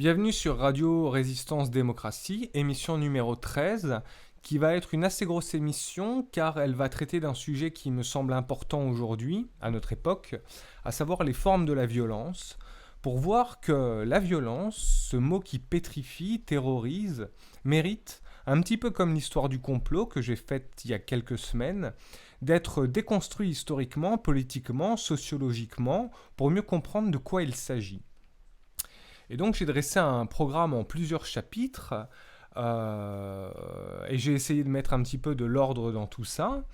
Bienvenue sur Radio Résistance Démocratie, émission numéro 13, qui va être une assez grosse émission car elle va traiter d'un sujet qui me semble important aujourd'hui, à notre époque, à savoir les formes de la violence, pour voir que la violence, ce mot qui pétrifie, terrorise, mérite, un petit peu comme l'histoire du complot que j'ai faite il y a quelques semaines, d'être déconstruit historiquement, politiquement, sociologiquement, pour mieux comprendre de quoi il s'agit. Et donc j'ai dressé un programme en plusieurs chapitres et j'ai essayé de mettre un petit peu de l'ordre dans tout ça.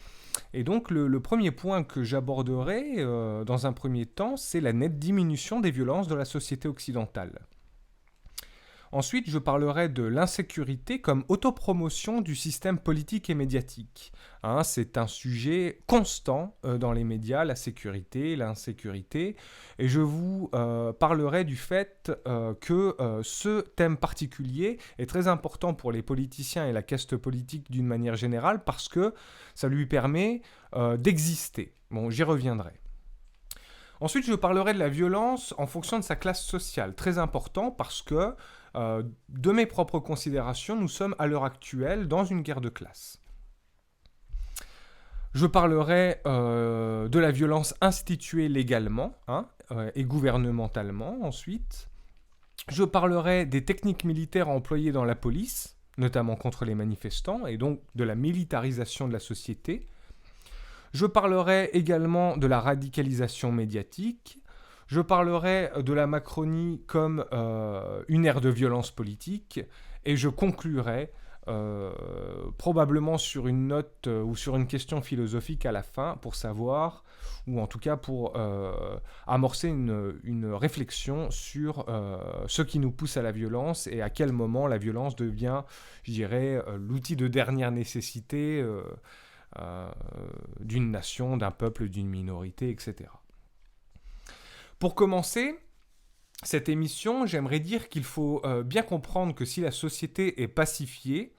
Et donc le premier point que j'aborderai dans un premier temps, c'est la nette diminution des violences de la société occidentale. Ensuite, je parlerai de l'insécurité comme autopromotion du système politique et médiatique. C'est un sujet constant dans les médias, la sécurité, l'insécurité. Et je vous parlerai du fait que ce thème particulier est très important pour les politiciens et la caste politique d'une manière générale parce que ça lui permet d'exister. Bon, j'y reviendrai. Ensuite, je parlerai de la violence en fonction de sa classe sociale. Très important parce que, de mes propres considérations, nous sommes à l'heure actuelle dans une guerre de classe. Je parlerai de la violence instituée légalement et gouvernementalement ensuite. Je parlerai des techniques militaires employées dans la police, notamment contre les manifestants, et donc de la militarisation de la société. Je parlerai également de la radicalisation médiatique. Je parlerai de la Macronie comme une ère de violence politique. Et je conclurai probablement sur une note ou sur une question philosophique à la fin pour savoir, ou en tout cas pour amorcer une réflexion sur ce qui nous pousse à la violence et à quel moment la violence devient, je dirais, l'outil de dernière nécessité d'une nation, d'un peuple, d'une minorité, etc. Pour commencer cette émission, j'aimerais dire qu'il faut bien comprendre que si la société est pacifiée,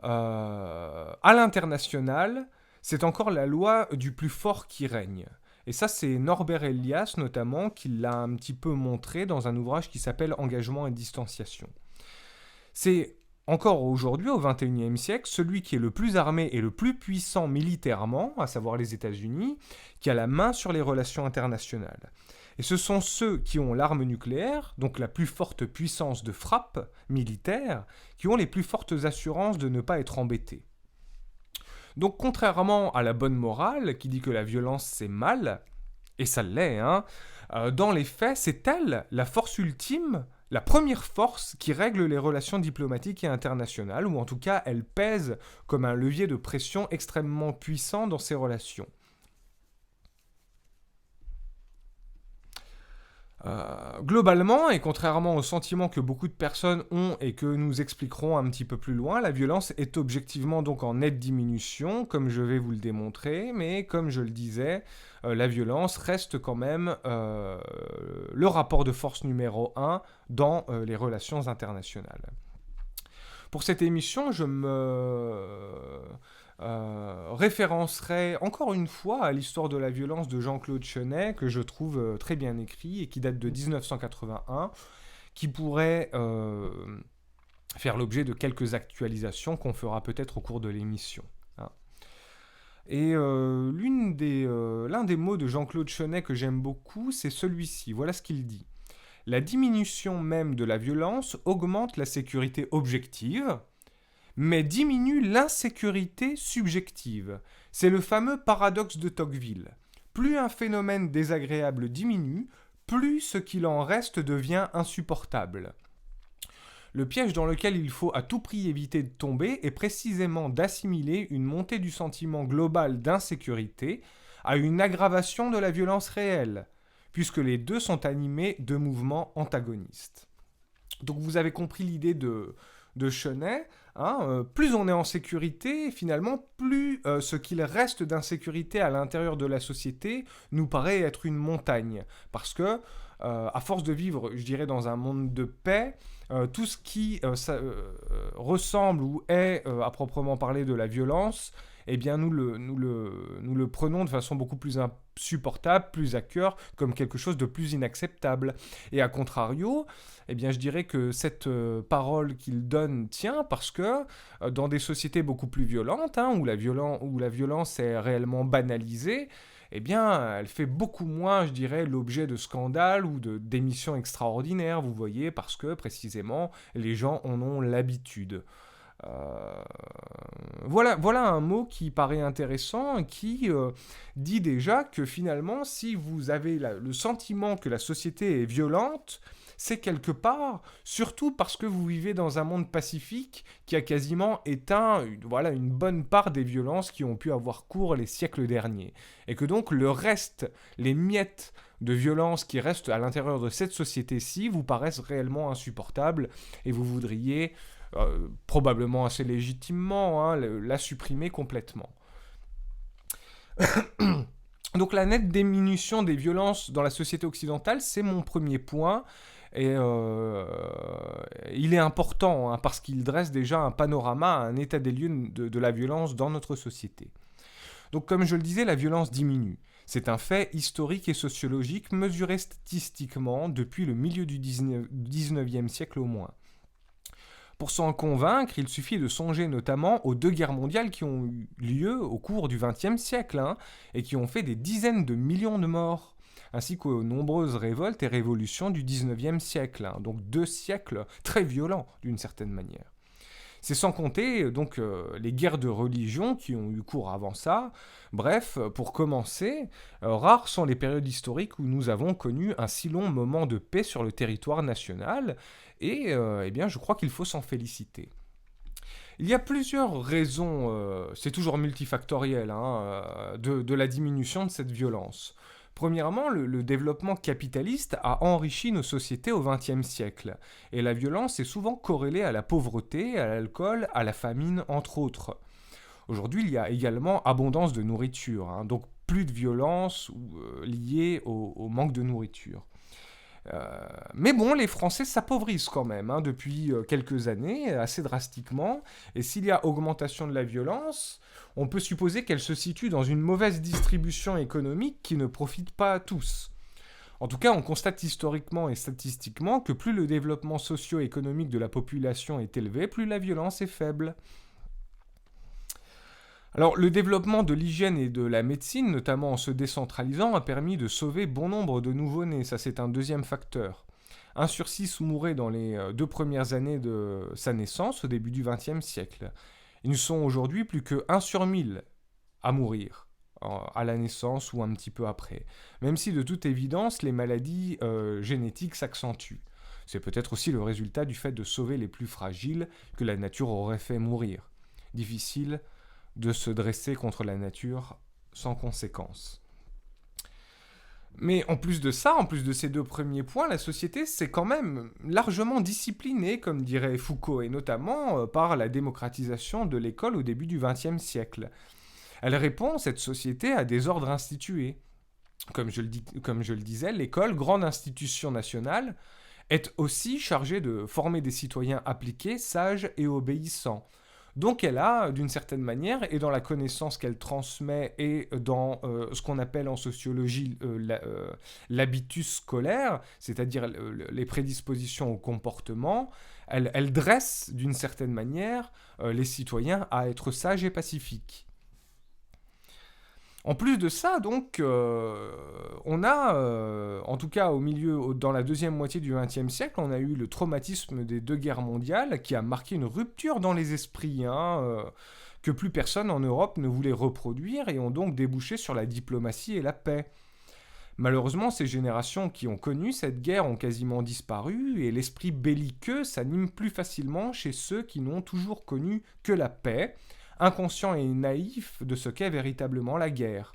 à l'international, c'est encore la loi du plus fort qui règne. Et ça, c'est Norbert Elias, notamment, qui l'a un petit peu montré dans un ouvrage qui s'appelle Engagement et distanciation. C'est encore aujourd'hui, au XXIe siècle, celui qui est le plus armé et le plus puissant militairement, à savoir les États-Unis, qui a la main sur les relations internationales. Et ce sont ceux qui ont l'arme nucléaire, donc la plus forte puissance de frappe militaire, qui ont les plus fortes assurances de ne pas être embêtés. Donc contrairement à la bonne morale, qui dit que la violence c'est mal, et ça l'est, dans les faits, c'est elle, la force ultime, la première force qui règle les relations diplomatiques et internationales, ou en tout cas, elle pèse comme un levier de pression extrêmement puissant dans ces relations. Globalement, et contrairement au sentiment que beaucoup de personnes ont et que nous expliquerons un petit peu plus loin, la violence est objectivement donc en nette diminution, comme je vais vous le démontrer, mais comme je le disais, la violence reste quand même le rapport de force numéro 1 dans les relations internationales. Pour cette émission, je me référencerai encore une fois à l'histoire de la violence de Jean-Claude Chenet, que je trouve très bien écrit et qui date de 1981, qui pourrait faire l'objet de quelques actualisations qu'on fera peut-être au cours de l'émission. Et l'un des mots de Jean-Claude Chenet que j'aime beaucoup, c'est celui-ci. Voilà ce qu'il dit. La diminution même de la violence augmente la sécurité objective, mais diminue l'insécurité subjective. C'est le fameux paradoxe de Tocqueville. Plus un phénomène désagréable diminue, plus ce qu'il en reste devient insupportable. Le piège dans lequel il faut à tout prix éviter de tomber est précisément d'assimiler une montée du sentiment global d'insécurité à une aggravation de la violence réelle, puisque les deux sont animés de mouvements antagonistes. Donc vous avez compris l'idée de Chenet, plus on est en sécurité, finalement, plus ce qu'il reste d'insécurité à l'intérieur de la société nous paraît être une montagne. Parce que, à force de vivre, je dirais, dans un monde de paix, tout ce qui ressemble ou est, à proprement parler, de la violence, eh bien nous le prenons de façon beaucoup plus insupportable, plus à cœur, comme quelque chose de plus inacceptable. Et à contrario, eh bien je dirais que cette parole qu'il donne tient parce que dans des sociétés beaucoup plus violentes, hein, où la violence est réellement banalisée, eh bien, elle fait beaucoup moins, je dirais, l'objet de scandales ou d'émissions extraordinaires, vous voyez, parce que, précisément, les gens en ont l'habitude. Euh, voilà un mot qui paraît intéressant et qui dit déjà que finalement, si vous avez le sentiment que la société est violente, c'est quelque part, surtout parce que vous vivez dans un monde pacifique qui a quasiment éteint une bonne part des violences qui ont pu avoir cours les siècles derniers. Et que donc le reste, les miettes de violence qui restent à l'intérieur de cette société-ci vous paraissent réellement insupportables et vous voudriez probablement assez légitimement, hein, la supprimer complètement. Donc la nette diminution des violences dans la société occidentale, c'est mon premier point. Et il est important, hein, parce qu'il dresse déjà un panorama, un état des lieux de la violence dans notre société. Donc comme je le disais, la violence diminue. C'est un fait historique et sociologique mesuré statistiquement depuis le milieu du 19e siècle au moins. Pour s'en convaincre, il suffit de songer notamment aux 2 guerres mondiales qui ont eu lieu au cours du XXe siècle, hein, et qui ont fait des dizaines de millions de morts, ainsi qu'aux nombreuses révoltes et révolutions du XIXe siècle, hein, donc 2 siècles très violents d'une certaine manière. C'est sans compter donc les guerres de religion qui ont eu cours avant ça. Bref, pour commencer, rares sont les périodes historiques où nous avons connu un si long moment de paix sur le territoire national, et eh bien, je crois qu'il faut s'en féliciter. Il y a plusieurs raisons, c'est toujours multifactoriel, hein, de la diminution de cette violence. Premièrement, le développement capitaliste a enrichi nos sociétés au XXe siècle, et la violence est souvent corrélée à la pauvreté, à l'alcool, à la famine, entre autres. Aujourd'hui, il y a également abondance de nourriture, hein, donc plus de violence liée au manque de nourriture. Mais bon, les Français s'appauvrissent quand même, hein, depuis quelques années, assez drastiquement, et s'il y a augmentation de la violence, on peut supposer qu'elle se situe dans une mauvaise distribution économique qui ne profite pas à tous. En tout cas, on constate historiquement et statistiquement que plus le développement socio-économique de la population est élevé, plus la violence est faible. Alors, le développement de l'hygiène et de la médecine, notamment en se décentralisant, a permis de sauver bon nombre de nouveau-nés. Ça, c'est un deuxième facteur. 1 sur 6 mourait dans les 2 premières années de sa naissance, au début du XXe siècle. Ils ne sont aujourd'hui plus que 1 sur 1000 à mourir, à la naissance ou un petit peu après. Même si, de toute évidence, les maladies génétiques s'accentuent. C'est peut-être aussi le résultat du fait de sauver les plus fragiles que la nature aurait fait mourir. Difficile de se dresser contre la nature sans conséquence. Mais en plus de ça, en plus de ces 2 premiers points, la société s'est quand même largement disciplinée, comme dirait Foucault, et notamment par la démocratisation de l'école au début du XXe siècle. Elle répond, cette société, à des ordres institués. Comme je le disais, l'école, grande institution nationale, est aussi chargée de former des citoyens appliqués, sages et obéissants. Donc elle a, d'une certaine manière, et dans la connaissance qu'elle transmet et dans ce qu'on appelle en sociologie l'habitus scolaire, c'est-à-dire les prédispositions au comportement, elle dresse d'une certaine manière les citoyens à être sages et pacifiques. En plus de ça, donc, on a, en tout cas dans la deuxième moitié du XXe siècle, on a eu le traumatisme des 2 guerres mondiales qui a marqué une rupture dans les esprits, hein, que plus personne en Europe ne voulait reproduire et ont donc débouché sur la diplomatie et la paix. Malheureusement, ces générations qui ont connu cette guerre ont quasiment disparu et l'esprit belliqueux s'anime plus facilement chez ceux qui n'ont toujours connu que la paix, inconscient et naïf de ce qu'est véritablement la guerre.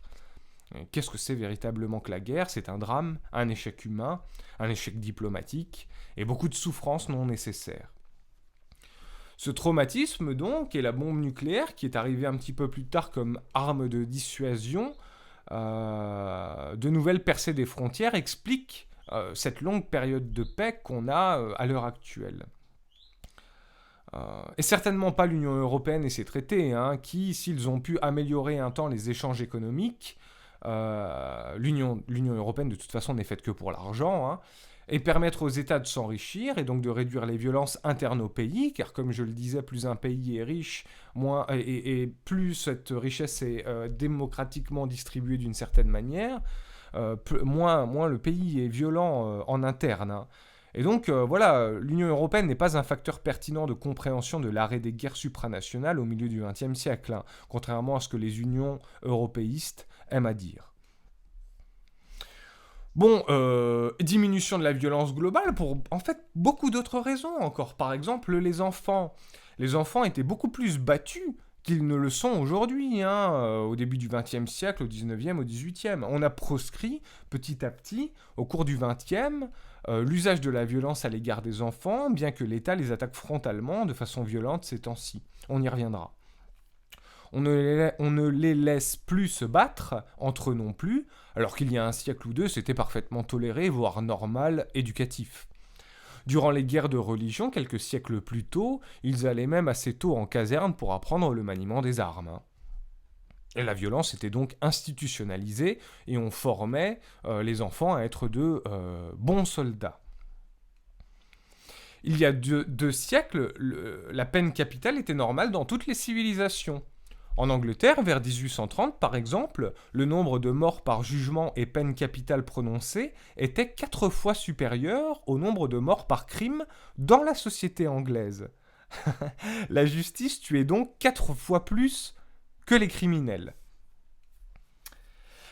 Qu'est-ce que c'est véritablement que la guerre ? C'est un drame, un échec humain, un échec diplomatique, et beaucoup de souffrances non nécessaires. Ce traumatisme, donc, et la bombe nucléaire, qui est arrivée un petit peu plus tard comme arme de dissuasion, de nouvelles percées des frontières expliquent cette longue période de paix qu'on a à l'heure actuelle. Et certainement pas l'Union européenne et ses traités, hein, qui, s'ils ont pu améliorer un temps les échanges économiques, l'Union européenne de toute façon n'est faite que pour l'argent, hein, et permettre aux États de s'enrichir et donc de réduire les violences internes au pays, car comme je le disais, plus un pays est riche, moins, et plus cette richesse est démocratiquement distribuée d'une certaine manière, moins le pays est violent en interne, hein. Et donc, voilà, l'Union européenne n'est pas un facteur pertinent de compréhension de l'arrêt des guerres supranationales au milieu du XXe siècle, hein, contrairement à ce que les unions européistes aiment à dire. Bon, diminution de la violence globale pour, en fait, beaucoup d'autres raisons encore. Par exemple, les enfants. Les enfants étaient beaucoup plus battus qu'ils ne le sont aujourd'hui, hein, au début du XXe siècle, au XIXe, au XVIIIe. On a proscrit, petit à petit, au cours du XXe, l'usage de la violence à l'égard des enfants, bien que l'État les attaque frontalement, de façon violente, ces temps-ci. On y reviendra. On ne les laisse plus se battre, entre eux non plus, alors qu'il y a un siècle ou deux, c'était parfaitement toléré, voire normal, éducatif. Durant les guerres de religion, quelques siècles plus tôt, ils allaient même assez tôt en caserne pour apprendre le maniement des armes, hein. Et la violence était donc institutionnalisée, et on formait les enfants à être de bons soldats. Il y a deux siècles, la peine capitale était normale dans toutes les civilisations. En Angleterre, vers 1830 par exemple, le nombre de morts par jugement et peine capitale prononcée était 4 fois supérieur au nombre de morts par crime dans la société anglaise. La justice tuait donc 4 fois plus que les criminels.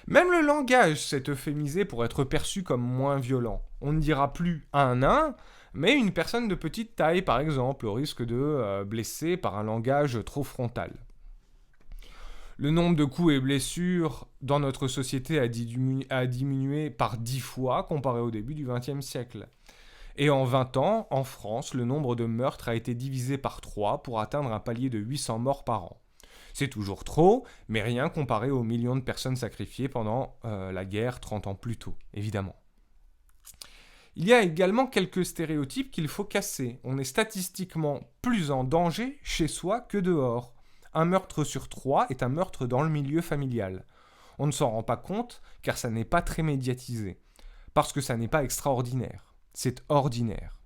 Même le langage s'est euphémisé pour être perçu comme moins violent. On ne dira plus un nain, mais une personne de petite taille par exemple, au risque de blesser par un langage trop frontal. Le nombre de coups et blessures dans notre société a diminué par 10 fois comparé au début du XXe siècle. Et en 20 ans, en France, le nombre de meurtres a été divisé par 3 pour atteindre un palier de 800 morts par an. C'est toujours trop, mais rien comparé aux millions de personnes sacrifiées pendant la guerre 30 ans plus tôt, évidemment. Il y a également quelques stéréotypes qu'il faut casser. On est statistiquement plus en danger chez soi que dehors. Un meurtre sur 3 est un meurtre dans le milieu familial. On ne s'en rend pas compte car ça n'est pas très médiatisé. Parce que ça n'est pas extraordinaire. C'est ordinaire.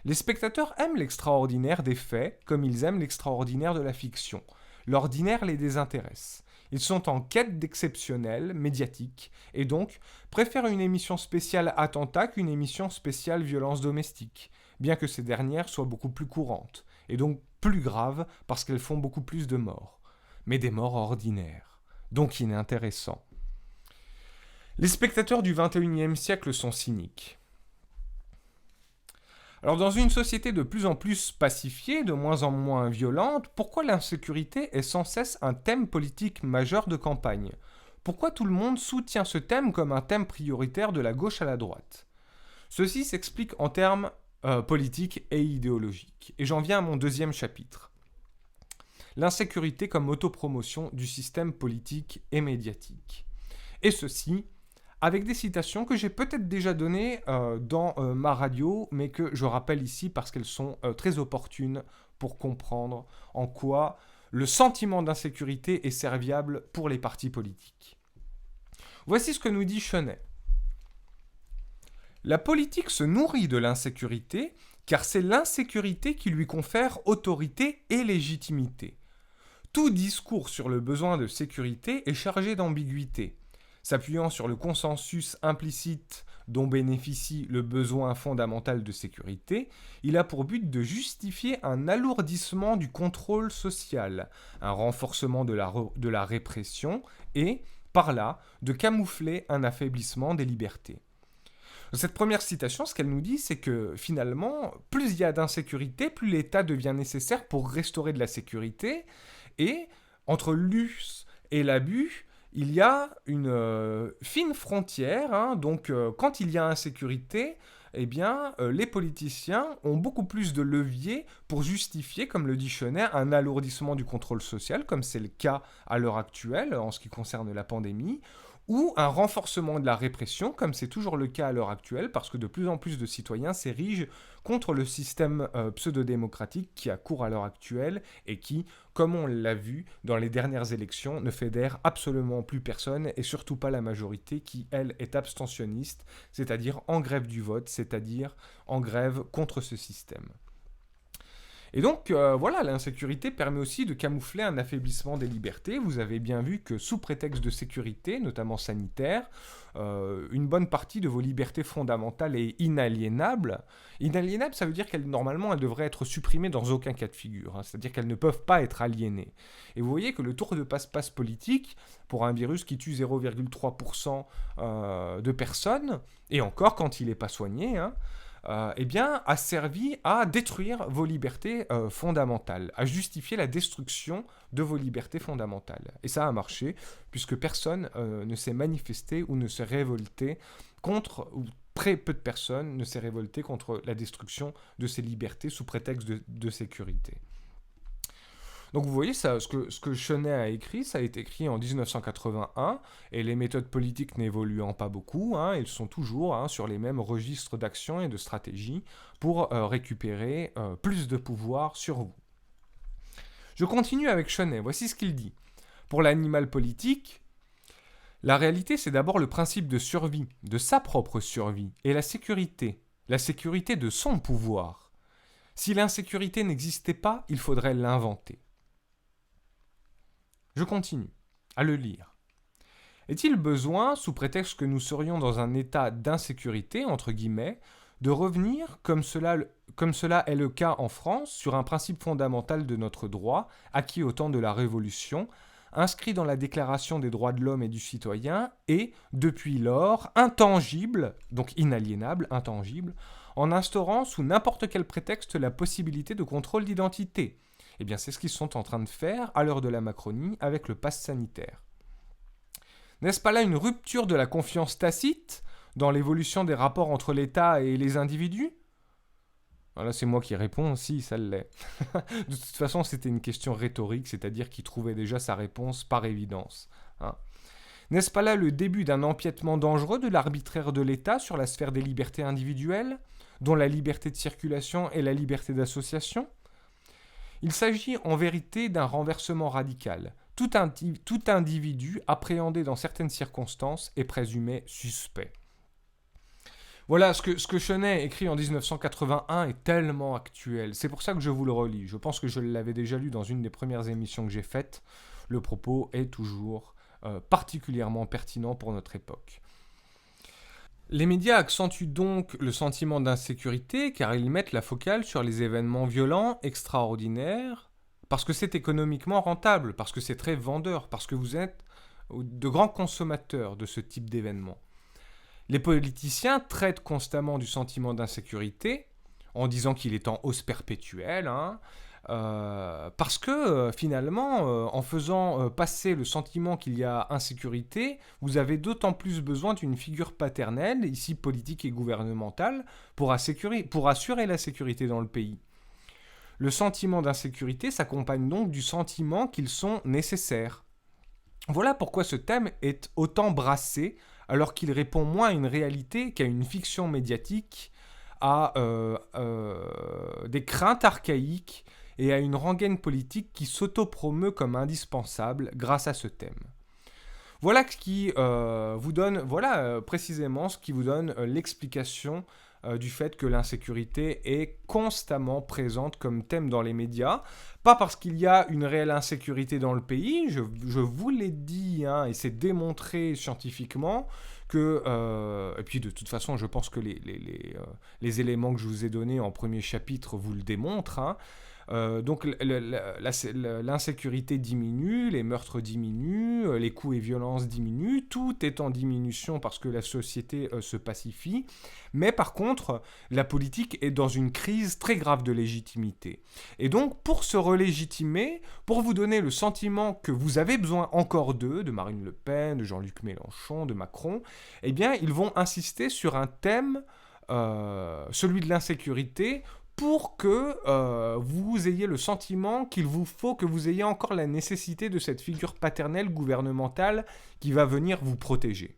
Les spectateurs aiment l'extraordinaire des faits comme ils aiment l'extraordinaire de la fiction. L'ordinaire les désintéresse. Ils sont en quête d'exceptionnel, médiatique, et donc préfèrent une émission spéciale attentat qu'une émission spéciale violence domestique, bien que ces dernières soient beaucoup plus courantes, et donc plus graves parce qu'elles font beaucoup plus de morts. Mais des morts ordinaires, donc inintéressants. Les spectateurs du XXIe siècle sont cyniques. Alors dans une société de plus en plus pacifiée, de moins en moins violente, pourquoi l'insécurité est sans cesse un thème politique majeur de campagne ? Pourquoi tout le monde soutient ce thème comme un thème prioritaire de la gauche à la droite ? Ceci s'explique en termes politiques et idéologiques. Et j'en viens à mon deuxième chapitre. L'insécurité comme autopromotion du système politique et médiatique. Et ceci avec des citations que j'ai peut-être déjà données dans ma radio, mais que je rappelle ici parce qu'elles sont très opportunes pour comprendre en quoi le sentiment d'insécurité est serviable pour les partis politiques. Voici ce que nous dit Chenet. La politique se nourrit de l'insécurité, car c'est l'insécurité qui lui confère autorité et légitimité. Tout discours sur le besoin de sécurité est chargé d'ambiguïté. S'appuyant sur le consensus implicite dont bénéficie le besoin fondamental de sécurité, il a pour but de justifier un alourdissement du contrôle social, un renforcement de la répression et, par là, de camoufler un affaiblissement des libertés. Cette première citation, ce qu'elle nous dit, c'est que finalement, plus il y a d'insécurité, plus l'État devient nécessaire pour restaurer de la sécurité, et entre l'us et l'abus, il y a une fine frontière, hein, donc quand il y a insécurité, eh bien, les politiciens ont beaucoup plus de leviers pour justifier, comme le dit Chenet, un alourdissement du contrôle social, comme c'est le cas à l'heure actuelle en ce qui concerne la pandémie, ou un renforcement de la répression, comme c'est toujours le cas à l'heure actuelle, parce que de plus en plus de citoyens s'érigent contre le système pseudo-démocratique qui a cours à l'heure actuelle et qui, comme on l'a vu dans les dernières élections, ne fédère absolument plus personne et surtout pas la majorité qui, elle, est abstentionniste, c'est-à-dire en grève du vote, c'est-à-dire en grève contre ce système. Et donc, voilà, l'insécurité permet aussi de camoufler un affaiblissement des libertés. Vous avez bien vu que sous prétexte de sécurité, notamment sanitaire, une bonne partie de vos libertés fondamentales est inaliénable. Inaliénable, ça veut dire normalement, elles devraient être supprimées dans aucun cas de figure. Hein, c'est-à-dire qu'elles ne peuvent pas être aliénées. Et vous voyez que le tour de passe-passe politique, pour un virus qui tue 0,3% de personnes, et encore quand il n'est pas soigné, hein, eh bien, a servi à détruire vos libertés fondamentales, à justifier la destruction de vos libertés fondamentales. Et ça a marché, puisque personne ne s'est manifesté ou ne s'est révolté contre, ou très peu de personnes ne s'est révolté contre la destruction de ces libertés sous prétexte de sécurité. Donc vous voyez, ça, ce que Chenet a écrit, ça a été écrit en 1981, et les méthodes politiques n'évoluant pas beaucoup, hein, elles sont toujours sur les mêmes registres d'action et de stratégie pour récupérer plus de pouvoir sur vous. Je continue avec Chenet, voici ce qu'il dit. Pour l'animal politique, la réalité c'est d'abord le principe de survie, de sa propre survie, et la sécurité de son pouvoir. Si l'insécurité n'existait pas, il faudrait l'inventer. Je continue à le lire. Est-il besoin, sous prétexte que nous serions dans un état d'insécurité, entre guillemets, de revenir, comme cela est le cas en France, sur un principe fondamental de notre droit, acquis au temps de la Révolution, inscrit dans la Déclaration des droits de l'homme et du citoyen, et, depuis lors, intangible, donc inaliénable, intangible, en instaurant sous n'importe quel prétexte la possibilité de contrôle d'identité. Eh bien, c'est ce qu'ils sont en train de faire à l'heure de la Macronie avec le pass sanitaire. N'est-ce pas là une rupture de la confiance tacite dans l'évolution des rapports entre l'État et les individus ? Là, c'est moi qui réponds, si, ça l'est. De toute façon, c'était une question rhétorique, c'est-à-dire qu'il trouvait déjà sa réponse par évidence. Hein. N'est-ce pas là le début d'un empiètement dangereux de l'arbitraire de l'État sur la sphère des libertés individuelles, dont la liberté de circulation et la liberté d'association ? Il s'agit en vérité d'un renversement radical. Tout individu appréhendé dans certaines circonstances est présumé suspect. Voilà, ce que Chenet écrit en 1981 est tellement actuel. C'est pour ça que je vous le relis. Je pense que je l'avais déjà lu dans une des premières émissions que j'ai faites. Le propos est toujours particulièrement pertinent pour notre époque. Les médias accentuent donc le sentiment d'insécurité car ils mettent la focale sur les événements violents, extraordinaires, parce que c'est économiquement rentable, parce que c'est très vendeur, parce que vous êtes de grands consommateurs de ce type d'événements. Les politiciens traitent constamment du sentiment d'insécurité en disant qu'il est en hausse perpétuelle, parce que finalement, en faisant passer le sentiment qu'il y a insécurité, vous avez d'autant plus besoin d'une figure paternelle, ici politique et gouvernementale, pour assurer la sécurité dans le pays. Le sentiment d'insécurité s'accompagne donc du sentiment qu'ils sont nécessaires. Voilà pourquoi ce thème est autant brassé, alors qu'il répond moins à une réalité qu'à une fiction médiatique, à des craintes archaïques, et à une rengaine politique qui s'autopromeut comme indispensable grâce à ce thème. Voilà ce qui vous donne, précisément ce qui vous donne l'explication du fait que l'insécurité est constamment présente comme thème dans les médias. Pas parce qu'il y a une réelle insécurité dans le pays, je vous l'ai dit, et c'est démontré scientifiquement, et puis de toute façon je pense que les éléments que je vous ai donnés en premier chapitre vous le démontrent, donc l'insécurité diminue, les meurtres diminuent, les coups et violences diminuent, tout est en diminution parce que la société se pacifie, mais par contre, la politique est dans une crise très grave de légitimité. Et donc, pour se relégitimer, pour vous donner le sentiment que vous avez besoin encore d'eux, de Marine Le Pen, de Jean-Luc Mélenchon, de Macron, eh bien, ils vont insister sur un thème, celui de l'insécurité, pour que vous ayez le sentiment qu'il vous faut que vous ayez encore la nécessité de cette figure paternelle gouvernementale qui va venir vous protéger.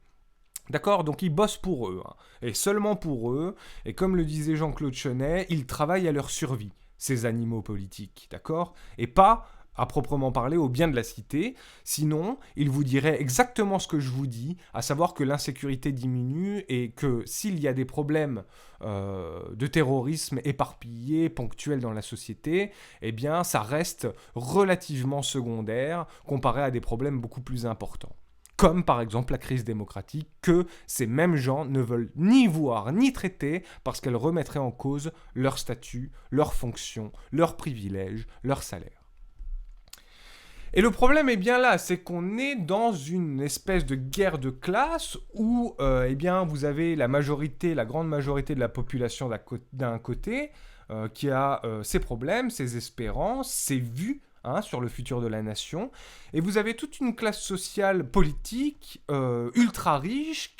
D'accord? Donc ils bossent pour eux, hein, et seulement pour eux, et comme le disait Jean-Claude Chenet, ils travaillent à leur survie, ces animaux politiques, d'accord? Et pas, à proprement parler, au bien de la cité, sinon ils vous diraient exactement ce que je vous dis, à savoir que l'insécurité diminue et que s'il y a des problèmes de terrorisme éparpillés, ponctuels dans la société, eh bien ça reste relativement secondaire comparé à des problèmes beaucoup plus importants. Comme par exemple la crise démocratique, que ces mêmes gens ne veulent ni voir ni traiter parce qu'elle remettrait en cause leur statut, leurs fonctions, leurs privilèges, leur salaire. Et le problème est bien là, c'est qu'on est dans une espèce de guerre de classe où eh bien, vous avez la grande majorité de la population d'un côté qui a ses problèmes, ses espérances, ses vues, hein, sur le futur de la nation. Et vous avez toute une classe sociale politique, ultra riche,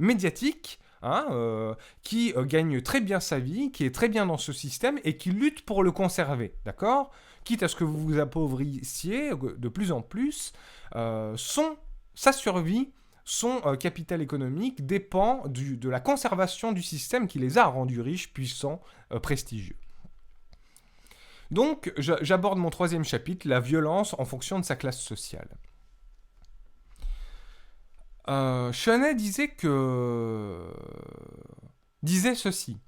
médiatique, hein, qui gagne très bien sa vie, qui est très bien dans ce système et qui lutte pour le conserver, d'accord ? Quitte à ce que vous vous appauvrissiez de plus en plus, sa survie, son capital économique dépend de la conservation du système qui les a rendus riches, puissants, prestigieux. Donc, j'aborde mon troisième chapitre, la violence en fonction de sa classe sociale. Chenet disait ceci.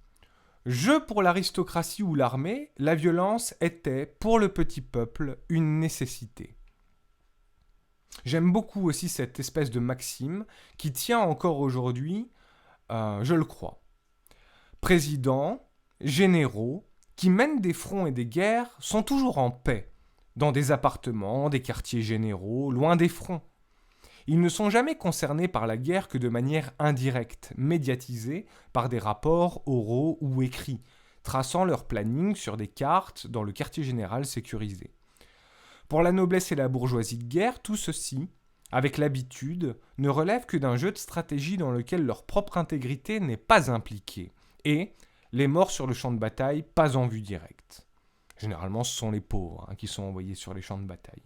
Pour l'aristocratie ou l'armée, la violence était, pour le petit peuple, une nécessité. J'aime beaucoup aussi cette espèce de maxime qui tient encore aujourd'hui, je le crois. Présidents, généraux, qui mènent des fronts et des guerres, sont toujours en paix, dans des appartements, des quartiers généraux, loin des fronts. Ils ne sont jamais concernés par la guerre que de manière indirecte, médiatisée par des rapports oraux ou écrits, traçant leur planning sur des cartes dans le quartier général sécurisé. Pour la noblesse et la bourgeoisie de guerre, tout ceci, avec l'habitude, ne relève que d'un jeu de stratégie dans lequel leur propre intégrité n'est pas impliquée, et les morts sur le champ de bataille pas en vue directe. Généralement, ce sont les pauvres qui sont envoyés sur les champs de bataille.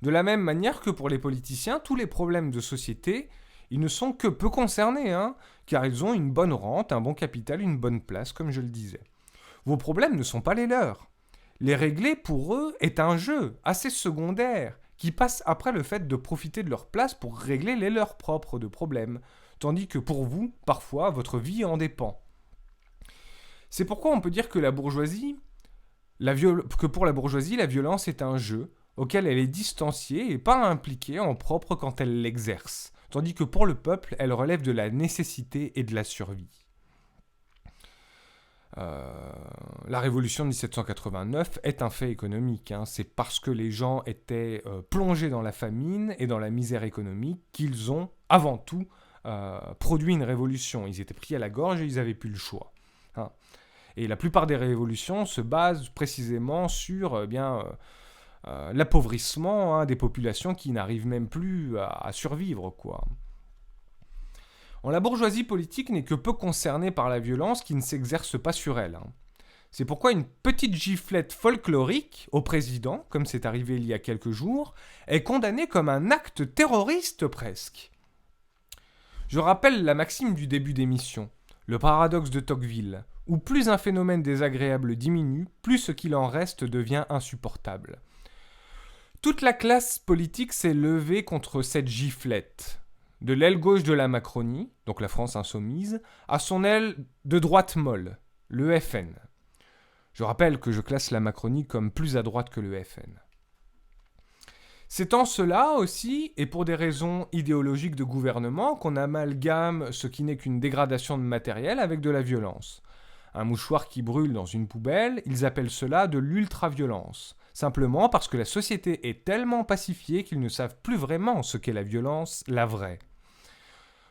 De la même manière que pour les politiciens, tous les problèmes de société, ils ne sont que peu concernés, car ils ont une bonne rente, un bon capital, une bonne place, comme je le disais. Vos problèmes ne sont pas les leurs. Les régler, pour eux, est un jeu assez secondaire, qui passe après le fait de profiter de leur place pour régler les leurs propres de problèmes, tandis que pour vous, parfois, votre vie en dépend. C'est pourquoi on peut dire que pour la bourgeoisie, la violence est un jeu, auquel elle est distanciée et pas impliquée en propre quand elle l'exerce, tandis que pour le peuple, elle relève de la nécessité et de la survie. La révolution de 1789 est un fait économique, c'est parce que les gens étaient plongés dans la famine et dans la misère économique qu'ils ont, avant tout, produit une révolution. Ils étaient pris à la gorge et ils n'avaient plus le choix. Et la plupart des révolutions se basent précisément sur l'appauvrissement des populations qui n'arrivent même plus à survivre, quoi. La bourgeoisie politique n'est que peu concernée par la violence qui ne s'exerce pas sur elle. C'est pourquoi une petite giflette folklorique au président, comme c'est arrivé il y a quelques jours, est condamnée comme un acte terroriste presque. Je rappelle la maxime du début d'émission, le paradoxe de Tocqueville, où plus un phénomène désagréable diminue, plus ce qu'il en reste devient insupportable. Toute la classe politique s'est levée contre cette giflette, de l'aile gauche de la Macronie, donc la France insoumise, à son aile de droite molle, le FN. Je rappelle que je classe la Macronie comme plus à droite que le FN. C'est en cela aussi, et pour des raisons idéologiques de gouvernement, qu'on amalgame ce qui n'est qu'une dégradation de matériel avec de la violence. Un mouchoir qui brûle dans une poubelle, ils appellent cela de l'ultra-violence. Simplement parce que la société est tellement pacifiée qu'ils ne savent plus vraiment ce qu'est la violence, la vraie.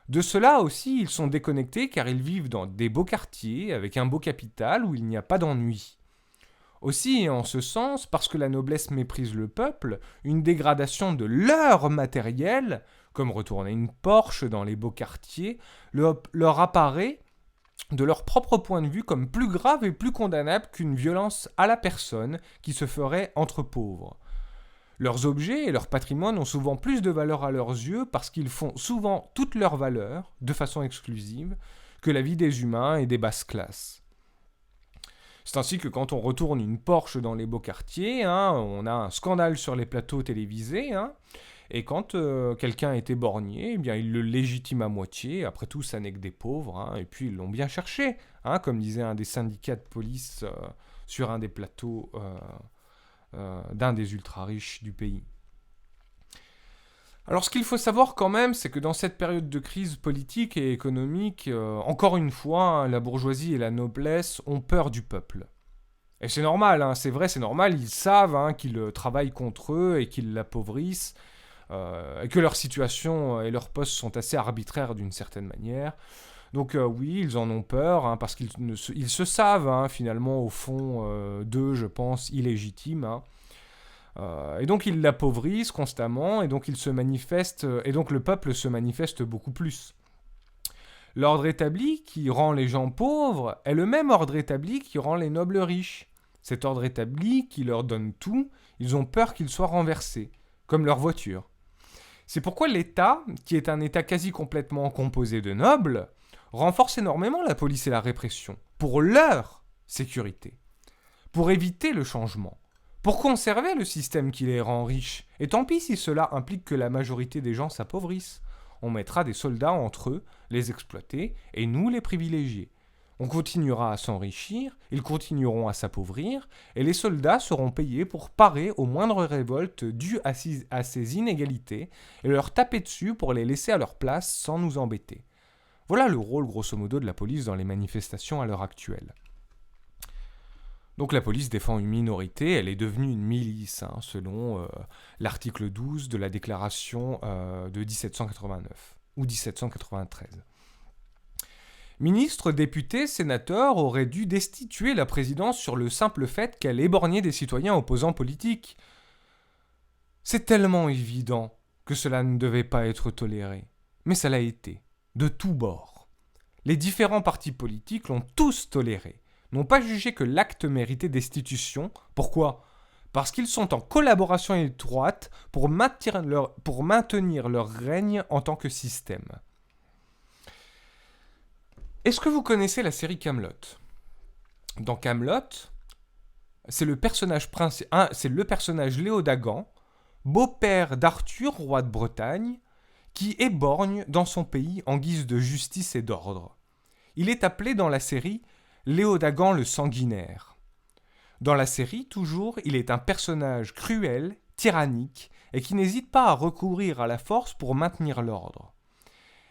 De cela aussi, ils sont déconnectés car ils vivent dans des beaux quartiers, avec un beau capital où il n'y a pas d'ennui. Aussi, et en ce sens, parce que la noblesse méprise le peuple, une dégradation de leur matériel, comme retourner une Porsche dans les beaux quartiers, leur apparaît de leur propre point de vue comme plus grave et plus condamnable qu'une violence à la personne qui se ferait entre pauvres. Leurs objets et leur patrimoine ont souvent plus de valeur à leurs yeux parce qu'ils font souvent toute leur valeur, de façon exclusive, que la vie des humains et des basses classes. C'est ainsi que quand on retourne une Porsche dans les beaux quartiers, on a un scandale sur les plateaux télévisés, et quand quelqu'un est éborgné, eh bien, il le légitime à moitié. Après tout, ça n'est que des pauvres, et puis ils l'ont bien cherché, comme disait un des syndicats de police sur un des plateaux d'un des ultra-riches du pays. Alors ce qu'il faut savoir quand même, c'est que dans cette période de crise politique et économique, encore une fois, la bourgeoisie et la noblesse ont peur du peuple. Et c'est normal, c'est vrai, c'est normal, ils savent qu'ils travaillent contre eux et qu'ils l'appauvrissent, et que leur situation et leur poste sont assez arbitraires d'une certaine manière. Donc oui, ils en ont peur, parce qu'ils se savent finalement au fond d'eux, je pense, illégitimes. Et donc ils l'appauvrissent constamment, et donc ils se manifestent, et donc le peuple se manifeste beaucoup plus. L'ordre établi qui rend les gens pauvres est le même ordre établi qui rend les nobles riches. Cet ordre établi qui leur donne tout, ils ont peur qu'il soit renversé, comme leur voiture. C'est pourquoi l'État, qui est un État quasi complètement composé de nobles, renforce énormément la police et la répression, pour leur sécurité, pour éviter le changement, pour conserver le système qui les rend riches. Et tant pis si cela implique que la majorité des gens s'appauvrissent. On mettra des soldats entre eux, les exploiter, et nous les privilégier. On continuera à s'enrichir, ils continueront à s'appauvrir, et les soldats seront payés pour parer aux moindres révoltes dues à ces inégalités, et leur taper dessus pour les laisser à leur place sans nous embêter. Voilà le rôle grosso modo de la police dans les manifestations à l'heure actuelle. Donc la police défend une minorité, elle est devenue une milice, selon l'article 12 de la déclaration de 1789, ou 1793. Ministres, députés, sénateurs auraient dû destituer la présidence sur le simple fait qu'elle éborgnait des citoyens opposants politiques. C'est tellement évident que cela ne devait pas être toléré, mais ça l'a été, de tous bords. Les différents partis politiques l'ont tous toléré, n'ont pas jugé que l'acte méritait destitution. Pourquoi ? Parce qu'ils sont en collaboration étroite pour maintenir leur règne en tant que système. Est-ce que vous connaissez la série Kaamelott ? Dans Kaamelott, c'est le personnage Léodagan, beau-père d'Arthur, roi de Bretagne, qui éborgne dans son pays en guise de justice et d'ordre. Il est appelé dans la série Léodagan le sanguinaire. Dans la série, toujours, il est un personnage cruel, tyrannique, et qui n'hésite pas à recourir à la force pour maintenir l'ordre.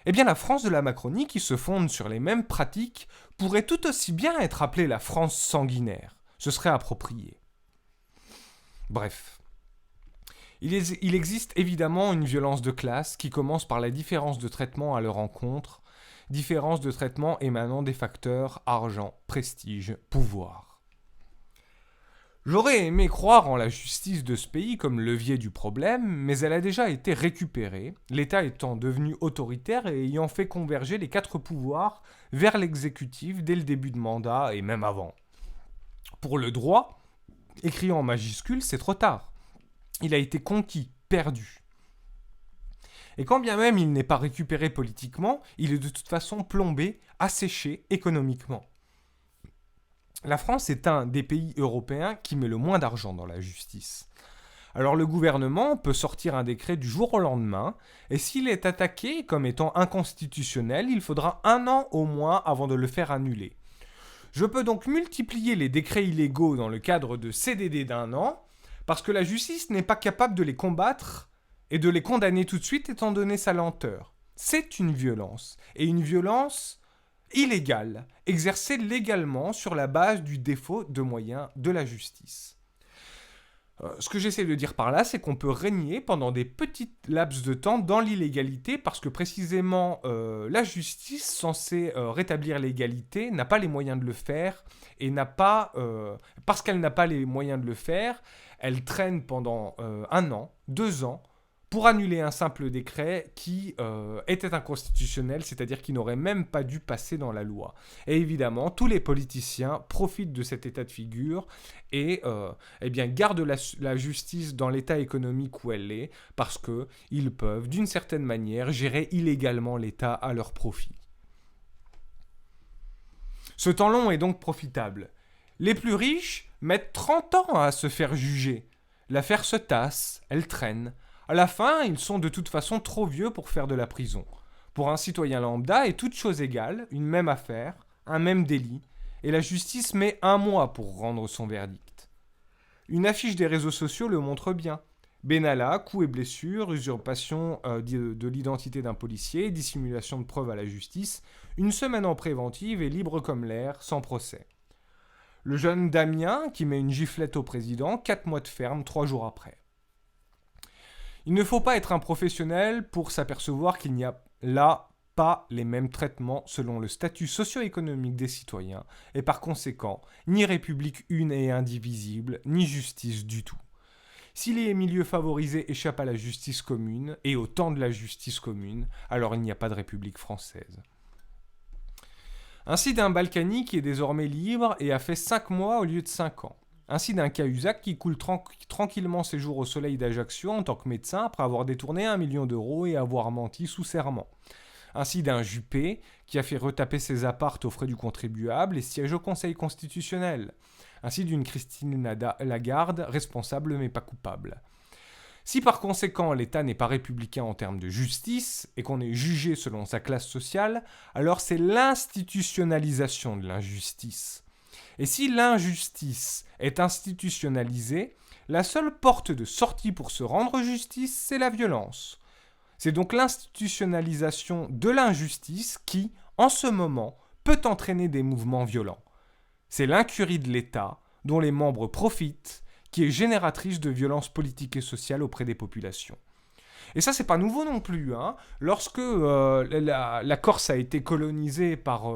Eh bien, la France de la Macronie, qui se fonde sur les mêmes pratiques, pourrait tout aussi bien être appelée la France sanguinaire. Ce serait approprié. Bref. Il existe évidemment une violence de classe qui commence par la différence de traitement à leur encontre, différence de traitement émanant des facteurs argent, prestige, pouvoir. J'aurais aimé croire en la justice de ce pays comme levier du problème, mais elle a déjà été récupérée, l'État étant devenu autoritaire et ayant fait converger les 4 pouvoirs vers l'exécutif dès le début de mandat et même avant. Pour le droit, écrit en majuscule, c'est trop tard. Il a été conquis, perdu. Et quand bien même il n'est pas récupéré politiquement, il est de toute façon plombé, asséché économiquement. La France est un des pays européens qui met le moins d'argent dans la justice. Alors le gouvernement peut sortir un décret du jour au lendemain, et s'il est attaqué comme étant inconstitutionnel, il faudra 1 an au moins avant de le faire annuler. Je peux donc multiplier les décrets illégaux dans le cadre de CDD d'1 an, parce que la justice n'est pas capable de les combattre et de les condamner tout de suite étant donné sa lenteur. C'est une violence, et une violence illégale, exercée légalement sur la base du défaut de moyens de la justice. Ce que j'essaie de dire par là, c'est qu'on peut régner pendant des petites laps de temps dans l'illégalité parce que précisément la justice, censée rétablir l'égalité, n'a pas les moyens de le faire et parce qu'elle n'a pas les moyens de le faire, elle traîne pendant 1 an, 2 ans, pour annuler un simple décret qui était inconstitutionnel, c'est-à-dire qui n'aurait même pas dû passer dans la loi. Et évidemment, tous les politiciens profitent de cet état de figure et gardent la justice dans l'état économique où elle est, parce qu'ils peuvent, d'une certaine manière, gérer illégalement l'État à leur profit. Ce temps long est donc profitable. Les plus riches mettent 30 ans à se faire juger. L'affaire se tasse, elle traîne. À la fin, ils sont de toute façon trop vieux pour faire de la prison. Pour un citoyen lambda, et toute chose égale, une même affaire, un même délit, et la justice met 1 mois pour rendre son verdict. Une affiche des réseaux sociaux le montre bien. Benalla, coups et blessures, usurpation de l'identité d'un policier, dissimulation de preuves à la justice, 1 semaine en préventive et libre comme l'air, sans procès. Le jeune Damien, qui met une giflette au président, 4 mois de ferme, 3 jours après. Il ne faut pas être un professionnel pour s'apercevoir qu'il n'y a là pas les mêmes traitements selon le statut socio-économique des citoyens, et par conséquent, ni république une et indivisible, ni justice du tout. Si les milieux favorisés échappent à la justice commune, et au temps de la justice commune, alors il n'y a pas de République française. Ainsi d'un Balkany qui est désormais libre et a fait 5 mois au lieu de 5 ans. Ainsi d'un Cahuzac qui coule tranquillement ses jours au soleil d'Ajaccio en tant que médecin après avoir détourné 1 million d'euros et avoir menti sous serment. Ainsi d'un Juppé qui a fait retaper ses appartes aux frais du contribuable et siège au Conseil constitutionnel. Ainsi d'une Christine Lagarde, responsable mais pas coupable. Si par conséquent l'État n'est pas républicain en termes de justice et qu'on est jugé selon sa classe sociale, alors c'est l'institutionnalisation de l'injustice. Et si l'injustice est institutionnalisée, la seule porte de sortie pour se rendre justice, c'est la violence. C'est donc l'institutionnalisation de l'injustice qui, en ce moment, peut entraîner des mouvements violents. C'est l'incurie de l'État, dont les membres profitent, qui est génératrice de violences politiques et sociales auprès des populations. Et ça, c'est pas nouveau non plus. Lorsque la Corse a été colonisée par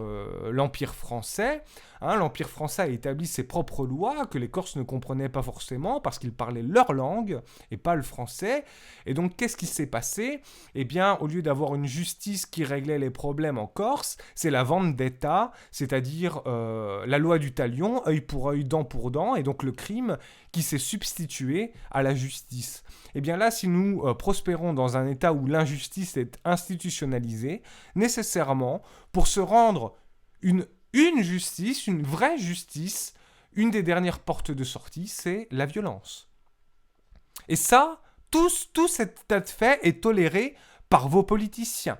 l'Empire français, l'Empire français a établi ses propres lois que les Corses ne comprenaient pas forcément parce qu'ils parlaient leur langue et pas le français. Et donc, qu'est-ce qui s'est passé ? Eh bien, au lieu d'avoir une justice qui réglait les problèmes en Corse, c'est la vendetta, c'est-à-dire la loi du talion, œil pour œil, dent pour dent, et donc le crime qui s'est substitué à la justice. Eh bien là, si nous prospérons dans un état où l'injustice est institutionnalisée, nécessairement, pour se rendre une justice, une vraie justice, une des dernières portes de sortie, c'est la violence. Et ça, tout cet état de fait est toléré par vos politiciens,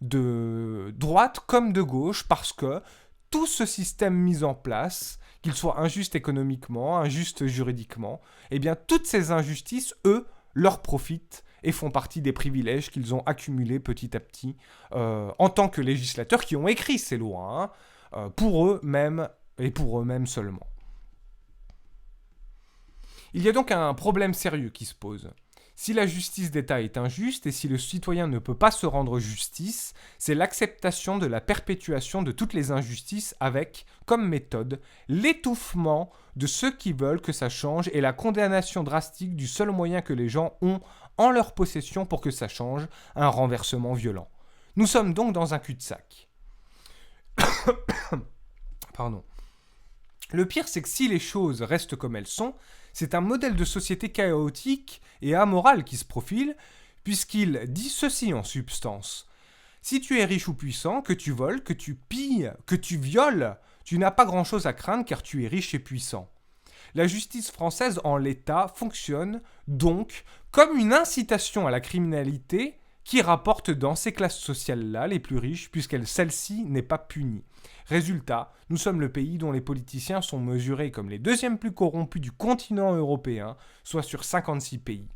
de droite comme de gauche, parce que tout ce système mis en place, qu'il soit injuste économiquement, injuste juridiquement, eh bien toutes ces injustices, eux, leur profitent et font partie des privilèges qu'ils ont accumulés petit à petit en tant que législateurs qui ont écrit ces lois, pour eux-mêmes et pour eux-mêmes seulement. Il y a donc un problème sérieux qui se pose. Si la justice d'État est injuste et si le citoyen ne peut pas se rendre justice, c'est l'acceptation de la perpétuation de toutes les injustices avec, comme méthode, l'étouffement de ceux qui veulent que ça change et la condamnation drastique du seul moyen que les gens ont en leur possession pour que ça change, un renversement violent. Nous sommes donc dans un cul-de-sac. Pardon. Le pire, c'est que si les choses restent comme elles sont, c'est un modèle de société chaotique et amoral qui se profile, puisqu'il dit ceci en substance. Si tu es riche ou puissant, que tu voles, que tu pilles, que tu violes, tu n'as pas grand-chose à craindre car tu es riche et puissant. La justice française en l'état fonctionne donc comme une incitation à la criminalité qui rapporte dans ces classes sociales-là les plus riches puisque celle-ci n'est pas punie. Résultat, nous sommes le pays dont les politiciens sont mesurés comme les 2e plus corrompus du continent européen, soit sur 56 pays.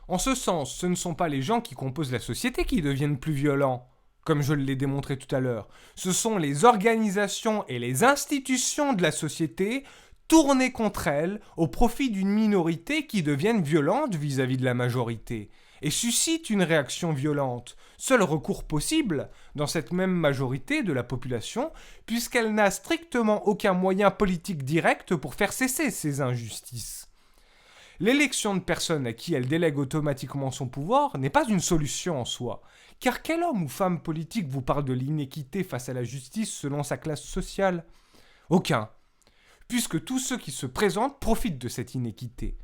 En ce sens, ce ne sont pas les gens qui composent la société qui deviennent plus violents, comme je l'ai démontré tout à l'heure. Ce sont les organisations et les institutions de la société tournées contre elles au profit d'une minorité qui deviennent violentes vis-à-vis de la majorité et suscitent une réaction violente, seul recours possible dans cette même majorité de la population, puisqu'elle n'a strictement aucun moyen politique direct pour faire cesser ces injustices. L'élection de personnes à qui elle délègue automatiquement son pouvoir n'est pas une solution en soi, car quel homme ou femme politique vous parle de l'inéquité face à la justice selon sa classe sociale? Aucun, puisque tous ceux qui se présentent profitent de cette inéquité.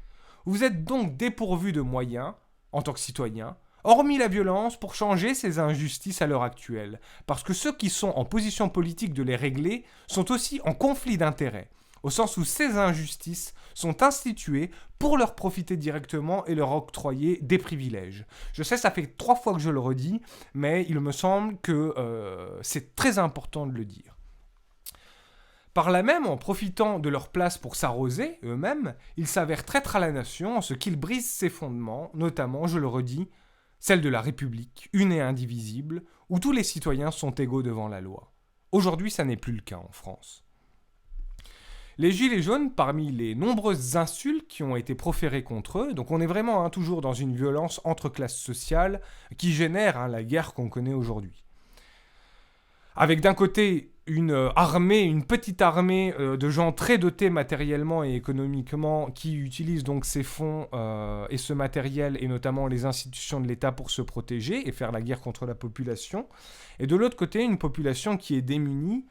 Vous êtes donc dépourvus de moyens, en tant que citoyens, hormis la violence, pour changer ces injustices à l'heure actuelle, parce que ceux qui sont en position politique de les régler sont aussi en conflit d'intérêts, au sens où ces injustices sont instituées pour leur profiter directement et leur octroyer des privilèges. Je sais, ça fait 3 fois que je le redis, mais il me semble que c'est très important de le dire. Par là même, en profitant de leur place pour s'arroser eux-mêmes, ils s'avèrent traîtres à la nation en ce qu'ils brisent ses fondements, notamment, je le redis, celle de la République, une et indivisible, où tous les citoyens sont égaux devant la loi. Aujourd'hui, ça n'est plus le cas en France. Les Gilets jaunes, parmi les nombreuses insultes qui ont été proférées contre eux, donc on est vraiment toujours dans une violence entre classes sociales qui génère la guerre qu'on connaît aujourd'hui. Avec d'un côté une petite armée de gens très dotés matériellement et économiquement qui utilisent donc ces fonds et ce matériel et notamment les institutions de l'État pour se protéger et faire la guerre contre la population. Et de l'autre côté, une population qui est démunie,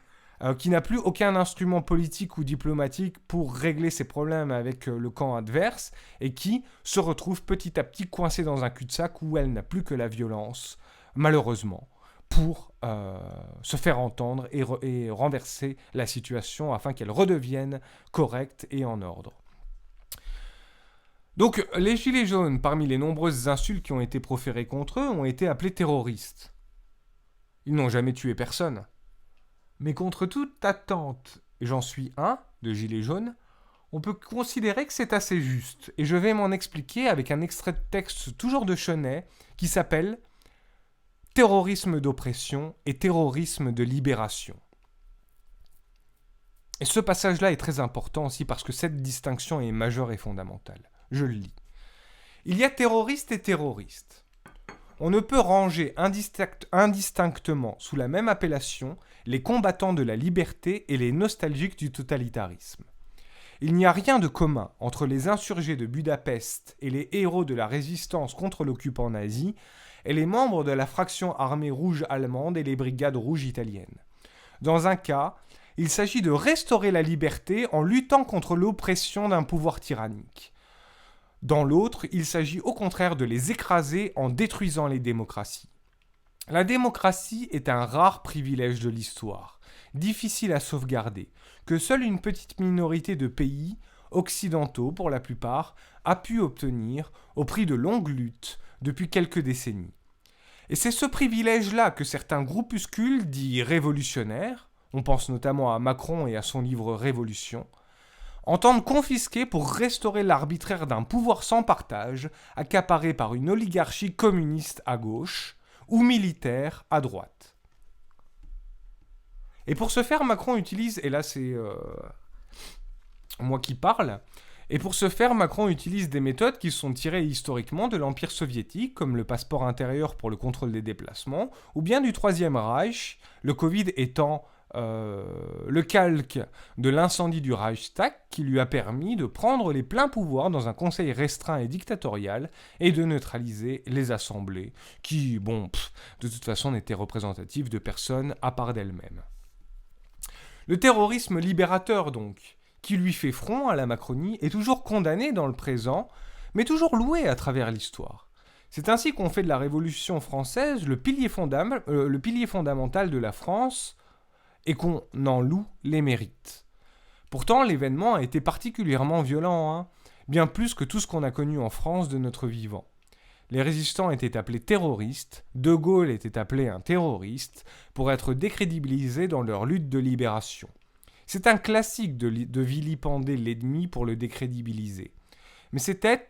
qui n'a plus aucun instrument politique ou diplomatique pour régler ses problèmes avec le camp adverse et qui se retrouve petit à petit coincée dans un cul-de-sac où elle n'a plus que la violence, malheureusement, pour se faire entendre et renverser la situation afin qu'elle redevienne correcte et en ordre. Donc, les Gilets jaunes, parmi les nombreuses insultes qui ont été proférées contre eux, ont été appelés terroristes. Ils n'ont jamais tué personne. Mais contre toute attente, et j'en suis un, de Gilets jaunes, on peut considérer que c'est assez juste. Et je vais m'en expliquer avec un extrait de texte toujours de Chenet qui s'appelle « Terrorisme d'oppression et terrorisme de libération ». Et ce passage-là est très important aussi parce que cette distinction est majeure et fondamentale. Je le lis. Il y a terroristes et terroristes. On ne peut ranger indistinctement sous la même appellation les combattants de la liberté et les nostalgiques du totalitarisme. Il n'y a rien de commun entre les insurgés de Budapest et les héros de la résistance contre l'occupant nazi et les membres de la fraction armée rouge allemande et les brigades rouges italiennes. Dans un cas, il s'agit de restaurer la liberté en luttant contre l'oppression d'un pouvoir tyrannique. Dans l'autre, il s'agit au contraire de les écraser en détruisant les démocraties. La démocratie est un rare privilège de l'histoire, difficile à sauvegarder, que seule une petite minorité de pays, occidentaux pour la plupart, a pu obtenir au prix de longues luttes depuis quelques décennies. Et c'est ce privilège-là que certains groupuscules dits révolutionnaires, on pense notamment à Macron et à son livre Révolution, entendent confisquer pour restaurer l'arbitraire d'un pouvoir sans partage, accaparé par une oligarchie communiste à gauche ou militaire à droite. Et pour ce faire, Macron utilise, et là c'est moi qui parle, et pour ce faire, Macron utilise des méthodes qui sont tirées historiquement de l'Empire soviétique, comme le passeport intérieur pour le contrôle des déplacements, ou bien du Troisième Reich, le Covid étant le calque de l'incendie du Reichstag qui lui a permis de prendre les pleins pouvoirs dans un conseil restreint et dictatorial et de neutraliser les assemblées qui, de toute façon n'étaient représentatives de personne à part d'elles-mêmes. Le terrorisme libérateur donc, qui lui fait front à la Macronie, est toujours condamné dans le présent, mais toujours loué à travers l'histoire. C'est ainsi qu'on fait de la Révolution française le pilier fondamental de la France et qu'on en loue les mérites. Pourtant, l'événement a été particulièrement violent, bien plus que tout ce qu'on a connu en France de notre vivant. Les résistants étaient appelés terroristes, De Gaulle était appelé un terroriste, pour être décrédibilisés dans leur lutte de libération. C'est un classique de vilipender l'ennemi pour le décrédibiliser. Mais c'était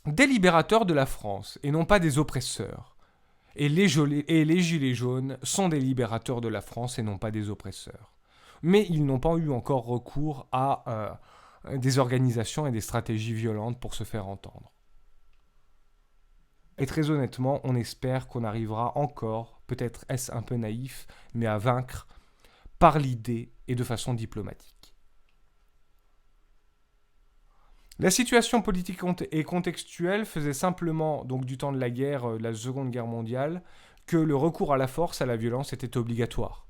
des libérateurs de la France, et non pas des oppresseurs. Et les Gilets jaunes sont des libérateurs de la France et non pas des oppresseurs. Mais ils n'ont pas eu encore recours à des organisations et des stratégies violentes pour se faire entendre. Et très honnêtement, on espère qu'on arrivera encore, peut-être est-ce un peu naïf, mais à vaincre par l'idée et de façon diplomatique. La situation politique et contextuelle faisait simplement, donc du temps de la guerre, de la Seconde Guerre mondiale, que le recours à la force, à la violence, était obligatoire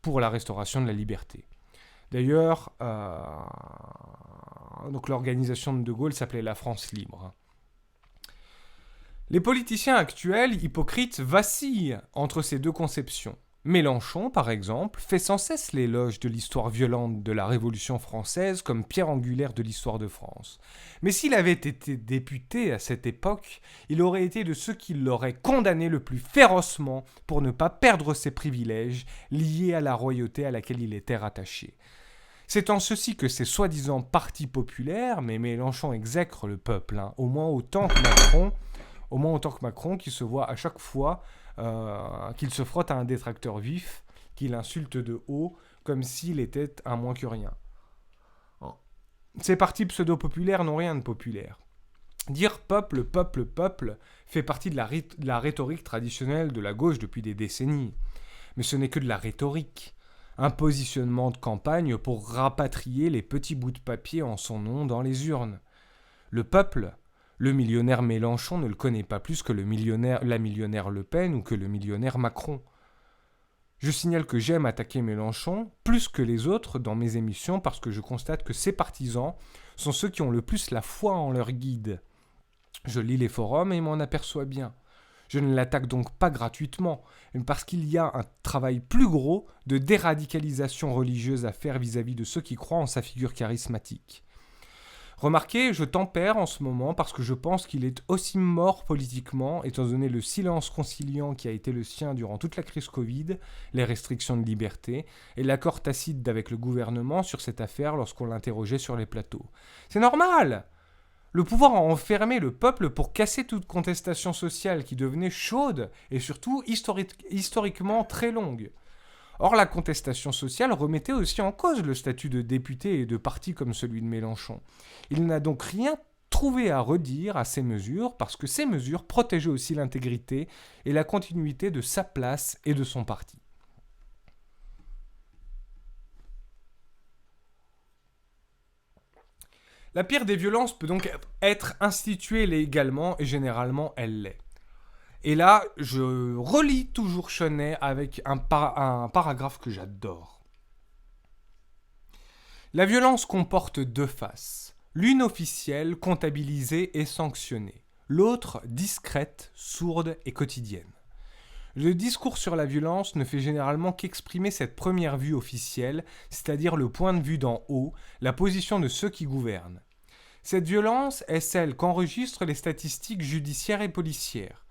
pour la restauration de la liberté. D'ailleurs, donc l'organisation de De Gaulle s'appelait la France libre. Les politiciens actuels, hypocrites, vacillent entre ces deux conceptions. Mélenchon, par exemple, fait sans cesse l'éloge de l'histoire violente de la Révolution française comme pierre angulaire de l'histoire de France. Mais s'il avait été député à cette époque, il aurait été de ceux qui l'auraient condamné le plus férocement pour ne pas perdre ses privilèges liés à la royauté à laquelle il était rattaché. C'est en ceci que ces soi-disant partis populaires, mais Mélenchon exècre le peuple, au moins autant que Macron, qui se voit à chaque fois qu'il se frotte à un détracteur vif, qu'il insulte de haut, comme s'il était un moins que rien. Ces partis pseudo-populaires n'ont rien de populaire. Dire peuple, peuple, peuple fait partie de la rhétorique traditionnelle de la gauche depuis des décennies. Mais ce n'est que de la rhétorique. Un positionnement de campagne pour rapatrier les petits bouts de papier en son nom dans les urnes. Le peuple, le millionnaire Mélenchon ne le connaît pas plus que la millionnaire Le Pen ou que le millionnaire Macron. Je signale que j'aime attaquer Mélenchon plus que les autres dans mes émissions parce que je constate que ses partisans sont ceux qui ont le plus la foi en leur guide. Je lis les forums et m'en aperçois bien. Je ne l'attaque donc pas gratuitement, mais parce qu'il y a un travail plus gros de déradicalisation religieuse à faire vis-à-vis de ceux qui croient en sa figure charismatique. Remarquez, je tempère en ce moment parce que je pense qu'il est aussi mort politiquement, étant donné le silence conciliant qui a été le sien durant toute la crise Covid, les restrictions de liberté, et l'accord tacite avec le gouvernement sur cette affaire lorsqu'on l'interrogeait sur les plateaux. C'est normal! Le pouvoir a enfermé le peuple pour casser toute contestation sociale qui devenait chaude et surtout historiquement très longue. Or, la contestation sociale remettait aussi en cause le statut de député et de parti comme celui de Mélenchon. Il n'a donc rien trouvé à redire à ces mesures parce que ces mesures protégeaient aussi l'intégrité et la continuité de sa place et de son parti. La pire des violences peut donc être instituée légalement et généralement elle l'est. Et là, je relis toujours Chenet avec un paragraphe que j'adore. La violence comporte deux faces. L'une officielle, comptabilisée et sanctionnée. L'autre discrète, sourde et quotidienne. Le discours sur la violence ne fait généralement qu'exprimer cette première vue officielle, c'est-à-dire le point de vue d'en haut, la position de ceux qui gouvernent. Cette violence est celle qu'enregistrent les statistiques judiciaires et policières.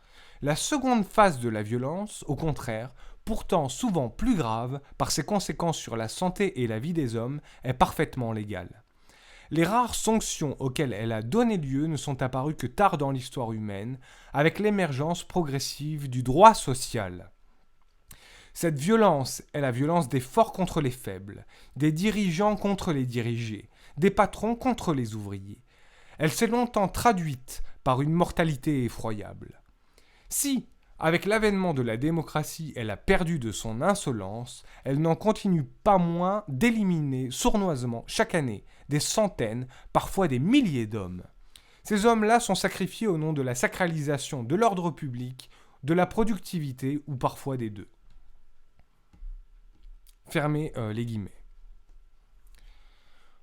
La seconde phase de la violence, au contraire, pourtant souvent plus grave par ses conséquences sur la santé et la vie des hommes, est parfaitement légale. Les rares sanctions auxquelles elle a donné lieu ne sont apparues que tard dans l'histoire humaine, avec l'émergence progressive du droit social. Cette violence est la violence des forts contre les faibles, des dirigeants contre les dirigés, des patrons contre les ouvriers. Elle s'est longtemps traduite par une mortalité effroyable. Si, avec l'avènement de la démocratie, elle a perdu de son insolence, elle n'en continue pas moins d'éliminer sournoisement chaque année des centaines, parfois des milliers d'hommes. Ces hommes-là sont sacrifiés au nom de la sacralisation de l'ordre public, de la productivité ou parfois des deux. Fermez les guillemets.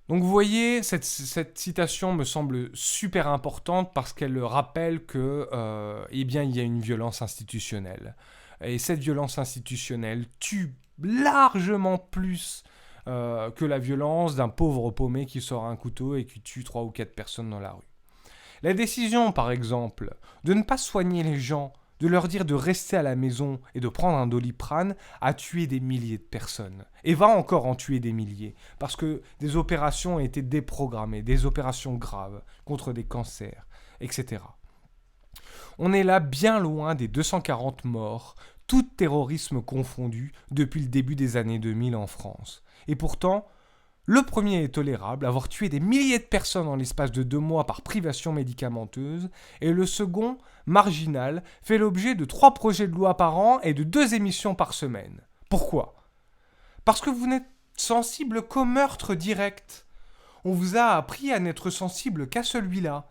Donc vous voyez, cette citation me semble super importante parce qu'elle rappelle que, il y a une violence institutionnelle. Et cette violence institutionnelle tue largement plus que la violence d'un pauvre paumé qui sort un couteau et qui tue 3 ou 4 personnes dans la rue. La décision, par exemple, de ne pas soigner les gens, de leur dire de rester à la maison et de prendre un Doliprane, a tué des milliers de personnes. Et va encore en tuer des milliers, parce que des opérations ont été déprogrammées, des opérations graves, contre des cancers, etc. On est là bien loin des 240 morts, tout terrorisme confondu, depuis le début des années 2000 en France. Et pourtant, le premier est tolérable, avoir tué des milliers de personnes en l'espace de 2 mois par privation médicamenteuse, et le second, marginal, fait l'objet de 3 projets de loi par an et de 2 émissions par semaine. Pourquoi ? Parce que vous n'êtes sensible qu'au meurtre direct. on vous a appris à n'être sensible qu'à celui-là.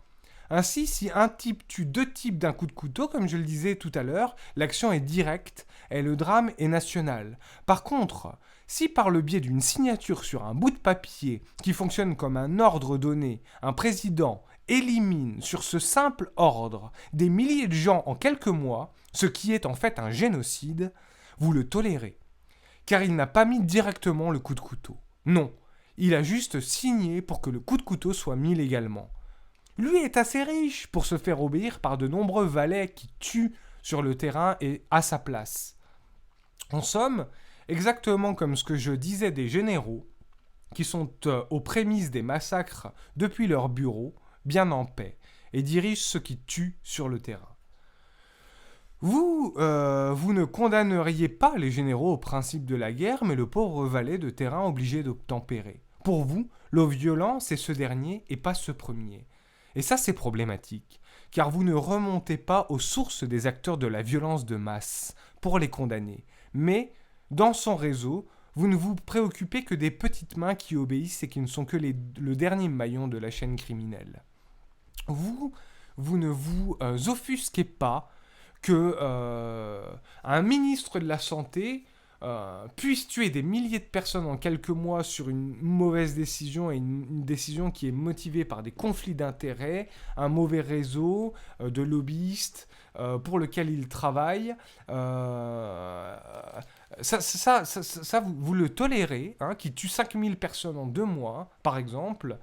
Ainsi, si un type tue deux types d'un coup de couteau, comme je le disais tout à l'heure, l'action est directe et le drame est national. Par contre, si par le biais d'une signature sur un bout de papier qui fonctionne comme un ordre donné, un président élimine sur ce simple ordre des milliers de gens en quelques mois, ce qui est en fait un génocide, vous le tolérez. Car il n'a pas mis directement le coup de couteau. Non, il a juste signé pour que le coup de couteau soit mis légalement. Lui est assez riche pour se faire obéir par de nombreux valets qui tuent sur le terrain et à sa place. En somme, exactement comme ce que je disais des généraux, qui sont aux prémices des massacres depuis leur bureau, bien en paix, et dirigent ceux qui tuent sur le terrain. Vous ne condamneriez pas les généraux au principe de la guerre, mais le pauvre valet de terrain obligé d'obtempérer. Pour vous, le violent, c'est ce dernier et pas ce premier. Et ça, c'est problématique, car vous ne remontez pas aux sources des acteurs de la violence de masse pour les condamner, mais, dans son réseau, vous ne vous préoccupez que des petites mains qui obéissent et qui ne sont que le dernier maillon de la chaîne criminelle. Vous ne vous offusquez pas que un ministre de la Santé puisse tuer des milliers de personnes en quelques mois sur une mauvaise décision et une décision qui est motivée par des conflits d'intérêts, un mauvais réseau de lobbyistes pour lequel il travaille. Ça vous le tolérez, hein, qui tue 5000 personnes en 2 mois, par exemple.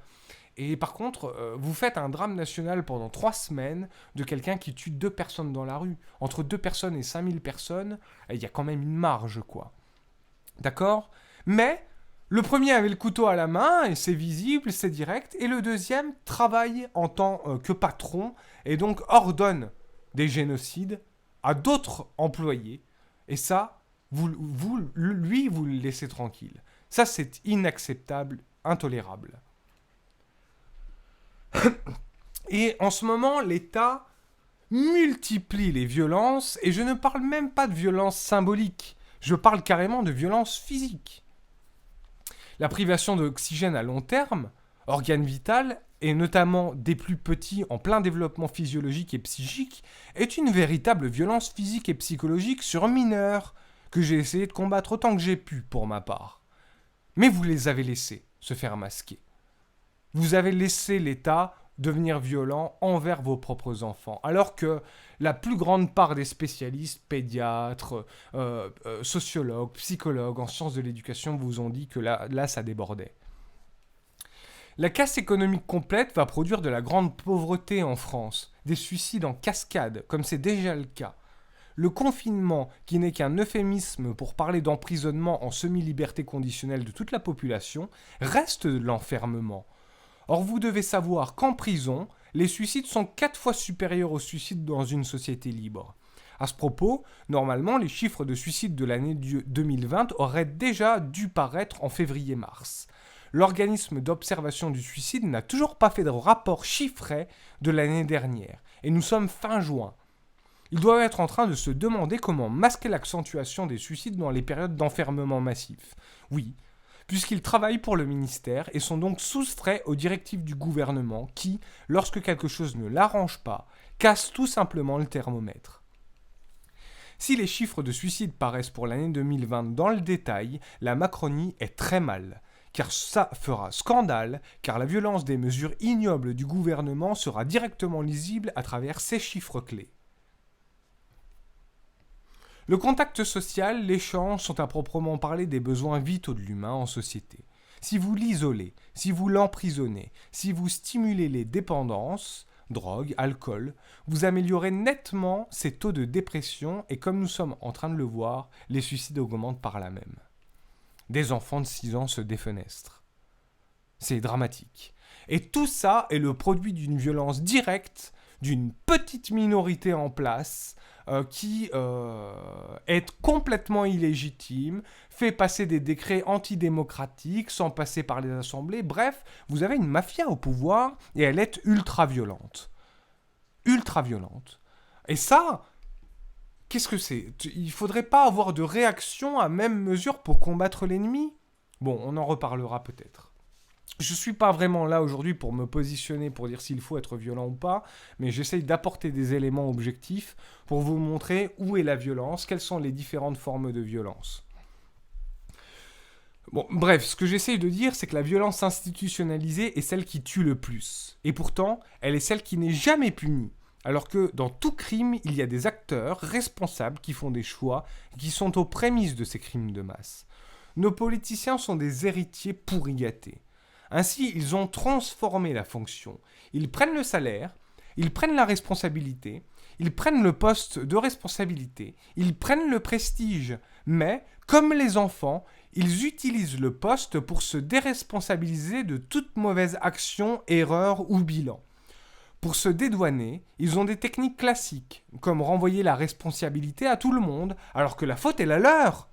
Et par contre, vous faites un drame national pendant 3 semaines de quelqu'un qui tue 2 personnes dans la rue. Entre 2 personnes et 5000 personnes, il y a quand même une marge, quoi. D'accord ? Mais le premier avait le couteau à la main, et c'est visible, c'est direct. Et le deuxième travaille en tant que patron, et donc ordonne des génocides à d'autres employés. Et ça, lui, vous le laissez tranquille. Ça, c'est inacceptable, intolérable. Et en ce moment, l'État multiplie les violences, et je ne parle même pas de violences symboliques, je parle carrément de violences physiques. La privation d'oxygène à long terme, organe vital, et notamment des plus petits en plein développement physiologique et psychique, est une véritable violence physique et psychologique sur mineurs, que j'ai essayé de combattre autant que j'ai pu pour ma part. Mais vous les avez laissés se faire masquer. Vous avez laissé l'État devenir violent envers vos propres enfants, alors que la plus grande part des spécialistes, pédiatres, sociologues, psychologues en sciences de l'éducation vous ont dit que là ça débordait. La casse économique complète va produire de la grande pauvreté en France, des suicides en cascade, comme c'est déjà le cas. Le confinement, qui n'est qu'un euphémisme pour parler d'emprisonnement en semi-liberté conditionnelle de toute la population, reste de l'enfermement. Or, vous devez savoir qu'en prison, les suicides sont 4 fois supérieurs aux suicides dans une société libre. À ce propos, normalement, les chiffres de suicides de l'année 2020 auraient déjà dû paraître en février-mars. L'organisme d'observation du suicide n'a toujours pas fait de rapport chiffré de l'année dernière, et nous sommes fin juin. Ils doivent être en train de se demander comment masquer l'accentuation des suicides dans les périodes d'enfermement massif. Oui, puisqu'ils travaillent pour le ministère et sont donc soustraits aux directives du gouvernement qui, lorsque quelque chose ne l'arrange pas, casse tout simplement le thermomètre. Si les chiffres de suicides paraissent pour l'année 2020 dans le détail, la Macronie est très mal, car ça fera scandale, car la violence des mesures ignobles du gouvernement sera directement lisible à travers ces chiffres clés. Le contact social, l'échange sont à proprement parler des besoins vitaux de l'humain en société. Si vous l'isolez, si vous l'emprisonnez, si vous stimulez les dépendances, drogue, alcool, vous améliorez nettement ces taux de dépression et comme nous sommes en train de le voir, les suicides augmentent par là même. Des enfants de 6 ans se défenestrent. C'est dramatique. Et tout ça est le produit d'une violence directe d'une petite minorité en place qui est complètement illégitime, fait passer des décrets antidémocratiques sans passer par les assemblées. Bref, vous avez une mafia au pouvoir et elle est ultra violente. Ultra violente. Et ça, qu'est-ce que c'est ? Il faudrait pas avoir de réaction à même mesure pour combattre l'ennemi ? Bon, on en reparlera peut-être. Je ne suis pas vraiment là aujourd'hui pour me positionner, pour dire s'il faut être violent ou pas, mais j'essaye d'apporter des éléments objectifs pour vous montrer où est la violence, quelles sont les différentes formes de violence. Bon, bref, ce que j'essaye de dire, c'est que la violence institutionnalisée est celle qui tue le plus. Et pourtant, elle est celle qui n'est jamais punie. Alors que dans tout crime, il y a des acteurs responsables qui font des choix, qui sont aux prémices de ces crimes de masse. Nos politiciens sont des héritiers pourri gâtés. Ainsi, ils ont transformé la fonction. Ils prennent le salaire, ils prennent la responsabilité, ils prennent le poste de responsabilité, ils prennent le prestige, mais, comme les enfants, ils utilisent le poste pour se déresponsabiliser de toute mauvaise action, erreur ou bilan. Pour se dédouaner, ils ont des techniques classiques, comme renvoyer la responsabilité à tout le monde, alors que la faute est la leur.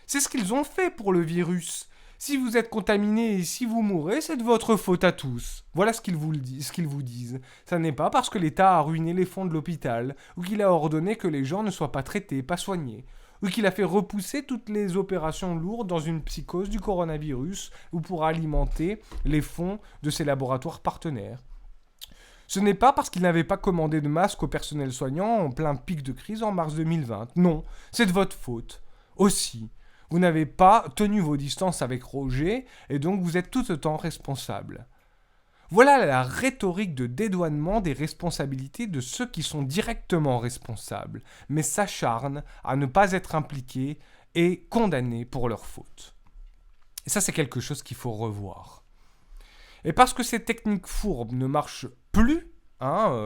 C'est ce qu'ils ont fait pour le virus. Si vous êtes contaminé et si vous mourrez, c'est de votre faute à tous. Voilà ce qu'ils vous disent. Ça n'est pas parce que l'État a ruiné les fonds de l'hôpital, ou qu'il a ordonné que les gens ne soient pas traités, pas soignés, ou qu'il a fait repousser toutes les opérations lourdes dans une psychose du coronavirus, ou pour alimenter les fonds de ses laboratoires partenaires. Ce n'est pas parce qu'il n'avait pas commandé de masques au personnel soignant en plein pic de crise en mars 2020. Non, c'est de votre faute. Aussi. Vous n'avez pas tenu vos distances avec Roger, et donc vous êtes tout autant responsable. Voilà la rhétorique de dédouanement des responsabilités de ceux qui sont directement responsables, mais s'acharnent à ne pas être impliqués et condamnés pour leurs fautes. Et ça, c'est quelque chose qu'il faut revoir. Et parce que ces techniques fourbes ne marchent plus,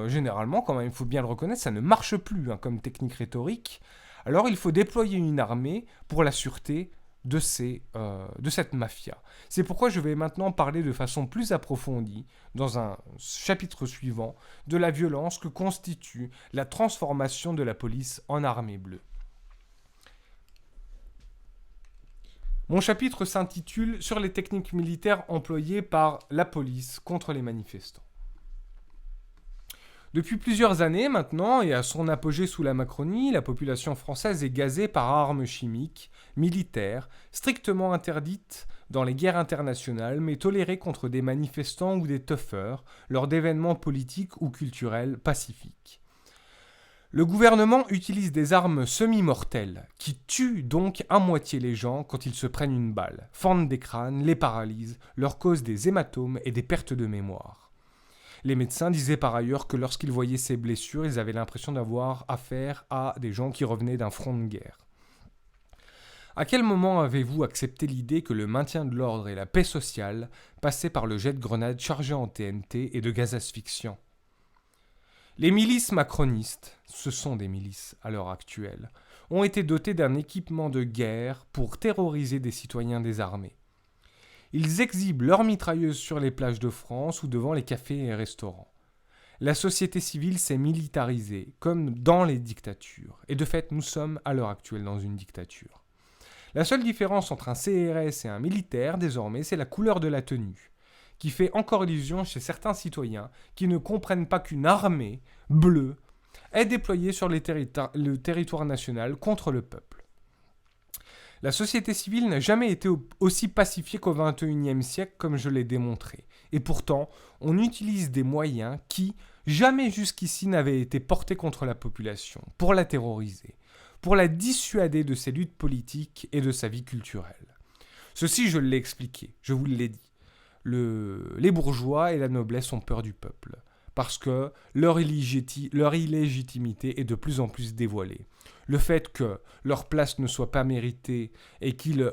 généralement, quand même, il faut bien le reconnaître, ça ne marche plus comme technique rhétorique, alors il faut déployer une armée pour la sûreté de cette mafia. C'est pourquoi je vais maintenant parler de façon plus approfondie, dans un chapitre suivant, de la violence que constitue la transformation de la police en armée bleue. Mon chapitre s'intitule « Sur les techniques militaires employées par la police contre les manifestants ». Depuis plusieurs années maintenant, et à son apogée sous la Macronie, la population française est gazée par armes chimiques, militaires, strictement interdites dans les guerres internationales, mais tolérées contre des manifestants ou des toughers lors d'événements politiques ou culturels pacifiques. Le gouvernement utilise des armes semi-mortelles, qui tuent donc à moitié les gens quand ils se prennent une balle, fendent des crânes, les paralysent, leur causent des hématomes et des pertes de mémoire. Les médecins disaient par ailleurs que lorsqu'ils voyaient ces blessures, ils avaient l'impression d'avoir affaire à des gens qui revenaient d'un front de guerre. À quel moment avez-vous accepté l'idée que le maintien de l'ordre et la paix sociale passaient par le jet de grenades chargées en TNT et de gaz asphyxiant ? Les milices macronistes, ce sont des milices à l'heure actuelle, ont été dotées d'un équipement de guerre pour terroriser des citoyens désarmés. Ils exhibent leurs mitrailleuses sur les plages de France ou devant les cafés et restaurants. La société civile s'est militarisée, comme dans les dictatures. Et de fait, nous sommes à l'heure actuelle dans une dictature. La seule différence entre un CRS et un militaire, désormais, c'est la couleur de la tenue, qui fait encore illusion chez certains citoyens qui ne comprennent pas qu'une armée bleue est déployée sur le territoire national contre le peuple. La société civile n'a jamais été aussi pacifiée qu'au XXIe siècle, comme je l'ai démontré. Et pourtant, on utilise des moyens qui, jamais jusqu'ici, n'avaient été portés contre la population, pour la terroriser, pour la dissuader de ses luttes politiques et de sa vie culturelle. Ceci, je l'ai expliqué, je vous l'ai dit. Les bourgeois et la noblesse ont peur du peuple, parce que leur illégitimité est de plus en plus dévoilée. Le fait que leur place ne soit pas méritée et qu'ils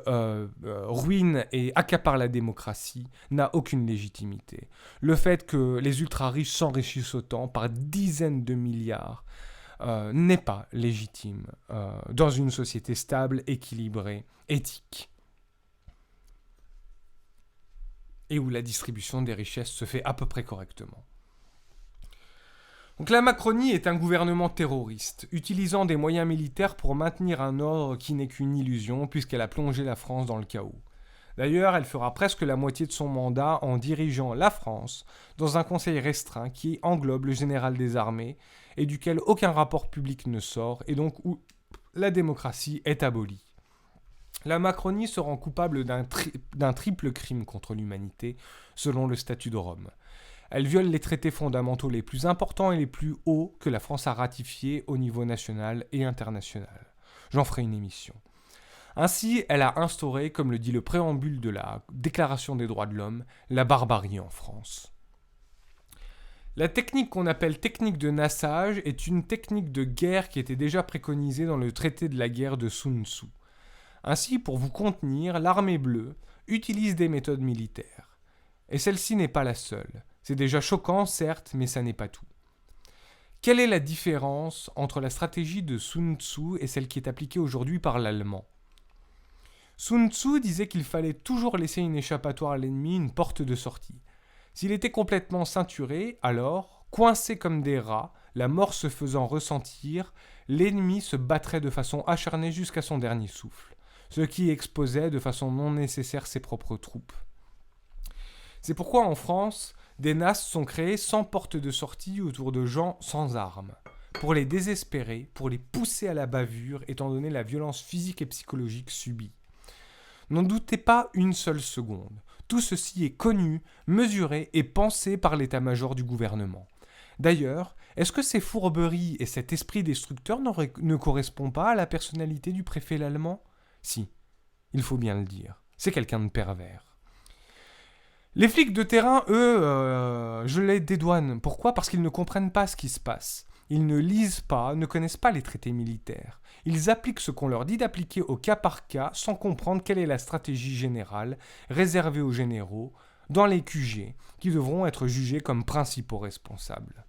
ruinent et accaparent la démocratie n'a aucune légitimité. Le fait que les ultra-riches s'enrichissent autant par dizaines de milliards n'est pas légitime dans une société stable, équilibrée, éthique, et où la distribution des richesses se fait à peu près correctement. Donc la Macronie est un gouvernement terroriste, utilisant des moyens militaires pour maintenir un ordre qui n'est qu'une illusion, puisqu'elle a plongé la France dans le chaos. D'ailleurs, elle fera presque la moitié de son mandat en dirigeant la France dans un conseil restreint qui englobe le général des armées et duquel aucun rapport public ne sort, et donc où la démocratie est abolie. La Macronie se rend coupable d'un triple crime contre l'humanité, selon le statut de Rome. Elle viole les traités fondamentaux les plus importants et les plus hauts que la France a ratifiés au niveau national et international. J'en ferai une émission. Ainsi, elle a instauré, comme le dit le préambule de la Déclaration des droits de l'homme, la barbarie en France. La technique qu'on appelle technique de nassage est une technique de guerre qui était déjà préconisée dans le traité de la guerre de Sun Tzu. Ainsi, pour vous contenir, l'armée bleue utilise des méthodes militaires. Et celle-ci n'est pas la seule. C'est déjà choquant, certes, mais ça n'est pas tout. Quelle est la différence entre la stratégie de Sun Tzu et celle qui est appliquée aujourd'hui par l'allemand ? Sun Tzu disait qu'il fallait toujours laisser une échappatoire à l'ennemi, une porte de sortie. S'il était complètement ceinturé, alors, coincé comme des rats, la mort se faisant ressentir, l'ennemi se battrait de façon acharnée jusqu'à son dernier souffle, ce qui exposait de façon non nécessaire ses propres troupes. C'est pourquoi en France, des nasses sont créées sans porte de sortie autour de gens sans armes, pour les désespérer, pour les pousser à la bavure, étant donné la violence physique et psychologique subie. N'en doutez pas une seule seconde. Tout ceci est connu, mesuré et pensé par l'état-major du gouvernement. D'ailleurs, est-ce que ces fourberies et cet esprit destructeur ne correspondent pas à la personnalité du préfet l'allemand ? Si, il faut bien le dire. C'est quelqu'un de pervers. Les flics de terrain, eux, je les dédouane. Pourquoi ? Parce qu'ils ne comprennent pas ce qui se passe. Ils ne lisent pas, ne connaissent pas les traités militaires. Ils appliquent ce qu'on leur dit d'appliquer au cas par cas sans comprendre quelle est la stratégie générale réservée aux généraux dans les QG qui devront être jugés comme principaux responsables.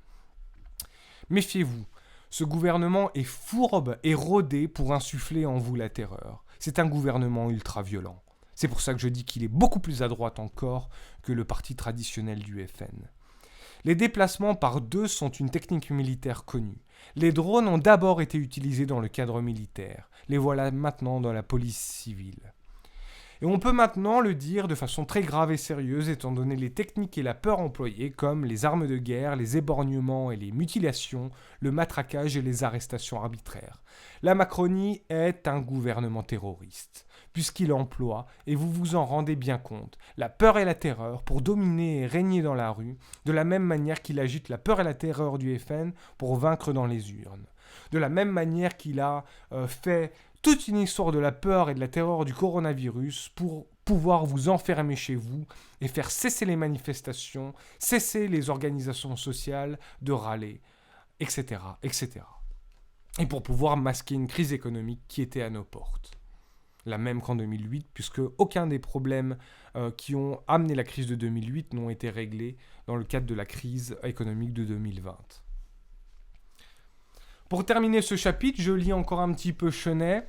Méfiez-vous, ce gouvernement est fourbe et rodé pour insuffler en vous la terreur. C'est un gouvernement ultra-violent. C'est pour ça que je dis qu'il est beaucoup plus à droite encore que le parti traditionnel du FN. Les déplacements par deux sont une technique militaire connue. Les drones ont d'abord été utilisés dans le cadre militaire. Les voilà maintenant dans la police civile. Et on peut maintenant le dire de façon très grave et sérieuse étant donné les techniques et la peur employées comme les armes de guerre, les éborgnements et les mutilations, le matraquage et les arrestations arbitraires. La Macronie est un gouvernement terroriste, puisqu'il emploie, et vous vous en rendez bien compte, la peur et la terreur pour dominer et régner dans la rue, de la même manière qu'il agite la peur et la terreur du FN pour vaincre dans les urnes. De la même manière qu'il a fait toute une histoire de la peur et de la terreur du coronavirus pour pouvoir vous enfermer chez vous et faire cesser les manifestations, cesser les organisations sociales de râler, etc., etc. Et pour pouvoir masquer une crise économique qui était à nos portes. La même qu'en 2008, puisque aucun des problèmes qui ont amené la crise de 2008 n'ont été réglés dans le cadre de la crise économique de 2020. Pour terminer ce chapitre, je lis encore un petit peu Chenet.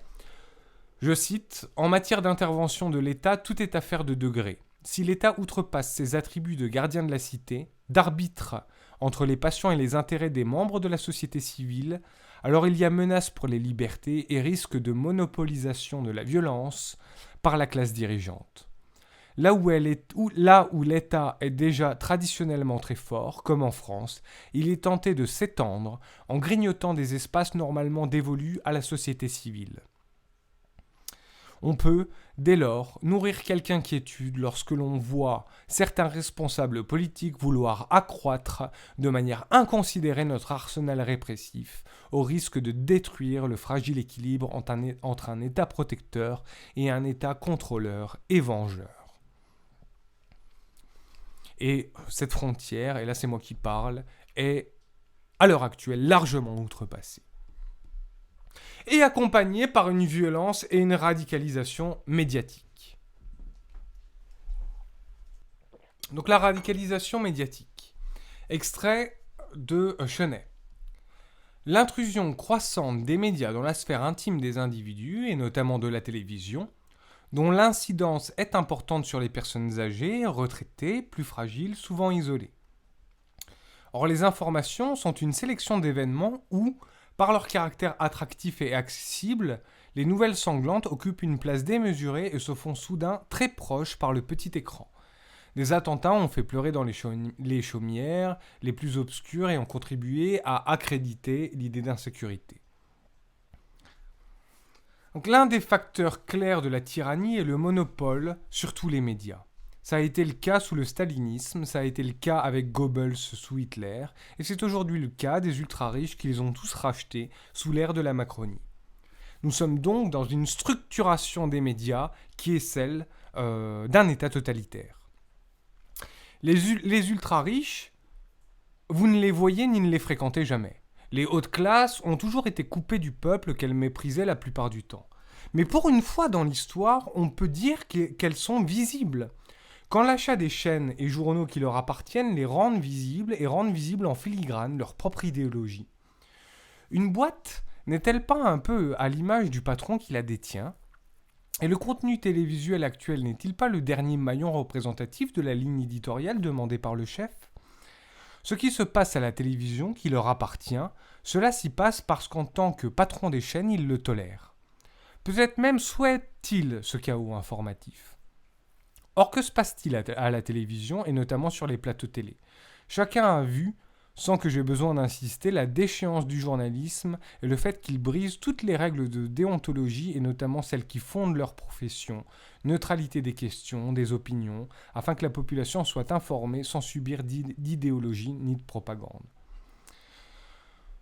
Je cite « En matière d'intervention de l'État, tout est affaire de degré. Si l'État outrepasse ses attributs de gardien de la cité, d'arbitre entre les passions et les intérêts des membres de la société civile, alors il y a menace pour les libertés et risque de monopolisation de la violence par la classe dirigeante. Là où l'État est déjà traditionnellement très fort, comme en France, il est tenté de s'étendre en grignotant des espaces normalement dévolus à la société civile. On peut, dès lors, nourrir quelque inquiétude lorsque l'on voit certains responsables politiques vouloir accroître de manière inconsidérée notre arsenal répressif, au risque de détruire le fragile équilibre entre un État protecteur et un État contrôleur et vengeur. Et cette frontière, et là c'est moi qui parle, est à l'heure actuelle largement outrepassée. Et accompagnée par une violence et une radicalisation médiatique. Donc la radicalisation médiatique. Extrait de Chenet. L'intrusion croissante des médias dans la sphère intime des individus, et notamment de la télévision, dont l'incidence est importante sur les personnes âgées, retraitées, plus fragiles, souvent isolées. Or, les informations sont une sélection d'événements où, par leur caractère attractif et accessible, les nouvelles sanglantes occupent une place démesurée et se font soudain très proches par le petit écran. Des attentats ont fait pleurer dans les chaumières les plus obscures et ont contribué à accréditer l'idée d'insécurité. Donc l'un des facteurs clairs de la tyrannie est le monopole sur tous les médias. Ça a été le cas sous le stalinisme, ça a été le cas avec Goebbels sous Hitler, et c'est aujourd'hui le cas des ultra-riches qui les ont tous rachetés sous l'ère de la Macronie. Nous sommes donc dans une structuration des médias qui est celle d'un État totalitaire. Les ultra-riches, vous ne les voyez ni ne les fréquentez jamais. Les hautes classes ont toujours été coupées du peuple qu'elles méprisaient la plupart du temps. Mais pour une fois dans l'histoire, on peut dire qu'elles sont visibles. Quand l'achat des chaînes et journaux qui leur appartiennent les rendent visibles et rendent visibles en filigrane leur propre idéologie. Une boîte n'est-elle pas un peu à l'image du patron qui la détient ? Et le contenu télévisuel actuel n'est-il pas le dernier maillon représentatif de la ligne éditoriale demandée par le chef ? Ce qui se passe à la télévision, qui leur appartient, cela s'y passe parce qu'en tant que patron des chaînes, ils le tolèrent. Peut-être même souhaitent-ils ce chaos informatif. Or, que se passe-t-il à la télévision, et notamment sur les plateaux télé ? Chacun a vu, sans que j'ai besoin d'insister, la déchéance du journalisme et le fait qu'il brise toutes les règles de déontologie, et notamment celles qui fondent leur profession, neutralité des questions, des opinions, afin que la population soit informée sans subir d'idéologie ni de propagande.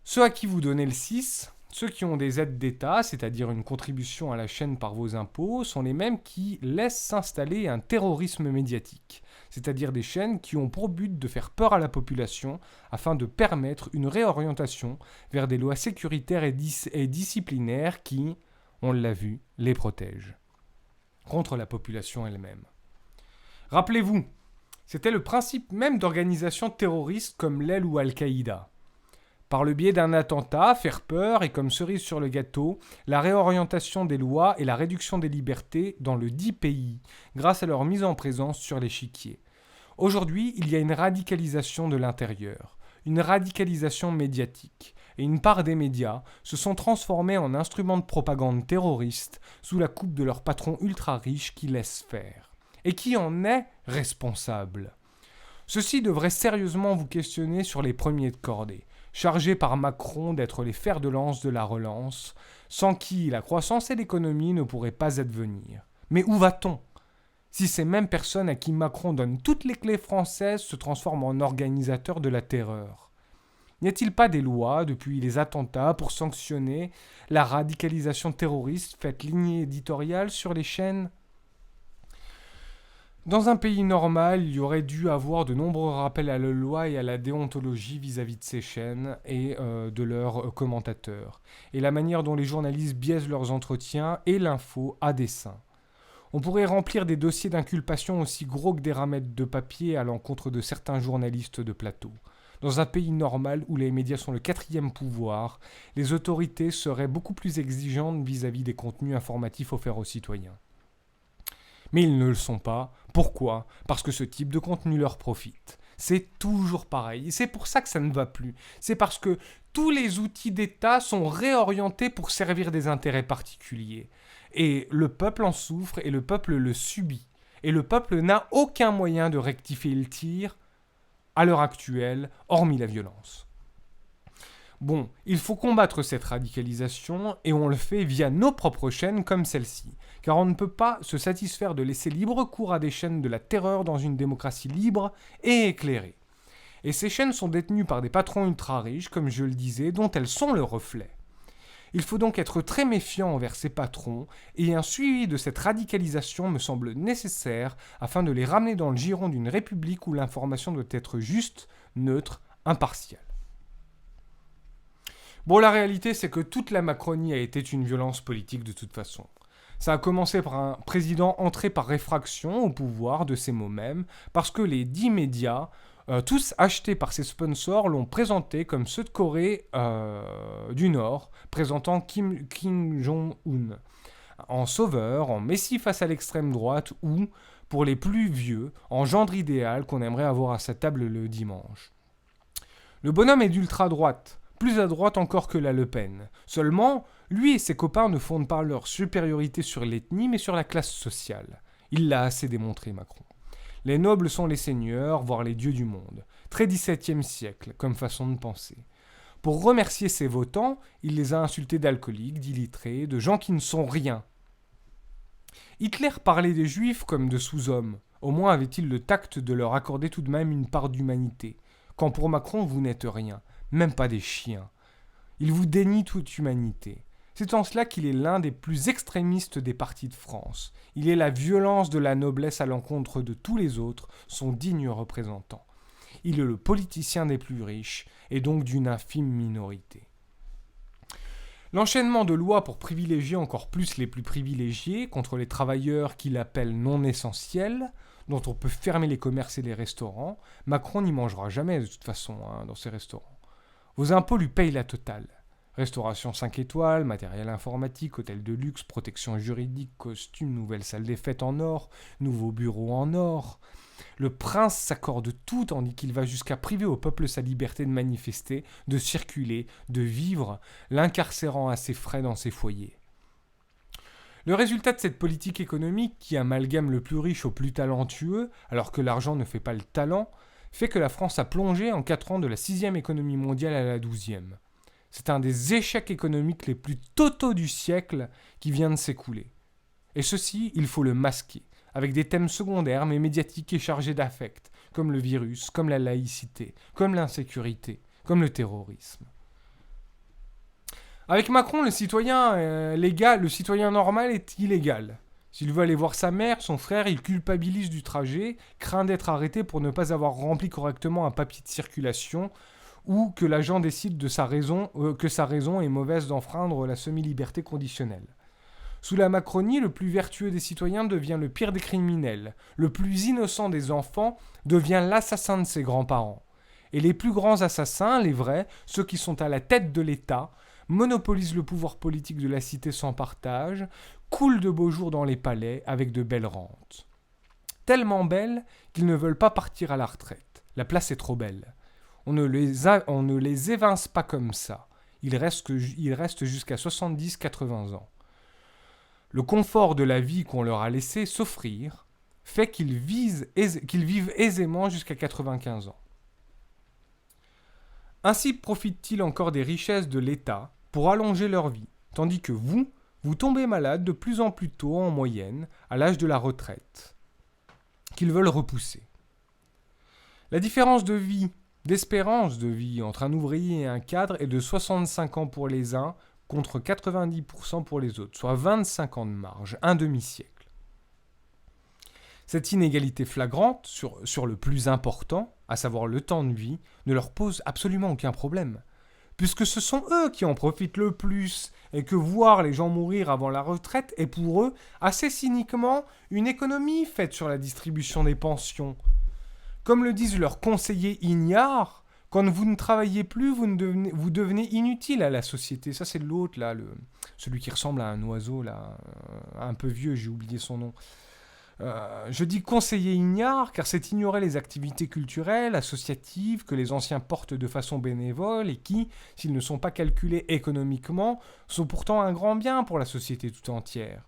Ceux à qui vous donnez le 6, ceux qui ont des aides d'État, c'est-à-dire une contribution à la chaîne par vos impôts, sont les mêmes qui laissent s'installer un terrorisme médiatique, c'est-à-dire des chaînes qui ont pour but de faire peur à la population afin de permettre une réorientation vers des lois sécuritaires et disciplinaires qui, on l'a vu, les protègent contre la population elle-même. Rappelez-vous, c'était le principe même d'organisations terroristes comme l'Aile ou Al-Qaïda. Par le biais d'un attentat, faire peur et comme cerise sur le gâteau, la réorientation des lois et la réduction des libertés dans le dit pays, grâce à leur mise en présence sur l'échiquier. Aujourd'hui, il y a une radicalisation de l'intérieur, une radicalisation médiatique, et une part des médias se sont transformés en instruments de propagande terroriste sous la coupe de leur patron ultra-riche qui laisse faire. Et qui en est responsable ? Ceci devrait sérieusement vous questionner sur les premiers de cordée, chargés par Macron d'être les fers de lance de la relance, sans qui la croissance et l'économie ne pourraient pas advenir. Mais où va-t-on ? Si ces mêmes personnes à qui Macron donne toutes les clés françaises se transforment en organisateurs de la terreur ? N'y a-t-il pas des lois, depuis les attentats, pour sanctionner la radicalisation terroriste faite ligne éditoriale sur les chaînes ? Dans un pays normal, il y aurait dû avoir de nombreux rappels à la loi et à la déontologie vis-à-vis de ces chaînes et de leurs commentateurs, et la manière dont les journalistes biaisent leurs entretiens et l'info à dessein. On pourrait remplir des dossiers d'inculpation aussi gros que des ramettes de papier à l'encontre de certains journalistes de plateau. Dans un pays normal où les médias sont le 4e pouvoir, les autorités seraient beaucoup plus exigeantes vis-à-vis des contenus informatifs offerts aux citoyens. Mais ils ne le sont pas. Pourquoi ? Parce que ce type de contenu leur profite. C'est toujours pareil. Et c'est pour ça que ça ne va plus. C'est parce que tous les outils d'État sont réorientés pour servir des intérêts particuliers. Et le peuple en souffre et le peuple le subit. Et le peuple n'a aucun moyen de rectifier le tir à l'heure actuelle, hormis la violence. Bon, il faut combattre cette radicalisation et on le fait via nos propres chaînes comme celle-ci, car on ne peut pas se satisfaire de laisser libre cours à des chaînes de la terreur dans une démocratie libre et éclairée. Et ces chaînes sont détenues par des patrons ultra-riches, comme je le disais, dont elles sont le reflet. Il faut donc être très méfiant envers ces patrons, et un suivi de cette radicalisation me semble nécessaire afin de les ramener dans le giron d'une république où l'information doit être juste, neutre, impartiale. Bon, la réalité, c'est que toute la Macronie a été une violence politique de toute façon. Ça a commencé par un président entré par réfraction au pouvoir de ces mots mêmes, parce que les 10 médias, tous achetés par ses sponsors, l'ont présenté comme ceux de Corée du Nord, présentant Kim Jong-un en sauveur, en messie face à l'extrême droite ou, pour les plus vieux, en gendre idéal qu'on aimerait avoir à sa table le dimanche. Le bonhomme est d'ultra-droite, plus à droite encore que la Le Pen. Seulement, lui et ses copains ne fondent pas leur supériorité sur l'ethnie, mais sur la classe sociale. Il l'a assez démontré, Macron. Les nobles sont les seigneurs, voire les dieux du monde. Très XVIIe siècle, comme façon de penser. Pour remercier ses votants, il les a insultés d'alcooliques, d'illettrés, de gens qui ne sont rien. Hitler parlait des Juifs comme de sous-hommes. Au moins avait-il le tact de leur accorder tout de même une part d'humanité. Quand pour Macron, vous n'êtes rien, même pas des chiens. Il vous dénie toute humanité. C'est en cela qu'il est l'un des plus extrémistes des partis de France. Il est la violence de la noblesse à l'encontre de tous les autres, son digne représentant. Il est le politicien des plus riches, et donc d'une infime minorité. L'enchaînement de lois pour privilégier encore plus les plus privilégiés contre les travailleurs qu'il appelle non essentiels, dont on peut fermer les commerces et les restaurants, Macron n'y mangera jamais de toute façon dans ces restaurants. Vos impôts lui payent la totale. Restauration 5 étoiles, matériel informatique, hôtel de luxe, protection juridique, costume, nouvelle salle des fêtes en or, nouveaux bureaux en or. Le prince s'accorde tout tandis qu'il va jusqu'à priver au peuple sa liberté de manifester, de circuler, de vivre, l'incarcérant à ses frais dans ses foyers. Le résultat de cette politique économique qui amalgame le plus riche au plus talentueux, alors que l'argent ne fait pas le talent, fait que la France a plongé en 4 ans de la 6e économie mondiale à la 12e. C'est un des échecs économiques les plus totaux du siècle qui vient de s'écouler. Et ceci, il faut le masquer, avec des thèmes secondaires mais médiatiques et chargés d'affect, comme le virus, comme la laïcité, comme l'insécurité, comme le terrorisme. Avec Macron, le citoyen normal est illégal. S'il veut aller voir sa mère, son frère, il culpabilise du trajet, craint d'être arrêté pour ne pas avoir rempli correctement un papier de circulation, ou que l'agent décide que sa raison est mauvaise d'enfreindre la semi-liberté conditionnelle. Sous la Macronie, le plus vertueux des citoyens devient le pire des criminels, le plus innocent des enfants devient l'assassin de ses grands-parents. Et les plus grands assassins, les vrais, ceux qui sont à la tête de l'État, monopolisent le pouvoir politique de la cité sans partage, coulent de beaux jours dans les palais avec de belles rentes. Tellement belles qu'ils ne veulent pas partir à la retraite. La place est trop belle. On ne les évince pas comme ça. Ils restent jusqu'à 70-80 ans. Le confort de la vie qu'on leur a laissé s'offrir fait qu'ils vivent aisément jusqu'à 95 ans. Ainsi profitent-ils encore des richesses de l'État pour allonger leur vie, tandis que vous tombez malade de plus en plus tôt en moyenne, à l'âge de la retraite, qu'ils veulent repousser. La différence d'espérance de vie entre un ouvrier et un cadre est de 65 ans pour les uns contre 90% pour les autres, soit 25 ans de marge, un demi-siècle. Cette inégalité flagrante sur le plus important, à savoir le temps de vie, ne leur pose absolument aucun problème, puisque ce sont eux qui en profitent le plus, et que voir les gens mourir avant la retraite est pour eux, assez cyniquement, une économie faite sur la distribution des pensions. Comme le disent leurs conseillers ignares, quand vous ne travaillez plus, vous devenez inutile à la société. Ça, c'est l'autre, là, celui qui ressemble à un oiseau, là, un peu vieux, j'ai oublié son nom. Je dis conseiller ignare, car c'est ignorer les activités culturelles, associatives, que les anciens portent de façon bénévole et qui, s'ils ne sont pas calculés économiquement, sont pourtant un grand bien pour la société tout entière.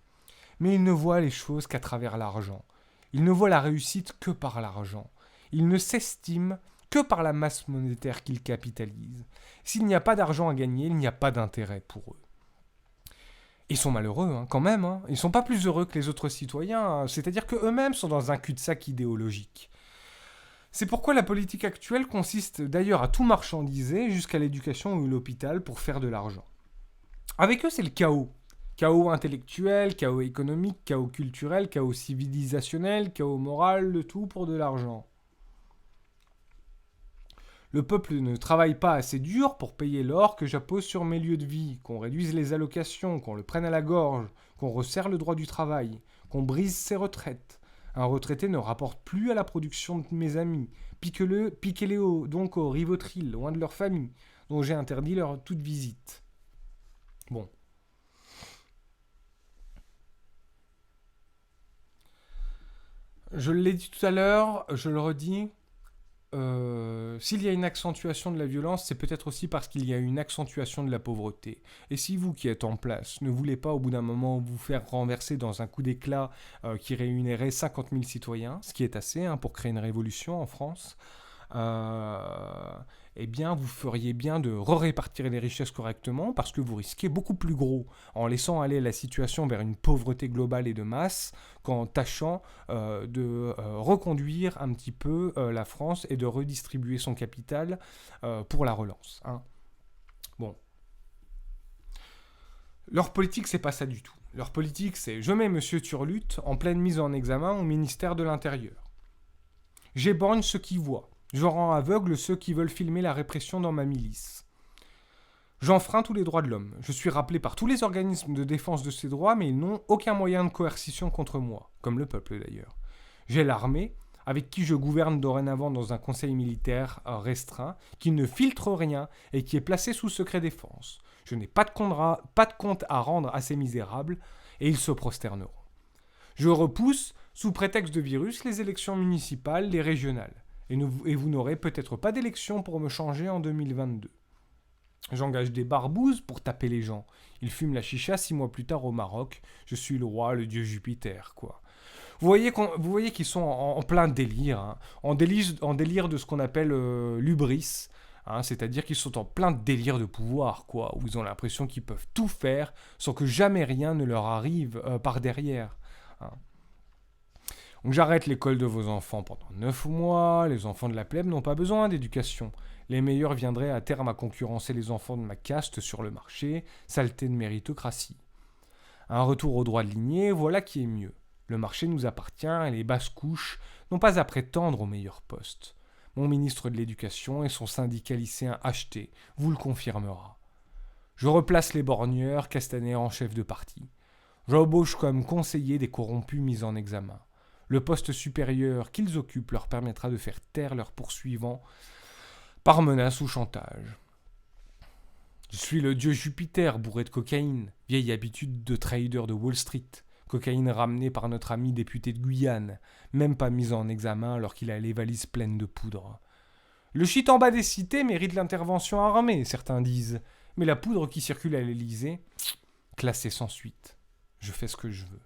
Mais ils ne voient les choses qu'à travers l'argent. Ils ne voient la réussite que par l'argent. Ils ne s'estiment que par la masse monétaire qu'ils capitalisent. S'il n'y a pas d'argent à gagner, il n'y a pas d'intérêt pour eux. Ils sont malheureux, quand même. Ils ne sont pas plus heureux que les autres citoyens. C'est-à-dire qu'eux-mêmes sont dans un cul-de-sac idéologique. C'est pourquoi la politique actuelle consiste d'ailleurs à tout marchandiser jusqu'à l'éducation ou l'hôpital pour faire de l'argent. Avec eux, c'est le chaos. Chaos intellectuel, chaos économique, chaos culturel, chaos civilisationnel, chaos moral, le tout pour de l'argent. Le peuple ne travaille pas assez dur pour payer l'or que j'appose sur mes lieux de vie, qu'on réduise les allocations, qu'on le prenne à la gorge, qu'on resserre le droit du travail, qu'on brise ses retraites. Un retraité ne rapporte plus à la production de mes amis. Piquez-les donc au Rivotril, loin de leur famille, dont j'ai interdit toute visite. Bon. Je l'ai dit tout à l'heure, je le redis. S'il y a une accentuation de la violence, c'est peut-être aussi parce qu'il y a une accentuation de la pauvreté. Et si vous qui êtes en place ne voulez pas au bout d'un moment vous faire renverser dans un coup d'éclat qui réunirait 50 000 citoyens, ce qui est assez pour créer une révolution en France, eh bien, vous feriez bien de répartir les richesses correctement parce que vous risquez beaucoup plus gros en laissant aller la situation vers une pauvreté globale et de masse qu'en tâchant de reconduire un petit peu la France et de redistribuer son capital pour la relance. Hein. Bon. Leur politique, c'est pas ça du tout. Leur politique, c'est je mets Monsieur Turlutte en pleine mise en examen au ministère de l'Intérieur. J'éborgne ceux qui voient. Je rends aveugle ceux qui veulent filmer la répression dans ma milice. J'enfreins tous les droits de l'homme. Je suis rappelé par tous les organismes de défense de ces droits, mais ils n'ont aucun moyen de coercition contre moi, comme le peuple d'ailleurs. J'ai l'armée, avec qui je gouverne dorénavant dans un conseil militaire restreint, qui ne filtre rien et qui est placé sous secret défense. Je n'ai pas de compte à rendre à ces misérables, et ils se prosterneront. Je repousse, sous prétexte de virus, les élections municipales, les régionales. Et vous n'aurez peut-être pas d'élection pour me changer en 2022. J'engage des barbouzes pour taper les gens. Ils fument la chicha 6 mois plus tard au Maroc. Je suis le roi, le dieu Jupiter, quoi. Vous voyez qu'ils sont en plein délire, hein. En délire de ce qu'on appelle l'hubris, hein, c'est-à-dire qu'ils sont en plein délire de pouvoir, quoi, où ils ont l'impression qu'ils peuvent tout faire sans que jamais rien ne leur arrive par derrière. Hein. Donc j'arrête l'école de vos enfants pendant 9 mois, les enfants de la plèbe n'ont pas besoin d'éducation. Les meilleurs viendraient à terme à concurrencer les enfants de ma caste sur le marché, saleté de méritocratie. Un retour au droit de lignée, voilà qui est mieux. Le marché nous appartient et les basses couches n'ont pas à prétendre aux meilleurs postes. Mon ministre de l'Éducation et son syndicat lycéen acheté vous le confirmera. Je replace les borgneurs, Castaner en chef de parti. J'embauche comme conseiller des corrompus mis en examen. Le poste supérieur qu'ils occupent leur permettra de faire taire leurs poursuivants par menace ou chantage. Je suis le dieu Jupiter bourré de cocaïne, vieille habitude de trader de Wall Street. Cocaïne ramenée par notre ami député de Guyane, même pas mise en examen alors qu'il a les valises pleines de poudre. Le shit en bas des cités mérite l'intervention armée, certains disent, mais la poudre qui circule à l'Élysée, classée sans suite. Je fais ce que je veux.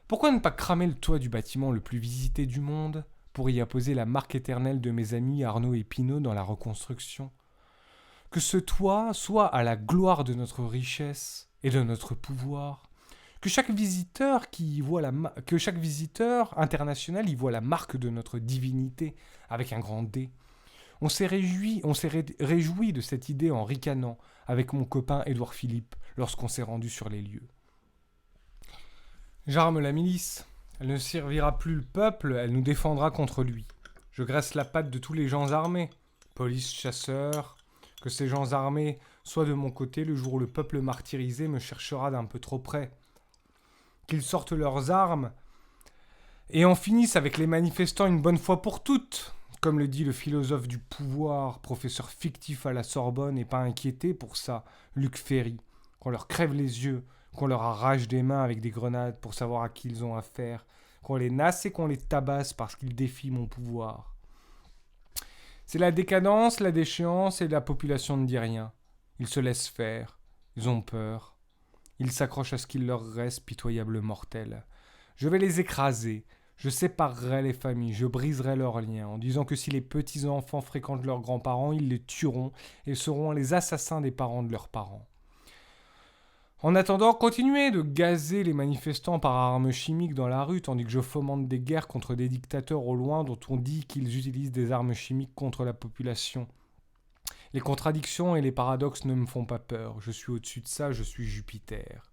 Pourquoi ne pas cramer le toit du bâtiment le plus visité du monde pour y apposer la marque éternelle de mes amis Arnaud et Pinault dans la reconstruction ? Que ce toit soit à la gloire de notre richesse et de notre pouvoir. Que chaque visiteur international y voit la marque de notre divinité avec un grand D. On s'est réjoui de cette idée en ricanant avec mon copain Édouard Philippe lorsqu'on s'est rendu sur les lieux. J'arme la milice. Elle ne servira plus le peuple, elle nous défendra contre lui. Je graisse la patte de tous les gens armés. Police, chasseurs. Que ces gens armés soient de mon côté le jour où le peuple martyrisé me cherchera d'un peu trop près. Qu'ils sortent leurs armes et en finissent avec les manifestants une bonne fois pour toutes. Comme le dit le philosophe du pouvoir, professeur fictif à la Sorbonne et pas inquiété pour ça, Luc Ferry. Qu'on leur crève les yeux, qu'on leur arrache des mains avec des grenades pour savoir à qui ils ont affaire, qu'on les nasse et qu'on les tabasse parce qu'ils défient mon pouvoir. C'est la décadence, la déchéance et la population ne dit rien. Ils se laissent faire, ils ont peur. Ils s'accrochent à ce qu'il leur reste, pitoyable mortel. Je vais les écraser, je séparerai les familles, je briserai leurs liens, en disant que si les petits-enfants fréquentent leurs grands-parents, ils les tueront et seront les assassins des parents de leurs parents. En attendant, continuez de gazer les manifestants par armes chimiques dans la rue, tandis que je fomente des guerres contre des dictateurs au loin dont on dit qu'ils utilisent des armes chimiques contre la population. Les contradictions et les paradoxes ne me font pas peur. Je suis au-dessus de ça, je suis Jupiter.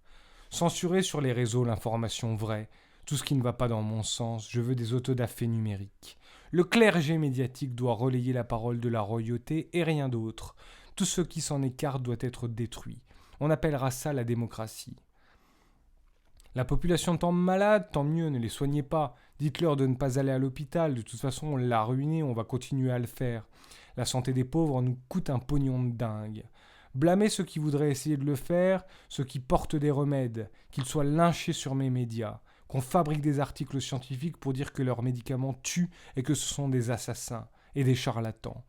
Censurez sur les réseaux l'information vraie, tout ce qui ne va pas dans mon sens. Je veux des autodafés numériques. Le clergé médiatique doit relayer la parole de la royauté et rien d'autre. Tout ce qui s'en écarte doit être détruit. On appellera ça la démocratie. La population tombe malade, tant mieux, ne les soignez pas. Dites-leur de ne pas aller à l'hôpital, de toute façon on l'a ruiné, on va continuer à le faire. La santé des pauvres nous coûte un pognon de dingue. Blâmez ceux qui voudraient essayer de le faire, ceux qui portent des remèdes, qu'ils soient lynchés sur mes médias, qu'on fabrique des articles scientifiques pour dire que leurs médicaments tuent et que ce sont des assassins et des charlatans.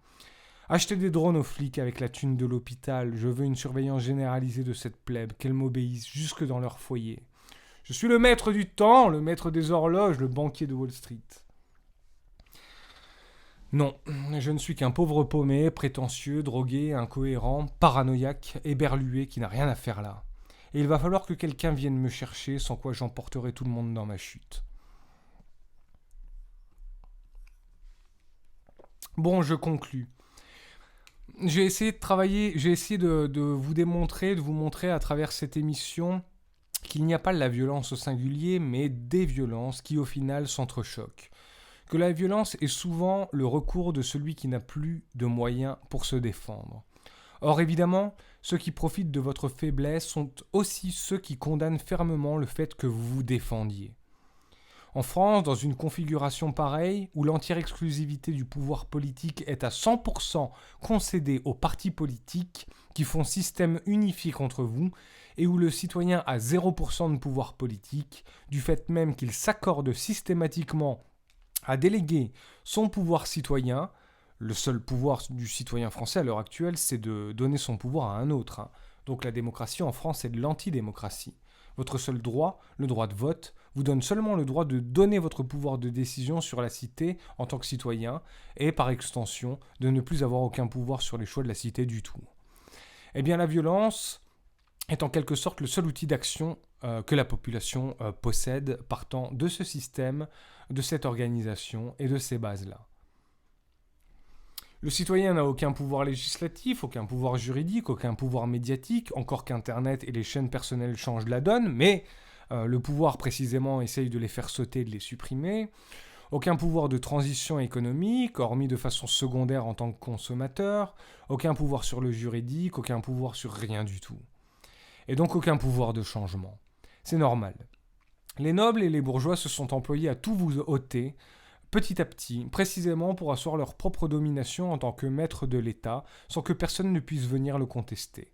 Achetez des drones aux flics avec la thune de l'hôpital, je veux une surveillance généralisée de cette plèbe, qu'elle m'obéisse jusque dans leur foyer. Je suis le maître du temps, le maître des horloges, le banquier de Wall Street. Non, je ne suis qu'un pauvre paumé, prétentieux, drogué, incohérent, paranoïaque, éberlué qui n'a rien à faire là. Et il va falloir que quelqu'un vienne me chercher, sans quoi j'emporterai tout le monde dans ma chute. Bon, je conclus. J'ai essayé de travailler, j'ai essayé de vous démontrer, de vous montrer à travers cette émission qu'il n'y a pas de la violence au singulier, mais des violences qui au final s'entrechoquent. Que la violence est souvent le recours de celui qui n'a plus de moyens pour se défendre. Or évidemment, ceux qui profitent de votre faiblesse sont aussi ceux qui condamnent fermement le fait que vous vous défendiez. En France, dans une configuration pareille, où l'entière exclusivité du pouvoir politique est à 100% concédée aux partis politiques qui font système unifié contre vous, et où le citoyen a 0% de pouvoir politique, du fait même qu'il s'accorde systématiquement à déléguer son pouvoir citoyen, le seul pouvoir du citoyen français à l'heure actuelle, c'est de donner son pouvoir à un autre. Donc la démocratie en France est de l'antidémocratie. Votre seul droit, le droit de vote, vous donne seulement le droit de donner votre pouvoir de décision sur la cité en tant que citoyen, et par extension, de ne plus avoir aucun pouvoir sur les choix de la cité du tout. Eh bien la violence est en quelque sorte le seul outil d'action que la population possède partant de ce système, de cette organisation et de ces bases-là. Le citoyen n'a aucun pouvoir législatif, aucun pouvoir juridique, aucun pouvoir médiatique, encore qu'Internet et les chaînes personnelles changent la donne, mais le pouvoir précisément essaye de les faire sauter et de les supprimer. Aucun pouvoir de transition économique, hormis de façon secondaire en tant que consommateur. Aucun pouvoir sur le juridique, aucun pouvoir sur rien du tout. Et donc aucun pouvoir de changement. C'est normal. Les nobles et les bourgeois se sont employés à tout vous ôter, petit à petit, précisément pour asseoir leur propre domination en tant que maître de l'État, sans que personne ne puisse venir le contester.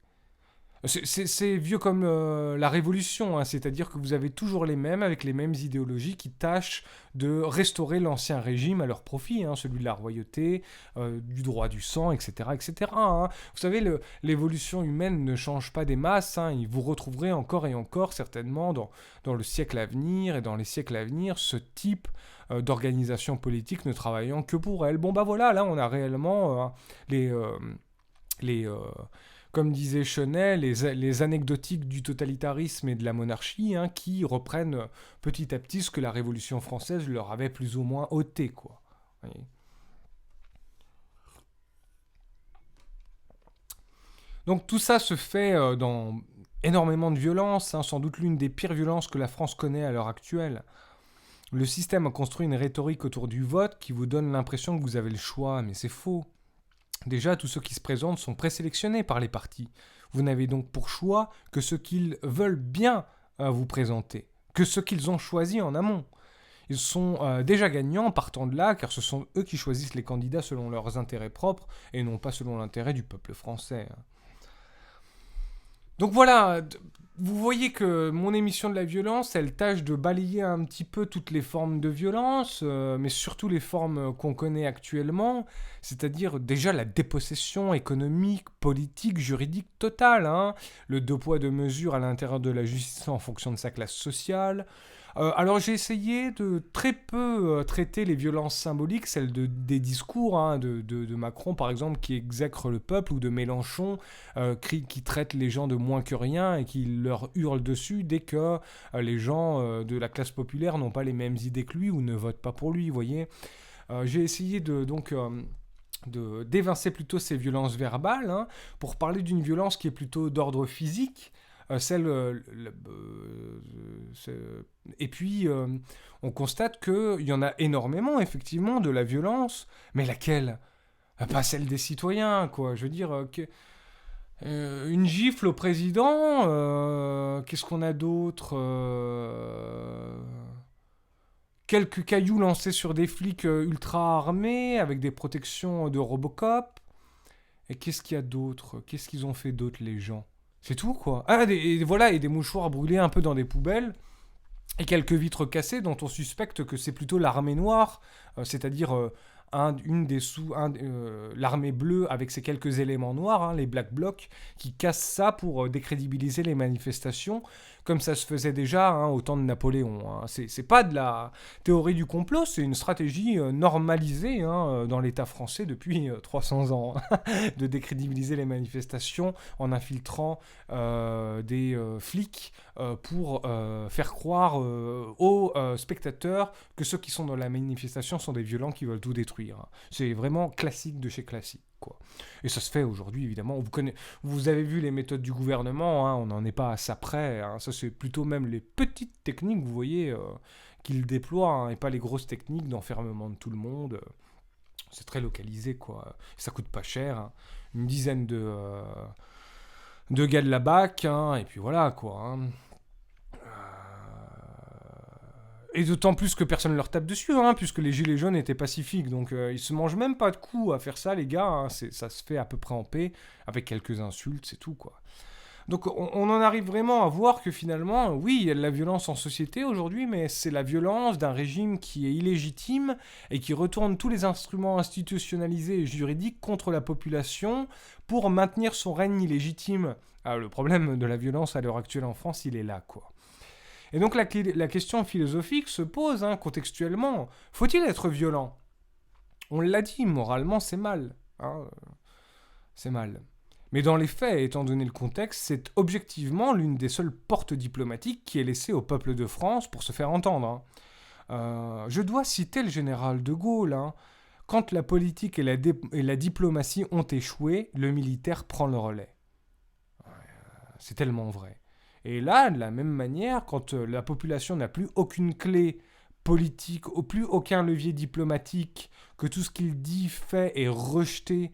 C'est vieux comme la Révolution, c'est-à-dire que vous avez toujours les mêmes, avec les mêmes idéologies, qui tâchent de restaurer l'ancien régime à leur profit, celui de la royauté, du droit du sang, etc. etc. Vous savez, l'évolution humaine ne change pas des masses, et vous retrouverez encore et encore, certainement, dans le siècle à venir et dans les siècles à venir, ce type d'organisation politique ne travaillant que pour elle. Bon, bah voilà, là, on a réellement comme disait Chenet, les anecdotiques du totalitarisme et de la monarchie qui reprennent petit à petit ce que la Révolution française leur avait plus ou moins ôté, quoi. Voyez. Donc tout ça se fait dans énormément de violence, sans doute l'une des pires violences que la France connaît à l'heure actuelle. Le système a construit une rhétorique autour du vote qui vous donne l'impression que vous avez le choix, mais c'est faux. Déjà, tous ceux qui se présentent sont présélectionnés par les partis. Vous n'avez donc pour choix que ceux qu'ils veulent bien vous présenter, que ceux qu'ils ont choisis en amont. Ils sont déjà gagnants partant de là, car ce sont eux qui choisissent les candidats selon leurs intérêts propres et non pas selon l'intérêt du peuple français. Donc voilà, vous voyez que mon émission de la violence, elle tâche de balayer un petit peu toutes les formes de violence, mais surtout les formes qu'on connaît actuellement, c'est-à-dire déjà la dépossession économique, politique, juridique totale, le deux poids deux mesures à l'intérieur de la justice en fonction de sa classe sociale. Alors j'ai essayé de très peu traiter les violences symboliques, celles des discours de Macron par exemple qui exècre le peuple, ou de Mélenchon qui traite les gens de moins que rien et qui leur hurle dessus dès que les gens de la classe populaire n'ont pas les mêmes idées que lui ou ne votent pas pour lui, vous voyez. J'ai essayé de d'évincer plutôt ces violences verbales pour parler d'une violence qui est plutôt d'ordre physique. Et puis, on constate qu'il y en a énormément, effectivement, de la violence, mais laquelle ? Pas celle des citoyens, quoi. Je veux dire, une gifle au président, qu'est-ce qu'on a d'autre ? Quelques cailloux lancés sur des flics ultra armés, avec des protections de Robocop. Et qu'est-ce qu'il y a d'autre ? Qu'est-ce qu'ils ont fait d'autre, les gens ? C'est tout, quoi. Et des mouchoirs brûlés un peu dans des poubelles, et quelques vitres cassées dont on suspecte que c'est plutôt l'armée noire, c'est-à-dire l'armée bleue avec ses quelques éléments noirs, les Black Blocs, qui cassent ça pour décrédibiliser les manifestations, comme ça se faisait déjà au temps de Napoléon. C'est pas de la théorie du complot, c'est une stratégie normalisée dans l'État français depuis 300 ans, de décrédibiliser les manifestations en infiltrant des flics pour faire croire aux spectateurs que ceux qui sont dans la manifestation sont des violents qui veulent tout détruire. C'est vraiment classique de chez classique, quoi. Et ça se fait aujourd'hui, évidemment. Vous avez vu les méthodes du gouvernement, on n'en est pas à ça près. Ça, c'est plutôt même les petites techniques, vous voyez, qu'ils déploient, et pas les grosses techniques d'enfermement de tout le monde. C'est très localisé, quoi. Ça coûte pas cher. Une dizaine de gars de la BAC, et puis voilà, quoi. Et d'autant plus que personne ne leur tape dessus, puisque les gilets jaunes étaient pacifiques. Donc ils se mangent même pas de coups à faire ça, les gars. Ça se fait à peu près en paix, avec quelques insultes, c'est tout, quoi. Donc on en arrive vraiment à voir que finalement, oui, il y a de la violence en société aujourd'hui, mais c'est la violence d'un régime qui est illégitime et qui retourne tous les instruments institutionnalisés et juridiques contre la population pour maintenir son règne illégitime. Alors, le problème de la violence à l'heure actuelle en France, il est là, quoi. Et donc la question philosophique se pose contextuellement. Faut-il être violent ? On l'a dit, moralement, c'est mal. C'est mal. Mais dans les faits, étant donné le contexte, c'est objectivement l'une des seules portes diplomatiques qui est laissée au peuple de France pour se faire entendre. Je dois citer le général de Gaulle. Quand la politique et la diplomatie ont échoué, le militaire prend le relais. C'est tellement vrai. Et là, de la même manière, quand la population n'a plus aucune clé politique, plus aucun levier diplomatique, que tout ce qu'il dit, fait est rejeté,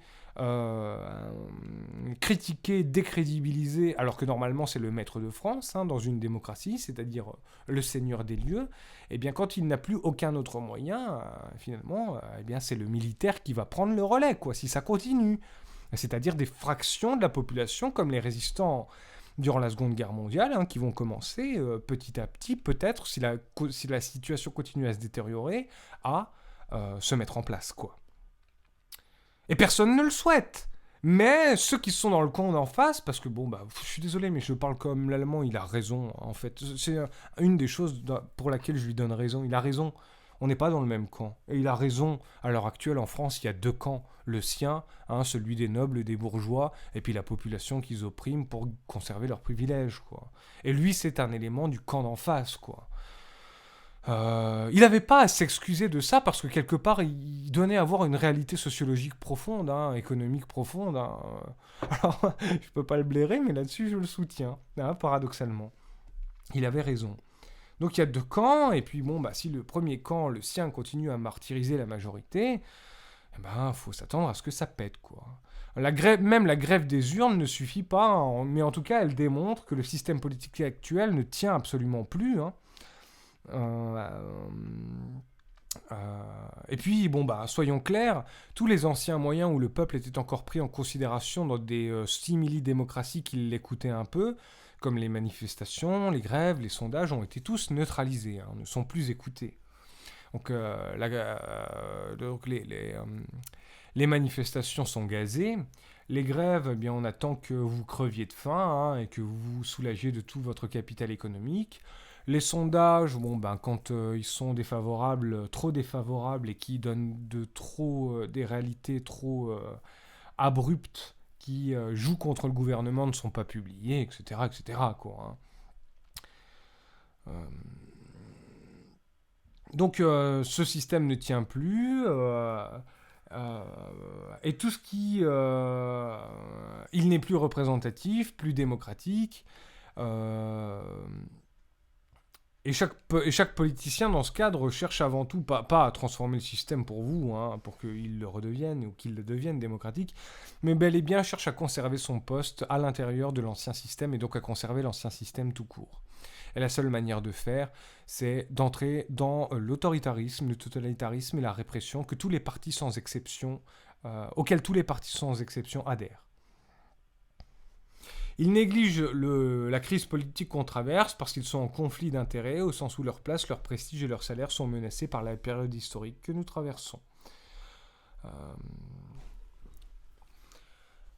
critiqué, décrédibilisé, alors que normalement c'est le maître de France dans une démocratie, c'est-à-dire le seigneur des lieux, et bien quand il n'a plus aucun autre moyen, finalement, c'est le militaire qui va prendre le relais, quoi, si ça continue. C'est-à-dire des fractions de la population, comme les résistants durant la Seconde Guerre mondiale, qui vont commencer petit à petit, peut-être, si la situation continue à se détériorer, à se mettre en place, quoi. Et personne ne le souhaite. Mais ceux qui sont dans le camp d'en face, parce que je suis désolé, mais je parle comme l'allemand, il a raison, en fait. C'est une des choses pour laquelle je lui donne raison. Il a raison. On n'est pas dans le même camp. Et il a raison. À l'heure actuelle, en France, il y a deux camps. Le sien, celui des nobles, des bourgeois, et puis la population qu'ils oppriment pour conserver leurs privilèges, quoi. Et lui, c'est un élément du camp d'en face, quoi. Il n'avait pas à s'excuser de ça parce que quelque part, il donnait à voir une réalité sociologique profonde, économique profonde. Alors, je peux pas le blairer, mais là-dessus, je le soutiens, paradoxalement. Il avait raison. Donc il y a deux camps, et puis si le premier camp, le sien, continue à martyriser la majorité, faut s'attendre à ce que ça pète, quoi. Même la grève des urnes ne suffit pas, mais en tout cas, elle démontre que le système politique actuel ne tient absolument plus. Et puis, soyons clairs, tous les anciens moyens où le peuple était encore pris en considération dans des simili-démocraties qui l'écoutaient un peu, comme les manifestations, les grèves, les sondages, ont été tous neutralisés, ne sont plus écoutés. Donc, les manifestations sont gazées. Les grèves, on attend que vous creviez de faim et que vous vous soulagiez de tout votre capital économique. Les sondages, quand ils sont défavorables, trop défavorables et qui donnent des réalités trop abruptes qui jouent contre le gouvernement ne sont pas publiés, etc., etc., quoi. Donc ce système ne tient plus, et tout ce qui... il n'est plus représentatif, plus démocratique, et chaque politicien dans ce cadre cherche avant tout, pas à transformer le système pour vous, pour qu'il le redevienne ou qu'il le devienne démocratique, mais bel et bien cherche à conserver son poste à l'intérieur de l'ancien système et donc à conserver l'ancien système tout court. Et la seule manière de faire, c'est d'entrer dans l'autoritarisme, le totalitarisme et la répression auxquels tous les partis sans exception adhèrent. Ils négligent la crise politique qu'on traverse parce qu'ils sont en conflit d'intérêts au sens où leur place, leur prestige et leur salaire sont menacés par la période historique que nous traversons.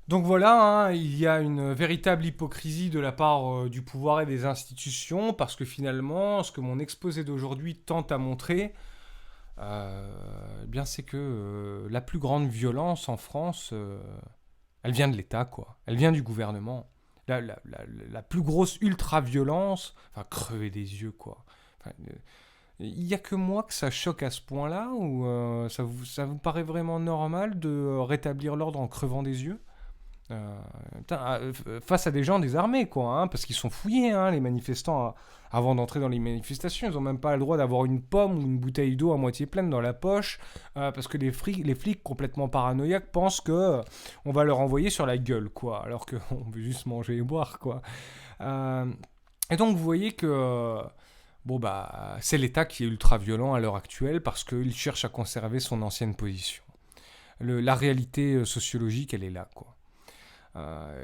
Donc voilà, hein, il y a une véritable hypocrisie de la part du pouvoir et des institutions, parce que finalement, ce que mon exposé d'aujourd'hui tente à montrer, eh bien, c'est que la plus grande violence en France, elle vient de l'État, quoi. Elle vient du gouvernement. La plus grosse ultra-violence, enfin, crever des yeux, quoi. Enfin, il n'y a que moi que ça choque à ce point-là, ou ça vous paraît vraiment normal de rétablir l'ordre en crevant des yeux? Face à des gens désarmés, quoi, hein, parce qu'ils sont fouillés, hein, les manifestants, avant d'entrer dans les manifestations. Ils n'ont même pas le droit d'avoir une pomme ou une bouteille d'eau à moitié pleine dans la poche, parce que les flics complètement paranoïaques pensent que on va leur envoyer sur la gueule, quoi, alors qu'on veut juste manger et boire, quoi. Euh, et donc, vous voyez que bon, bah, c'est l'État qui est ultra violent à l'heure actuelle parce qu'il cherche à conserver son ancienne position. La réalité sociologique, elle est là, quoi.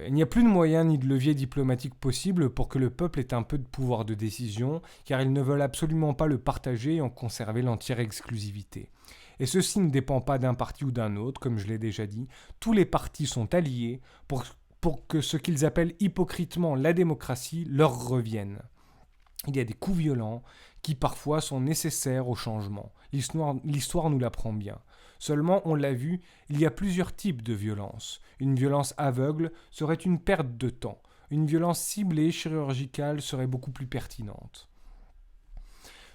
Il n'y a plus de moyens ni de levier diplomatique possible pour que le peuple ait un peu de pouvoir de décision, car ils ne veulent absolument pas le partager et en conserver l'entière exclusivité. Et ceci ne dépend pas d'un parti ou d'un autre, comme je l'ai déjà dit. Tous les partis sont alliés pour que ce qu'ils appellent hypocritement la démocratie leur revienne. Il y a des coups violents qui parfois sont nécessaires au changement. L'histoire nous l'apprend bien. Seulement, on l'a vu, il y a plusieurs types de violence. Une violence aveugle serait une perte de temps. Une violence ciblée, chirurgicale, serait beaucoup plus pertinente.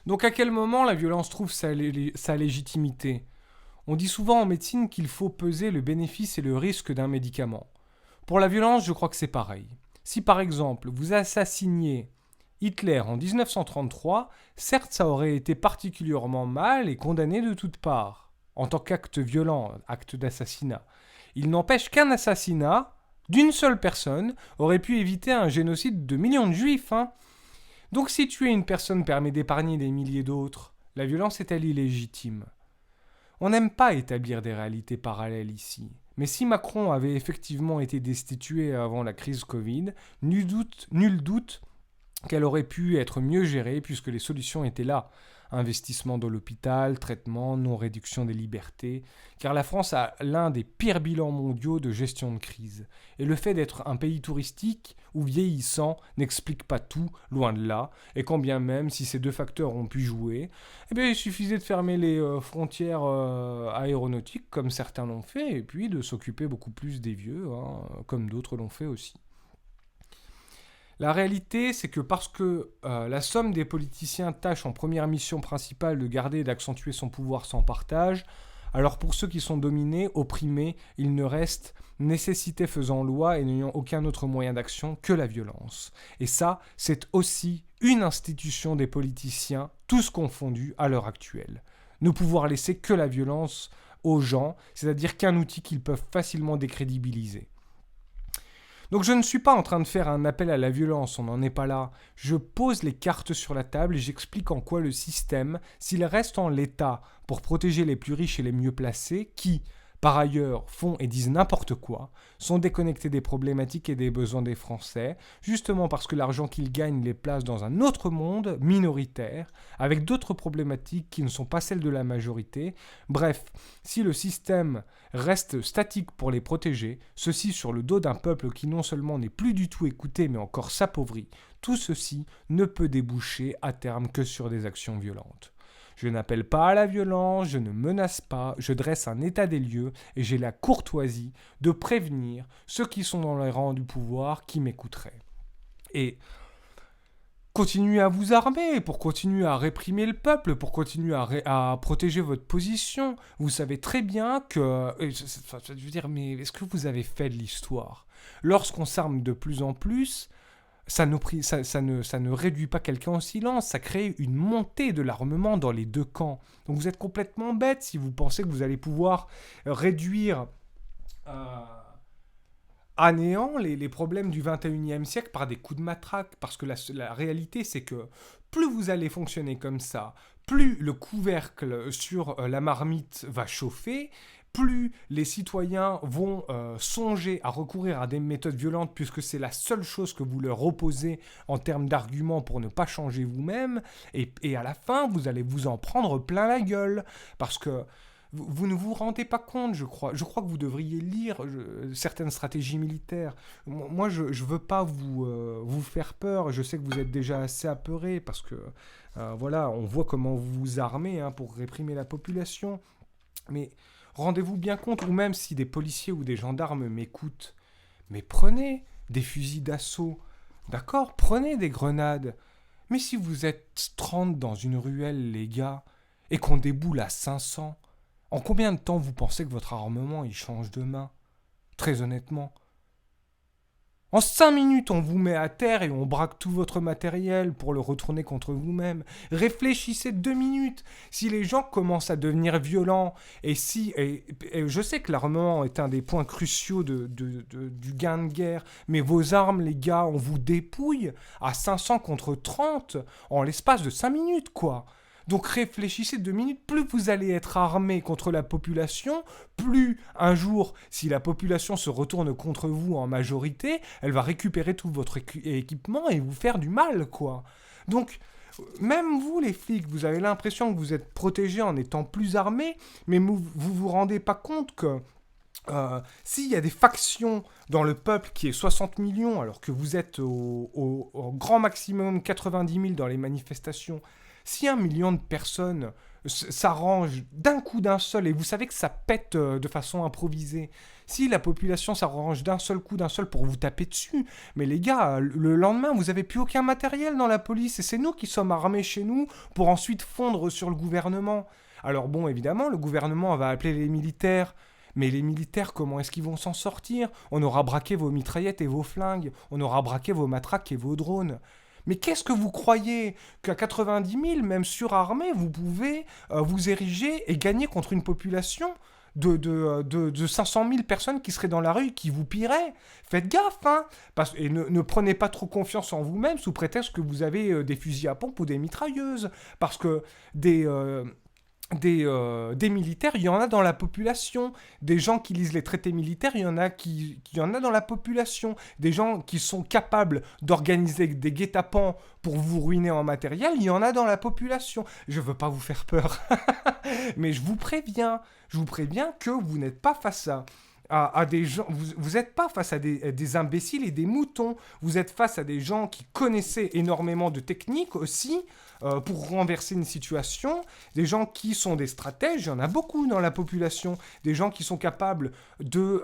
Donc à quel moment la violence trouve sa légitimité? On dit souvent en médecine qu'il faut peser le bénéfice et le risque d'un médicament. Pour la violence, je crois que c'est pareil. Si par exemple vous assassiniez Hitler en 1933, certes ça aurait été particulièrement mal et condamné de toutes parts, en tant qu'acte violent, acte d'assassinat. Il n'empêche qu'un assassinat d'une seule personne aurait pu éviter un génocide de millions de juifs. Hein. Donc si tuer une personne permet d'épargner des milliers d'autres, la violence est-elle illégitime? On n'aime pas établir des réalités parallèles ici. Mais si Macron avait effectivement été destitué avant la crise Covid, nul doute qu'elle aurait pu être mieux gérée puisque les solutions étaient là. Investissement dans l'hôpital, traitement, non-réduction des libertés. Car la France a l'un des pires bilans mondiaux de gestion de crise. Et le fait d'être un pays touristique ou vieillissant n'explique pas tout, loin de là. Et quand bien même, si ces deux facteurs ont pu jouer, eh bien, il suffisait de fermer les frontières aéronautiques, comme certains l'ont fait, et puis de s'occuper beaucoup plus des vieux, hein, comme d'autres l'ont fait aussi. La réalité, c'est que parce que la somme des politiciens tâche en première mission principale de garder et d'accentuer son pouvoir sans partage, alors pour ceux qui sont dominés, opprimés, il ne reste, nécessité faisant loi et n'ayant aucun autre moyen d'action que la violence. Et ça, c'est aussi une institution des politiciens, tous confondus à l'heure actuelle. Ne pouvoir laisser que la violence aux gens, c'est-à-dire qu'un outil qu'ils peuvent facilement décrédibiliser. Donc je ne suis pas en train de faire un appel à la violence, on n'en est pas là. Je pose les cartes sur la table et j'explique en quoi le système, s'il reste en l'état pour protéger les plus riches et les mieux placés, qui, par ailleurs, font et disent n'importe quoi, sont déconnectés des problématiques et des besoins des Français, justement parce que l'argent qu'ils gagnent les place dans un autre monde minoritaire, avec d'autres problématiques qui ne sont pas celles de la majorité. Bref, si le système reste statique pour les protéger, ceci sur le dos d'un peuple qui non seulement n'est plus du tout écouté mais encore s'appauvrit, tout ceci ne peut déboucher à terme que sur des actions violentes. Je n'appelle pas à la violence, je ne menace pas, je dresse un état des lieux et j'ai la courtoisie de prévenir ceux qui sont dans les rangs du pouvoir qui m'écouteraient. Et continuez à vous armer, pour continuer à réprimer le peuple, pour continuer à protéger votre position. Vous savez très bien que... je veux dire, mais est-ce que vous avez fait de l'histoire? Lorsqu'on s'arme de plus en plus, ça ne réduit pas quelqu'un au silence, ça crée une montée de l'armement dans les deux camps. Donc vous êtes complètement bête si vous pensez que vous allez pouvoir réduire à néant les problèmes du 21e siècle par des coups de matraque. Parce que la réalité, c'est que plus vous allez fonctionner comme ça, plus le couvercle sur la marmite va chauffer, plus les citoyens vont songer à recourir à des méthodes violentes puisque c'est la seule chose que vous leur opposez en termes d'arguments pour ne pas changer vous-même. Et à la fin, vous allez vous en prendre plein la gueule. Parce que Vous ne vous rendez pas compte, je crois. Je crois que vous devriez lire certaines stratégies militaires. Moi, je ne veux pas vous faire peur. Je sais que vous êtes déjà assez apeuré parce que, voilà, on voit comment vous vous armez hein, pour réprimer la population. Mais rendez-vous bien compte, ou même si des policiers ou des gendarmes m'écoutent, mais prenez des fusils d'assaut, d'accord? Prenez des grenades. Mais si vous êtes 30 dans une ruelle, les gars, et qu'on déboule à 500, en combien de temps vous pensez que votre armement il change de main? Très honnêtement. En 5 minutes, on vous met à terre et on braque tout votre matériel pour le retourner contre vous-même. Réfléchissez 2 minutes. Si les gens commencent à devenir violents, et je sais que l'armement est un des points cruciaux du gain de guerre, mais vos armes, les gars, on vous dépouille à 500 contre 30 en l'espace de 5 minutes, quoi. Donc réfléchissez 2 minutes, plus vous allez être armé contre la population, plus un jour, si la population se retourne contre vous en majorité, elle va récupérer tout votre équipement et vous faire du mal, quoi. Donc, même vous, les flics, vous avez l'impression que vous êtes protégés en étant plus armés, mais vous rendez pas compte que s'il y a des factions dans le peuple qui est 60 millions, alors que vous êtes au grand maximum 90 000 dans les manifestations, si 1 million de personnes s'arrangent d'un coup d'un seul, et vous savez que ça pète de façon improvisée, si la population s'arrange d'un seul coup, d'un seul pour vous taper dessus, mais les gars, le lendemain, vous n'avez plus aucun matériel dans la police, et c'est nous qui sommes armés chez nous pour ensuite fondre sur le gouvernement. Alors bon, évidemment, le gouvernement va appeler les militaires, mais les militaires, comment est-ce qu'ils vont s'en sortir? On aura braqué vos mitraillettes et vos flingues, on aura braqué vos matraques et vos drones. Mais qu'est-ce que vous croyez qu'à 90 000, même surarmés, vous pouvez vous ériger et gagner contre une population de 500 000 personnes qui seraient dans la rue, qui vous pilleraient? Faites gaffe, hein, et ne prenez pas trop confiance en vous-même sous prétexte que vous avez des fusils à pompe ou des mitrailleuses. Parce que des militaires, il y en a dans la population. Des gens qui lisent les traités militaires, il y en a y en a dans la population. Des gens qui sont capables d'organiser des guet-apens pour vous ruiner en matériel, il y en a dans la population. Je veux pas vous faire peur, mais je vous préviens que vous n'êtes pas face à des gens, vous n'êtes pas face à des imbéciles et des moutons. Vous êtes face à des gens qui connaissaient énormément de techniques aussi, pour renverser une situation, des gens qui sont des stratèges, il y en a beaucoup dans la population, des gens qui sont capables de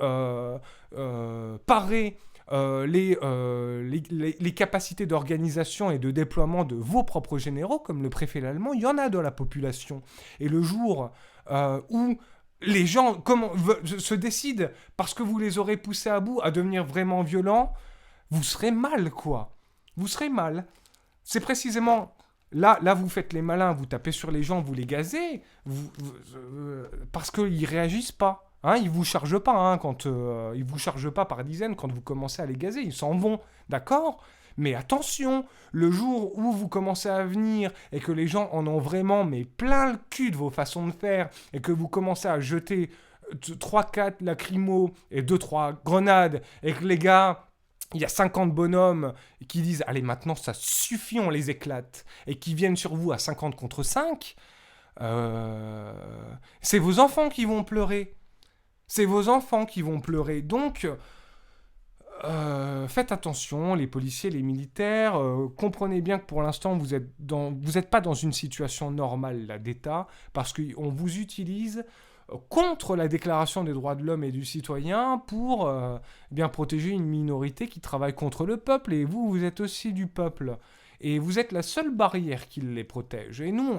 parer les capacités d'organisation et de déploiement de vos propres généraux, comme le préfet allemand, il y en a dans la population. Et le jour où les gens se décident, parce que vous les aurez poussés à bout, à devenir vraiment violents, vous serez mal, quoi. Vous serez mal. C'est précisément... Là, vous faites les malins, vous tapez sur les gens, vous les gazez, parce qu'ils réagissent pas. Hein, ils vous chargent pas, hein, ils vous chargent pas par dizaines quand vous commencez à les gazer, ils s'en vont, d'accord? Mais attention, le jour où vous commencez à venir et que les gens en ont vraiment mais plein le cul de vos façons de faire et que vous commencez à jeter 3-4 lacrymos et 2-3 grenades et que les gars... Il y a 50 bonhommes qui disent « Allez, maintenant, ça suffit, on les éclate » et qui viennent sur vous à 50 contre 5, c'est vos enfants qui vont pleurer. C'est vos enfants qui vont pleurer. Donc, faites attention, les policiers, les militaires, comprenez bien que pour l'instant, vous êtes pas dans une situation normale là, d'État, parce qu'on vous utilise contre la Déclaration des droits de l'homme et du citoyen pour bien protéger une minorité qui travaille contre le peuple. Et vous êtes aussi du peuple. Et vous êtes la seule barrière qui les protège. Et nous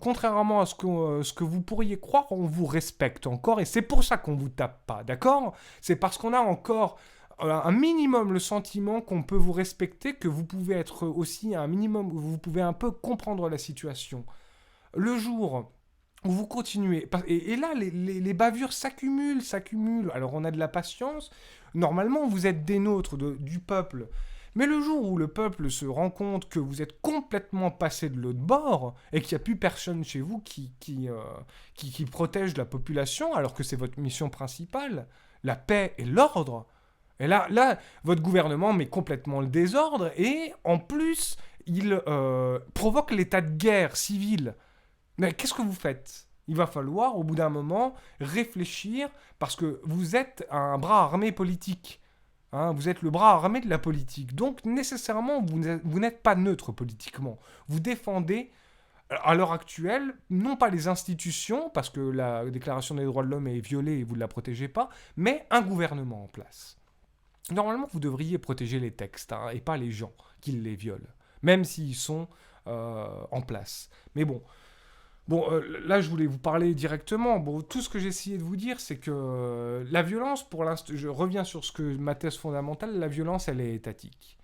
contrairement à ce que vous pourriez croire, on vous respecte encore. Et c'est pour ça qu'on ne vous tape pas, d'accord? C'est parce qu'on a encore un minimum le sentiment qu'on peut vous respecter, que vous pouvez être aussi un minimum, vous pouvez un peu comprendre la situation. Le jour... vous continuez. Et là, les bavures s'accumulent. Alors, on a de la patience. Normalement, vous êtes des nôtres, du peuple. Mais le jour où le peuple se rend compte que vous êtes complètement passé de l'autre bord et qu'il n'y a plus personne chez vous qui protège la population, alors que c'est votre mission principale, la paix et l'ordre, et là, votre gouvernement met complètement le désordre et, en plus, il provoque l'état de guerre civile. Mais qu'est-ce que vous faites? Il va falloir, au bout d'un moment, réfléchir, parce que vous êtes un bras armé politique. Hein, vous êtes le bras armé de la politique. Donc, nécessairement, vous n'êtes pas neutre politiquement. Vous défendez, à l'heure actuelle, non pas les institutions, parce que la Déclaration des droits de l'homme est violée et vous ne la protégez pas, mais un gouvernement en place. Normalement, vous devriez protéger les textes, hein, et pas les gens qui les violent, même s'ils sont en place. Mais bon, là, je voulais vous parler directement. Bon, tout ce que j'ai essayé de vous dire, c'est que la violence, pour l'instant, je reviens sur ce que ma thèse fondamentale, la violence, elle est étatique.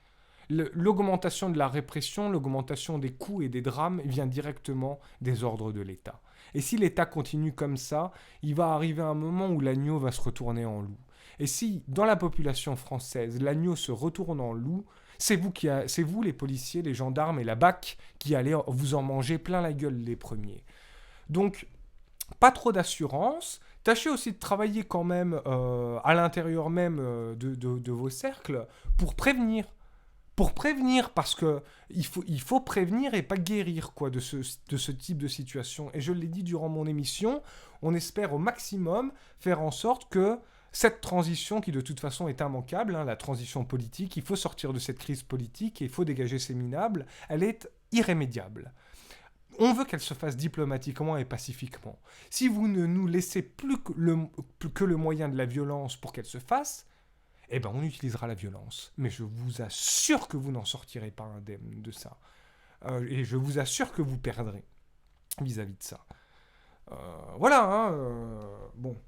L'augmentation de la répression, l'augmentation des coûts et des drames vient directement des ordres de l'État. Et si l'État continue comme ça, il va arriver un moment où l'agneau va se retourner en loup. Et si, dans la population française, l'agneau se retourne en loup, c'est vous les policiers, les gendarmes et la BAC qui allez vous en manger plein la gueule les premiers. Donc, pas trop d'assurance. Tâchez aussi de travailler quand même à l'intérieur même de vos cercles pour prévenir. Pour prévenir, parce que il faut prévenir et pas guérir quoi, de ce type de situation. Et je l'ai dit durant mon émission, on espère au maximum faire en sorte que cette transition, qui de toute façon est immanquable, hein, la transition politique, il faut sortir de cette crise politique et il faut dégager ces minables, elle est irrémédiable. On veut qu'elle se fasse diplomatiquement et pacifiquement. Si vous ne nous laissez plus que le moyen de la violence pour qu'elle se fasse, eh ben on utilisera la violence. Mais je vous assure que vous n'en sortirez pas indemne de ça. Et je vous assure que vous perdrez vis-à-vis de ça. Voilà, hein, bon.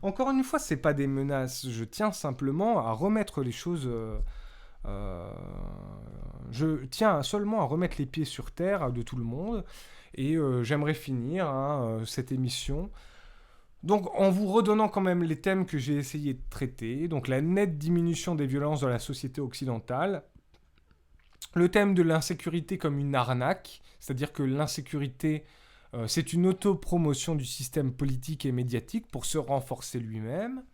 Encore une fois, c'est pas des menaces. Je tiens simplement à remettre les choses... je tiens seulement à remettre les pieds sur terre de tout le monde. Et j'aimerais finir cette émission... Donc, en vous redonnant quand même les thèmes que j'ai essayé de traiter, donc la nette diminution des violences dans la société occidentale, le thème de l'insécurité comme une arnaque, c'est-à-dire que l'insécurité, c'est une autopromotion du système politique et médiatique pour se renforcer lui-même,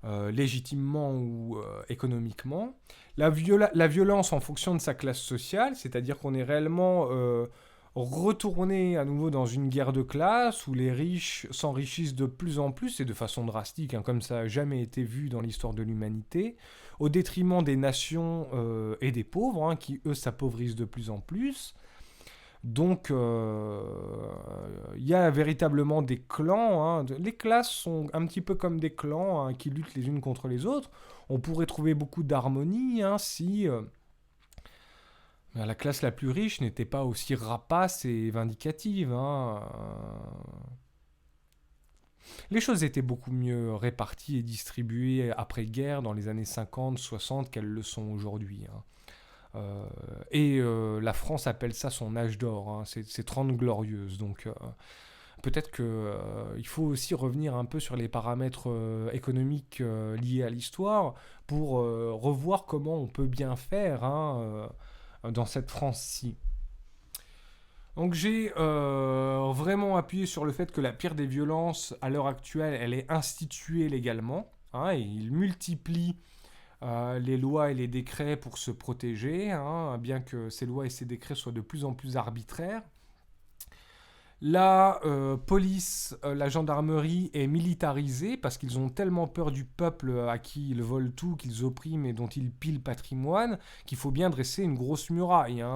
légitimement ou économiquement. La violence en fonction de sa classe sociale, c'est-à-dire qu'on est réellement... retourner à nouveau dans une guerre de classe où les riches s'enrichissent de plus en plus et de façon drastique, hein, comme ça n'a jamais été vu dans l'histoire de l'humanité, au détriment des nations et des pauvres, hein, qui eux s'appauvrissent de plus en plus. Donc il y a véritablement des clans, hein. Les classes sont un petit peu comme des clans, hein, qui luttent les unes contre les autres. On pourrait trouver beaucoup d'harmonie, hein, si... la classe la plus riche n'était pas aussi rapace et vindicative. Hein. Les choses étaient beaucoup mieux réparties et distribuées après-guerre, dans les années 50, 60, qu'elles le sont aujourd'hui. Hein. La France appelle ça son âge d'or, hein. C'est 30 glorieuses. Donc peut-être qu'il faut aussi revenir un peu sur les paramètres économiques liés à l'histoire pour revoir comment on peut bien faire, hein, dans cette France-ci. Donc j'ai vraiment appuyé sur le fait que la pire des violences, à l'heure actuelle, elle est instituée légalement, hein, et il multiplie les lois et les décrets pour se protéger, hein, bien que ces lois et ces décrets soient de plus en plus arbitraires. La police, la gendarmerie est militarisée parce qu'ils ont tellement peur du peuple à qui ils volent tout, qu'ils oppriment et dont ils pillent le patrimoine, qu'il faut bien dresser une grosse muraille, hein,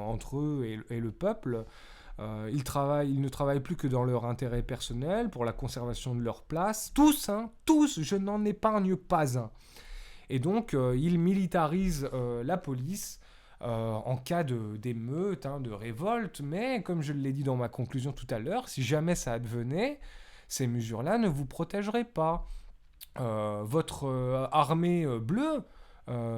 entre eux et le peuple. Ils ne travaillent plus que dans leur intérêt personnel, pour la conservation de leur place. Tous, hein, tous, je n'en épargne pas un. Et donc, ils militarisent la police, en cas d'émeute, hein, de révolte, mais comme je l'ai dit dans ma conclusion tout à l'heure, si jamais ça advenait, ces mesures-là ne vous protégeraient pas. Votre armée bleue,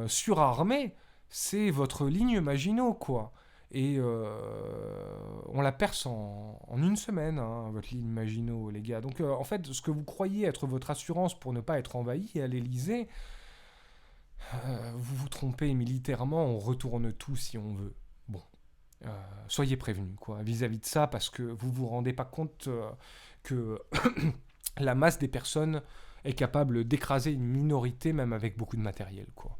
surarmée, c'est votre ligne Maginot, quoi. Et on la perce en une semaine, hein, votre ligne Maginot, les gars. Donc en fait, ce que vous croyez être votre assurance pour ne pas être envahi à l'Élysée, vous vous trompez militairement, on retourne tout si on veut. Bon, soyez prévenus, quoi, vis-à-vis de ça, parce que vous vous rendez pas compte que la masse des personnes est capable d'écraser une minorité, même avec beaucoup de matériel, quoi.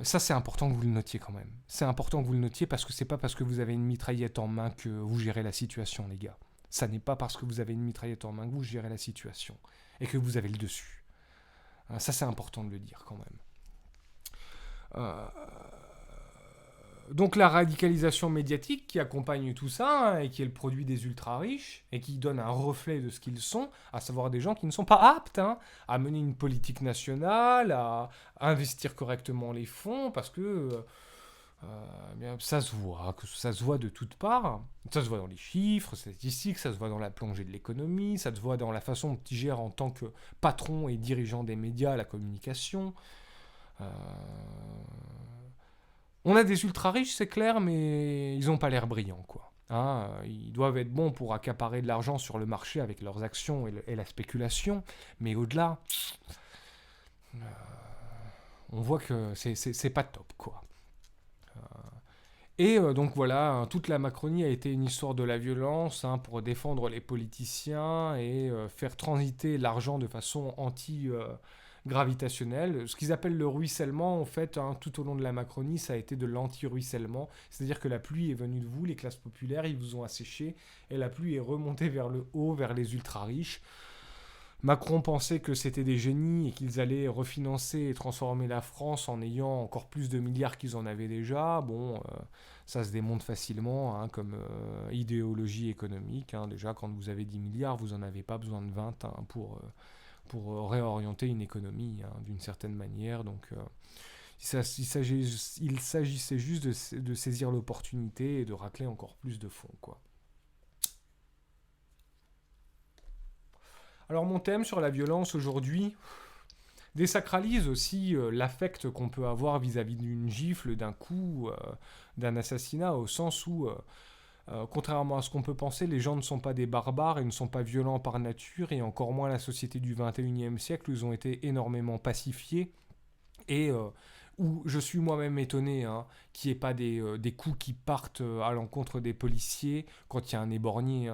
Ça, c'est important que vous le notiez quand même. C'est important que vous le notiez parce que c'est pas parce que vous avez une mitraillette en main que vous gérez la situation, les gars. Ça n'est pas parce que vous avez une mitraillette en main que vous gérez la situation et que vous avez le dessus. Ça, c'est important de le dire quand même. Donc la radicalisation médiatique qui accompagne tout ça, et qui est le produit des ultra-riches, et qui donne un reflet de ce qu'ils sont, à savoir des gens qui ne sont pas aptes à mener une politique nationale, à investir correctement les fonds, parce que bien, ça se voit de toutes parts. Ça se voit dans les chiffres statistiques, ça se voit dans la plongée de l'économie, ça se voit dans la façon dont ils gèrent en tant que patron et dirigeant des médias la communication. On a des ultra riches, c'est clair, mais ils n'ont pas l'air brillants, quoi. Ils doivent être bons pour accaparer de l'argent sur le marché avec leurs actions et la spéculation, mais au-delà, on voit que c'est pas top, quoi. Donc voilà, toute la Macronie a été une histoire de la violence pour défendre les politiciens et faire transiter l'argent de façon gravitationnelle. Ce qu'ils appellent le ruissellement, en fait, tout au long de la Macronie, ça a été de l'anti-ruissellement. C'est-à-dire que la pluie est venue de vous, les classes populaires, ils vous ont asséché, et la pluie est remontée vers le haut, vers les ultra-riches. Macron pensait que c'était des génies et qu'ils allaient refinancer et transformer la France en ayant encore plus de milliards qu'ils en avaient déjà. Bon, ça se démonte facilement comme idéologie économique. Déjà, quand vous avez 10 milliards, vous n'en avez pas besoin de 20 pour réorienter une économie d'une certaine manière. Donc, il s'agissait juste de saisir l'opportunité et de racler encore plus de fonds, quoi. Alors mon thème sur la violence aujourd'hui désacralise aussi l'affect qu'on peut avoir vis-à-vis d'une gifle, d'un coup, d'un assassinat, au sens où, contrairement à ce qu'on peut penser, les gens ne sont pas des barbares et ne sont pas violents par nature, et encore moins la société du 21e siècle où ils ont été énormément pacifiés, et où je suis moi-même étonné qu'il n'y ait pas des coups qui partent à l'encontre des policiers quand il y a un éborgné.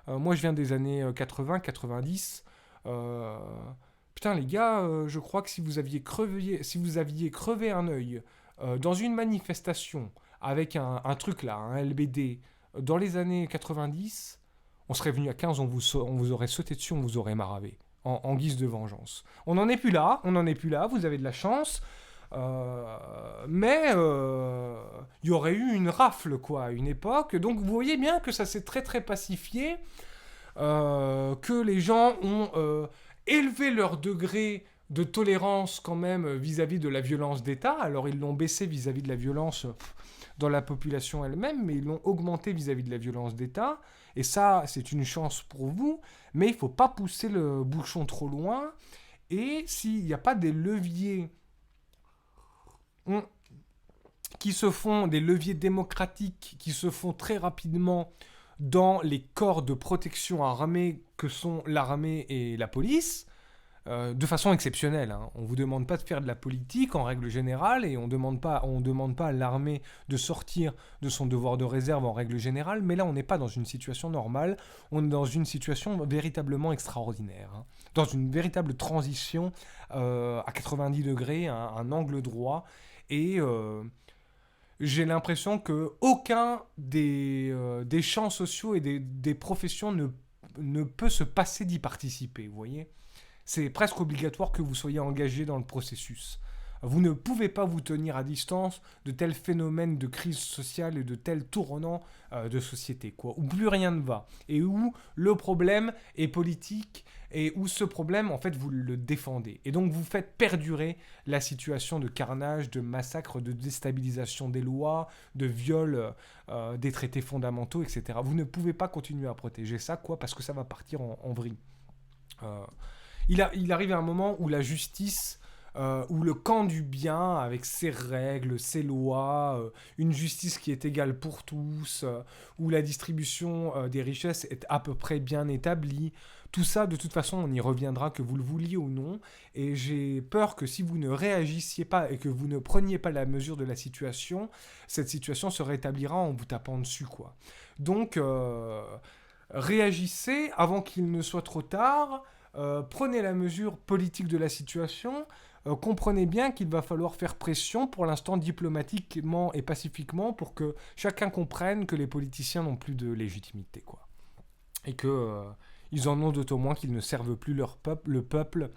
Moi, je viens des années 80-90. Putain, les gars, je crois que si vous aviez crevé un œil dans une manifestation avec un truc là, un LBD, dans les années 90, on serait venu à 15, on vous aurait sauté dessus, on vous aurait maravé, en guise de vengeance. On n'en est plus là, vous avez de la chance. Mais il y aurait eu une rafle, quoi, à une époque. Donc vous voyez bien que ça s'est très très pacifié, que les gens ont élevé leur degré de tolérance quand même vis-à-vis de la violence d'État. Alors ils l'ont baissé vis-à-vis de la violence dans la population elle-même, mais ils l'ont augmenté vis-à-vis de la violence d'État. Et ça, c'est une chance pour vous, mais il ne faut pas pousser le bouchon trop loin. Et s'il n'y a pas des leviers qui se font, des leviers démocratiques qui se font très rapidement dans les corps de protection armés que sont l'armée et la police, de façon exceptionnelle. On ne vous demande pas de faire de la politique en règle générale, et on demande pas à l'armée de sortir de son devoir de réserve en règle générale, mais là on n'est pas dans une situation normale, on est dans une situation véritablement extraordinaire, dans une véritable transition à 90 degrés, un angle droit, et j'ai l'impression qu'aucun des champs sociaux et des professions ne peut se passer d'y participer, vous voyez. C'est presque obligatoire que vous soyez engagé dans le processus. Vous ne pouvez pas vous tenir à distance de tels phénomènes de crise sociale et de tels tournants de société, quoi, où plus rien ne va, et où le problème est politique, et où ce problème, en fait, vous le défendez. Et donc, vous faites perdurer la situation de carnage, de massacre, de déstabilisation des lois, de viol des traités fondamentaux, etc. Vous ne pouvez pas continuer à protéger ça, quoi, parce que ça va partir en vrille. Il arrive un moment où la justice, où le camp du bien, avec ses règles, ses lois, une justice qui est égale pour tous, où la distribution des richesses est à peu près bien établie, tout ça, de toute façon, on y reviendra, que vous le vouliez ou non, et j'ai peur que si vous ne réagissiez pas et que vous ne preniez pas la mesure de la situation, cette situation se rétablira en vous tapant dessus, quoi. Donc, réagissez avant qu'il ne soit trop tard. Prenez la mesure politique de la situation, comprenez bien qu'il va falloir faire pression, pour l'instant diplomatiquement et pacifiquement, pour que chacun comprenne que les politiciens n'ont plus de légitimité, quoi. Et que ils en ont d'autant moins qu'ils ne servent plus le peuple,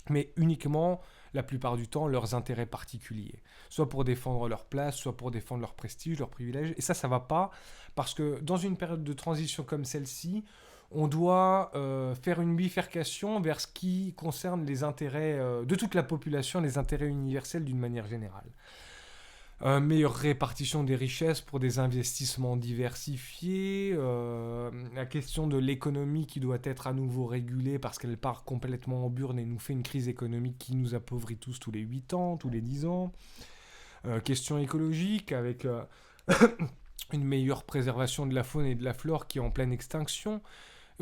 mais uniquement, la plupart du temps, leurs intérêts particuliers. Soit pour défendre leur place, soit pour défendre leur prestige, leurs privilèges. Et ça va pas, parce que dans une période de transition comme celle-ci, on doit faire une bifurcation vers ce qui concerne les intérêts de toute la population, les intérêts universels d'une manière générale. Meilleure répartition des richesses pour des investissements diversifiés, la question de l'économie qui doit être à nouveau régulée parce qu'elle part complètement en burne et nous fait une crise économique qui nous appauvrit tous les 8 ans, tous les 10 ans, question écologique avec une meilleure préservation de la faune et de la flore qui est en pleine extinction.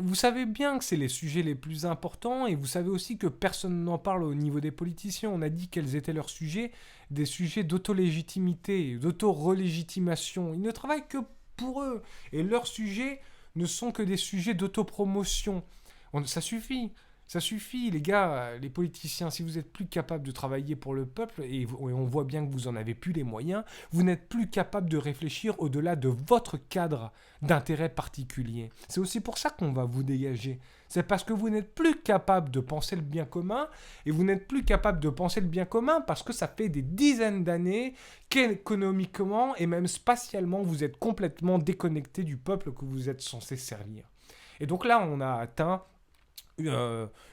Vous savez bien que c'est les sujets les plus importants et vous savez aussi que personne n'en parle au niveau des politiciens. On a dit quels étaient leurs sujets, des sujets d'autolégitimité, d'autorelégitimation. Ils ne travaillent que pour eux et leurs sujets ne sont que des sujets d'autopromotion. Ça suffit. Ça suffit, les gars, les politiciens, si vous êtes plus capables de travailler pour le peuple, et on voit bien que vous en avez plus les moyens, vous n'êtes plus capable de réfléchir au-delà de votre cadre d'intérêt particulier. C'est aussi pour ça qu'on va vous dégager. C'est parce que vous n'êtes plus capable de penser le bien commun, et vous n'êtes plus capable de penser le bien commun parce que ça fait des dizaines d'années qu'économiquement et même spatialement, vous êtes complètement déconnecté du peuple que vous êtes censé servir. Et donc là, on a atteint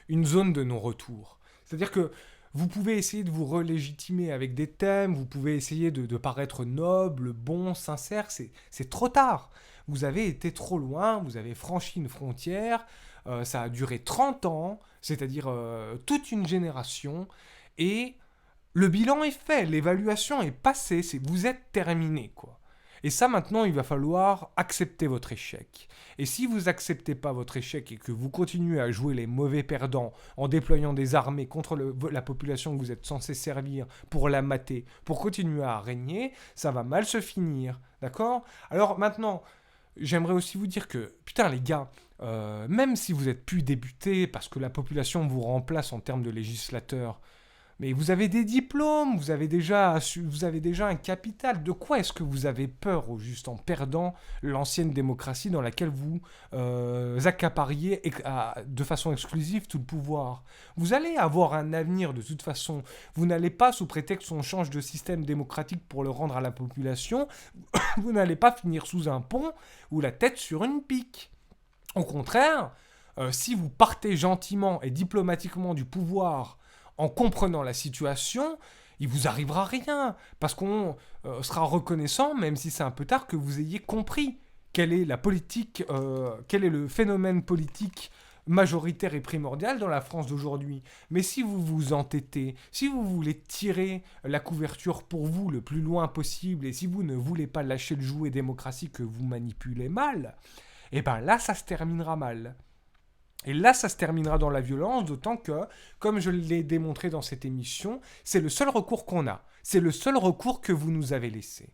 une zone de non-retour. C'est-à-dire que vous pouvez essayer de vous relégitimer avec des thèmes, vous pouvez essayer de paraître noble, bon, sincère, c'est trop tard. Vous avez été trop loin, vous avez franchi une frontière, ça a duré 30 ans, c'est-à-dire toute une génération, et le bilan est fait, l'évaluation est passée, vous êtes terminé, quoi. Et ça, maintenant, il va falloir accepter votre échec. Et si vous acceptez pas votre échec et que vous continuez à jouer les mauvais perdants en déployant des armées contre la population que vous êtes censé servir pour la mater, pour continuer à régner, ça va mal se finir. D'accord ? Alors maintenant, j'aimerais aussi vous dire que, putain les gars, même si vous êtes plus débuté parce que la population vous remplace en termes de législateur, mais vous avez des diplômes, vous avez déjà un capital. De quoi est-ce que vous avez peur au juste en perdant l'ancienne démocratie dans laquelle vous accapariez de façon exclusive tout le pouvoir ? Vous allez avoir un avenir de toute façon. Vous n'allez pas, sous prétexte qu'on change de système démocratique pour le rendre à la population, vous n'allez pas finir sous un pont ou la tête sur une pique. Au contraire, si vous partez gentiment et diplomatiquement du pouvoir en comprenant la situation, il vous arrivera rien, parce qu'on sera reconnaissant, même si c'est un peu tard, que vous ayez compris quelle est la politique, quel est le phénomène politique majoritaire et primordial dans la France d'aujourd'hui. Mais si vous vous entêtez, si vous voulez tirer la couverture pour vous le plus loin possible, et si vous ne voulez pas lâcher le jouet démocratie que vous manipulez mal, et bien là, ça se terminera mal. Et là, ça se terminera dans la violence, d'autant que, comme je l'ai démontré dans cette émission, c'est le seul recours qu'on a. C'est le seul recours que vous nous avez laissé.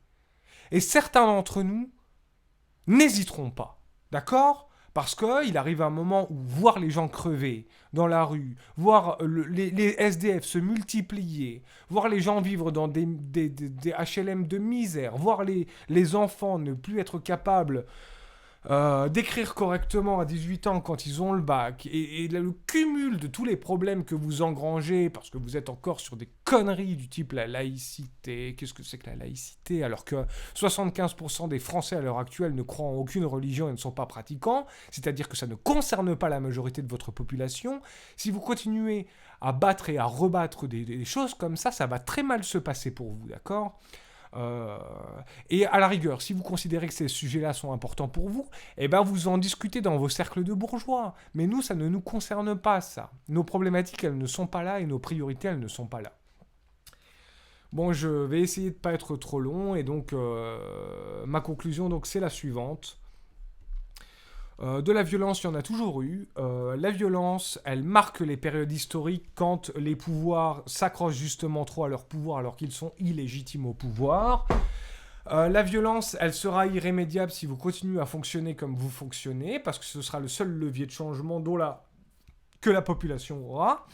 Et certains d'entre nous n'hésiteront pas, d'accord ? Parce qu'il arrive un moment où voir les gens crever dans la rue, voir les SDF se multiplier, voir les gens vivre dans des HLM de misère, voir les enfants ne plus être capables d'écrire correctement à 18 ans quand ils ont le bac, et le cumul de tous les problèmes que vous engrangez, parce que vous êtes encore sur des conneries du type la laïcité. Qu'est-ce que c'est que la laïcité ? Alors que 75% des Français à l'heure actuelle ne croient en aucune religion et ne sont pas pratiquants, c'est-à-dire que ça ne concerne pas la majorité de votre population. Si vous continuez à battre et à rebattre des choses comme ça va très mal se passer pour vous, d'accord ? Et à la rigueur, si vous considérez que ces sujets-là sont importants pour vous, eh ben vous en discutez dans vos cercles de bourgeois. Mais nous, ça ne nous concerne pas, ça. Nos problématiques, elles ne sont pas là, et nos priorités, elles ne sont pas là. Bon, je vais essayer de ne pas être trop long, et donc ma conclusion, donc, c'est la suivante. De la violence, il y en a toujours eu. La violence, elle marque les périodes historiques quand les pouvoirs s'accrochent justement trop à leur pouvoir alors qu'ils sont illégitimes au pouvoir. La violence, elle sera irrémédiable si vous continuez à fonctionner comme vous fonctionnez, parce que ce sera le seul levier de changement que la population aura.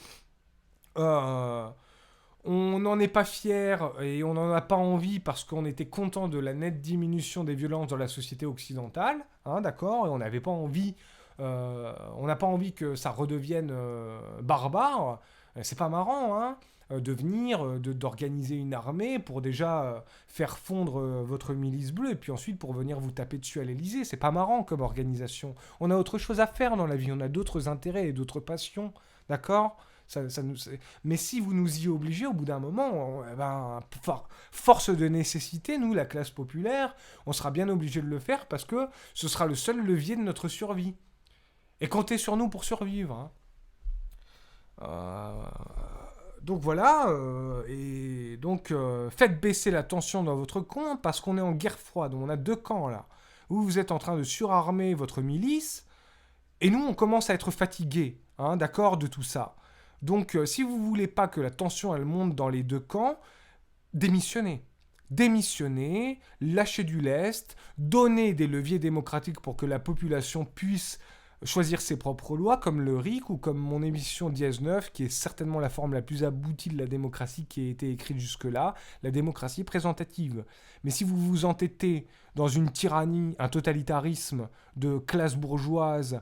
On n'en est pas fier et on n'en a pas envie parce qu'on était content de la nette diminution des violences dans la société occidentale, hein, d'accord, et on n'avait pas envie, on n'a pas envie que ça redevienne barbare. C'est pas marrant, hein, de venir, d'organiser une armée pour déjà faire fondre votre milice bleue et puis ensuite pour venir vous taper dessus à l'Élysée. C'est pas marrant comme organisation. On a autre chose à faire dans la vie, on a d'autres intérêts et d'autres passions, d'accord. Mais si vous nous y obligez, au bout d'un moment, force de nécessité, nous, la classe populaire, on sera bien obligé de le faire parce que ce sera le seul levier de notre survie. Et comptez sur nous pour survivre, hein. Euh, donc voilà, et donc faites baisser la tension dans votre coin parce qu'on est en guerre froide, on a deux camps là. Vous êtes en train de surarmer votre milice, et nous on commence à être fatigués, hein, d'accord, de tout ça. Donc si vous voulez pas que la tension elle monte dans les deux camps, démissionnez. Démissionnez, lâchez du lest, donnez des leviers démocratiques pour que la population puisse choisir ses propres lois, comme le RIC ou comme mon émission Dièse 9, qui est certainement la forme la plus aboutie de la démocratie qui a été écrite jusque-là, la démocratie présentative. Mais si vous vous entêtez dans une tyrannie, un totalitarisme de classe bourgeoise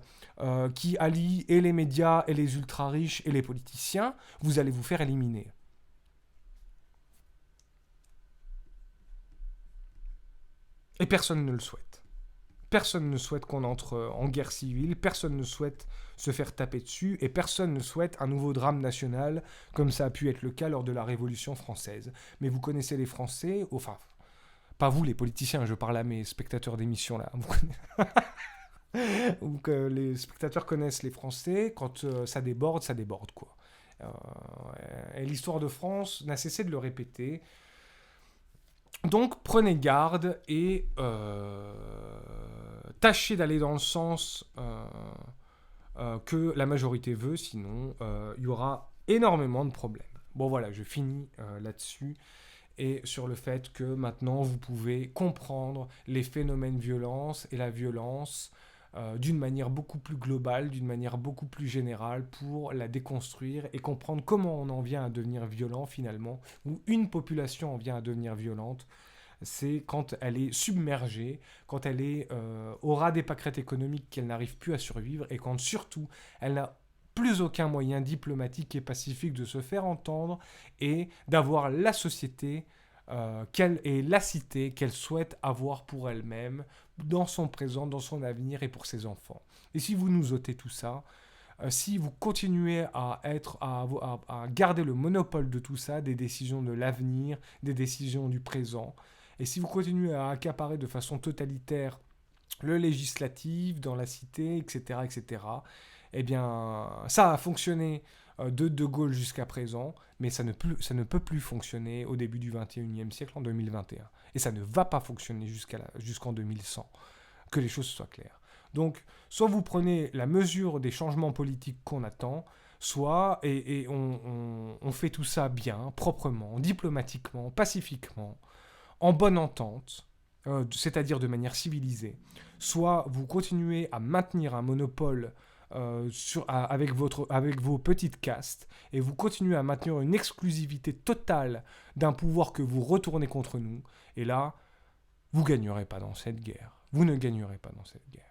qui allie et les médias et les ultra-riches et les politiciens, vous allez vous faire éliminer. Et personne ne le souhaite. Personne ne souhaite qu'on entre en guerre civile, personne ne souhaite se faire taper dessus, et personne ne souhaite un nouveau drame national, comme ça a pu être le cas lors de la Révolution française. Mais vous connaissez les Français, enfin, pas vous les politiciens, je parle à mes spectateurs d'émission là. Donc, les spectateurs connaissent les Français, quand ça déborde quoi. Et l'histoire de France n'a cessé de le répéter. Donc prenez garde et tâchez d'aller dans le sens que la majorité veut, sinon il y aura énormément de problèmes. Bon voilà, je finis là-dessus et sur le fait que maintenant vous pouvez comprendre les phénomènes violence et la violence d'une manière beaucoup plus globale, d'une manière beaucoup plus générale pour la déconstruire et comprendre comment on en vient à devenir violent finalement, ou une population en vient à devenir violente. C'est quand elle est submergée, quand elle est au ras des pâquerettes économiques qu'elle n'arrive plus à survivre et quand surtout elle n'a plus aucun moyen diplomatique et pacifique de se faire entendre et d'avoir la société et la cité qu'elle souhaite avoir pour elle-même, dans son présent, dans son avenir et pour ses enfants. Et si vous nous ôtez tout ça, si vous continuez à garder le monopole de tout ça, des décisions de l'avenir, des décisions du présent, et si vous continuez à accaparer de façon totalitaire le législatif, dans la cité, etc., etc., eh bien, ça a fonctionné de Gaulle jusqu'à présent, mais ça ne peut plus fonctionner au début du 21e siècle, en 2021. Et ça ne va pas fonctionner jusqu'en 2100. Que les choses soient claires. Donc, soit vous prenez la mesure des changements politiques qu'on attend, soit, et on fait tout ça bien, proprement, diplomatiquement, pacifiquement, en bonne entente, c'est-à-dire de manière civilisée, soit vous continuez à maintenir un monopole avec vos petites castes, et vous continuez à maintenir une exclusivité totale d'un pouvoir que vous retournez contre nous, et là, vous ne gagnerez pas dans cette guerre. Vous ne gagnerez pas dans cette guerre.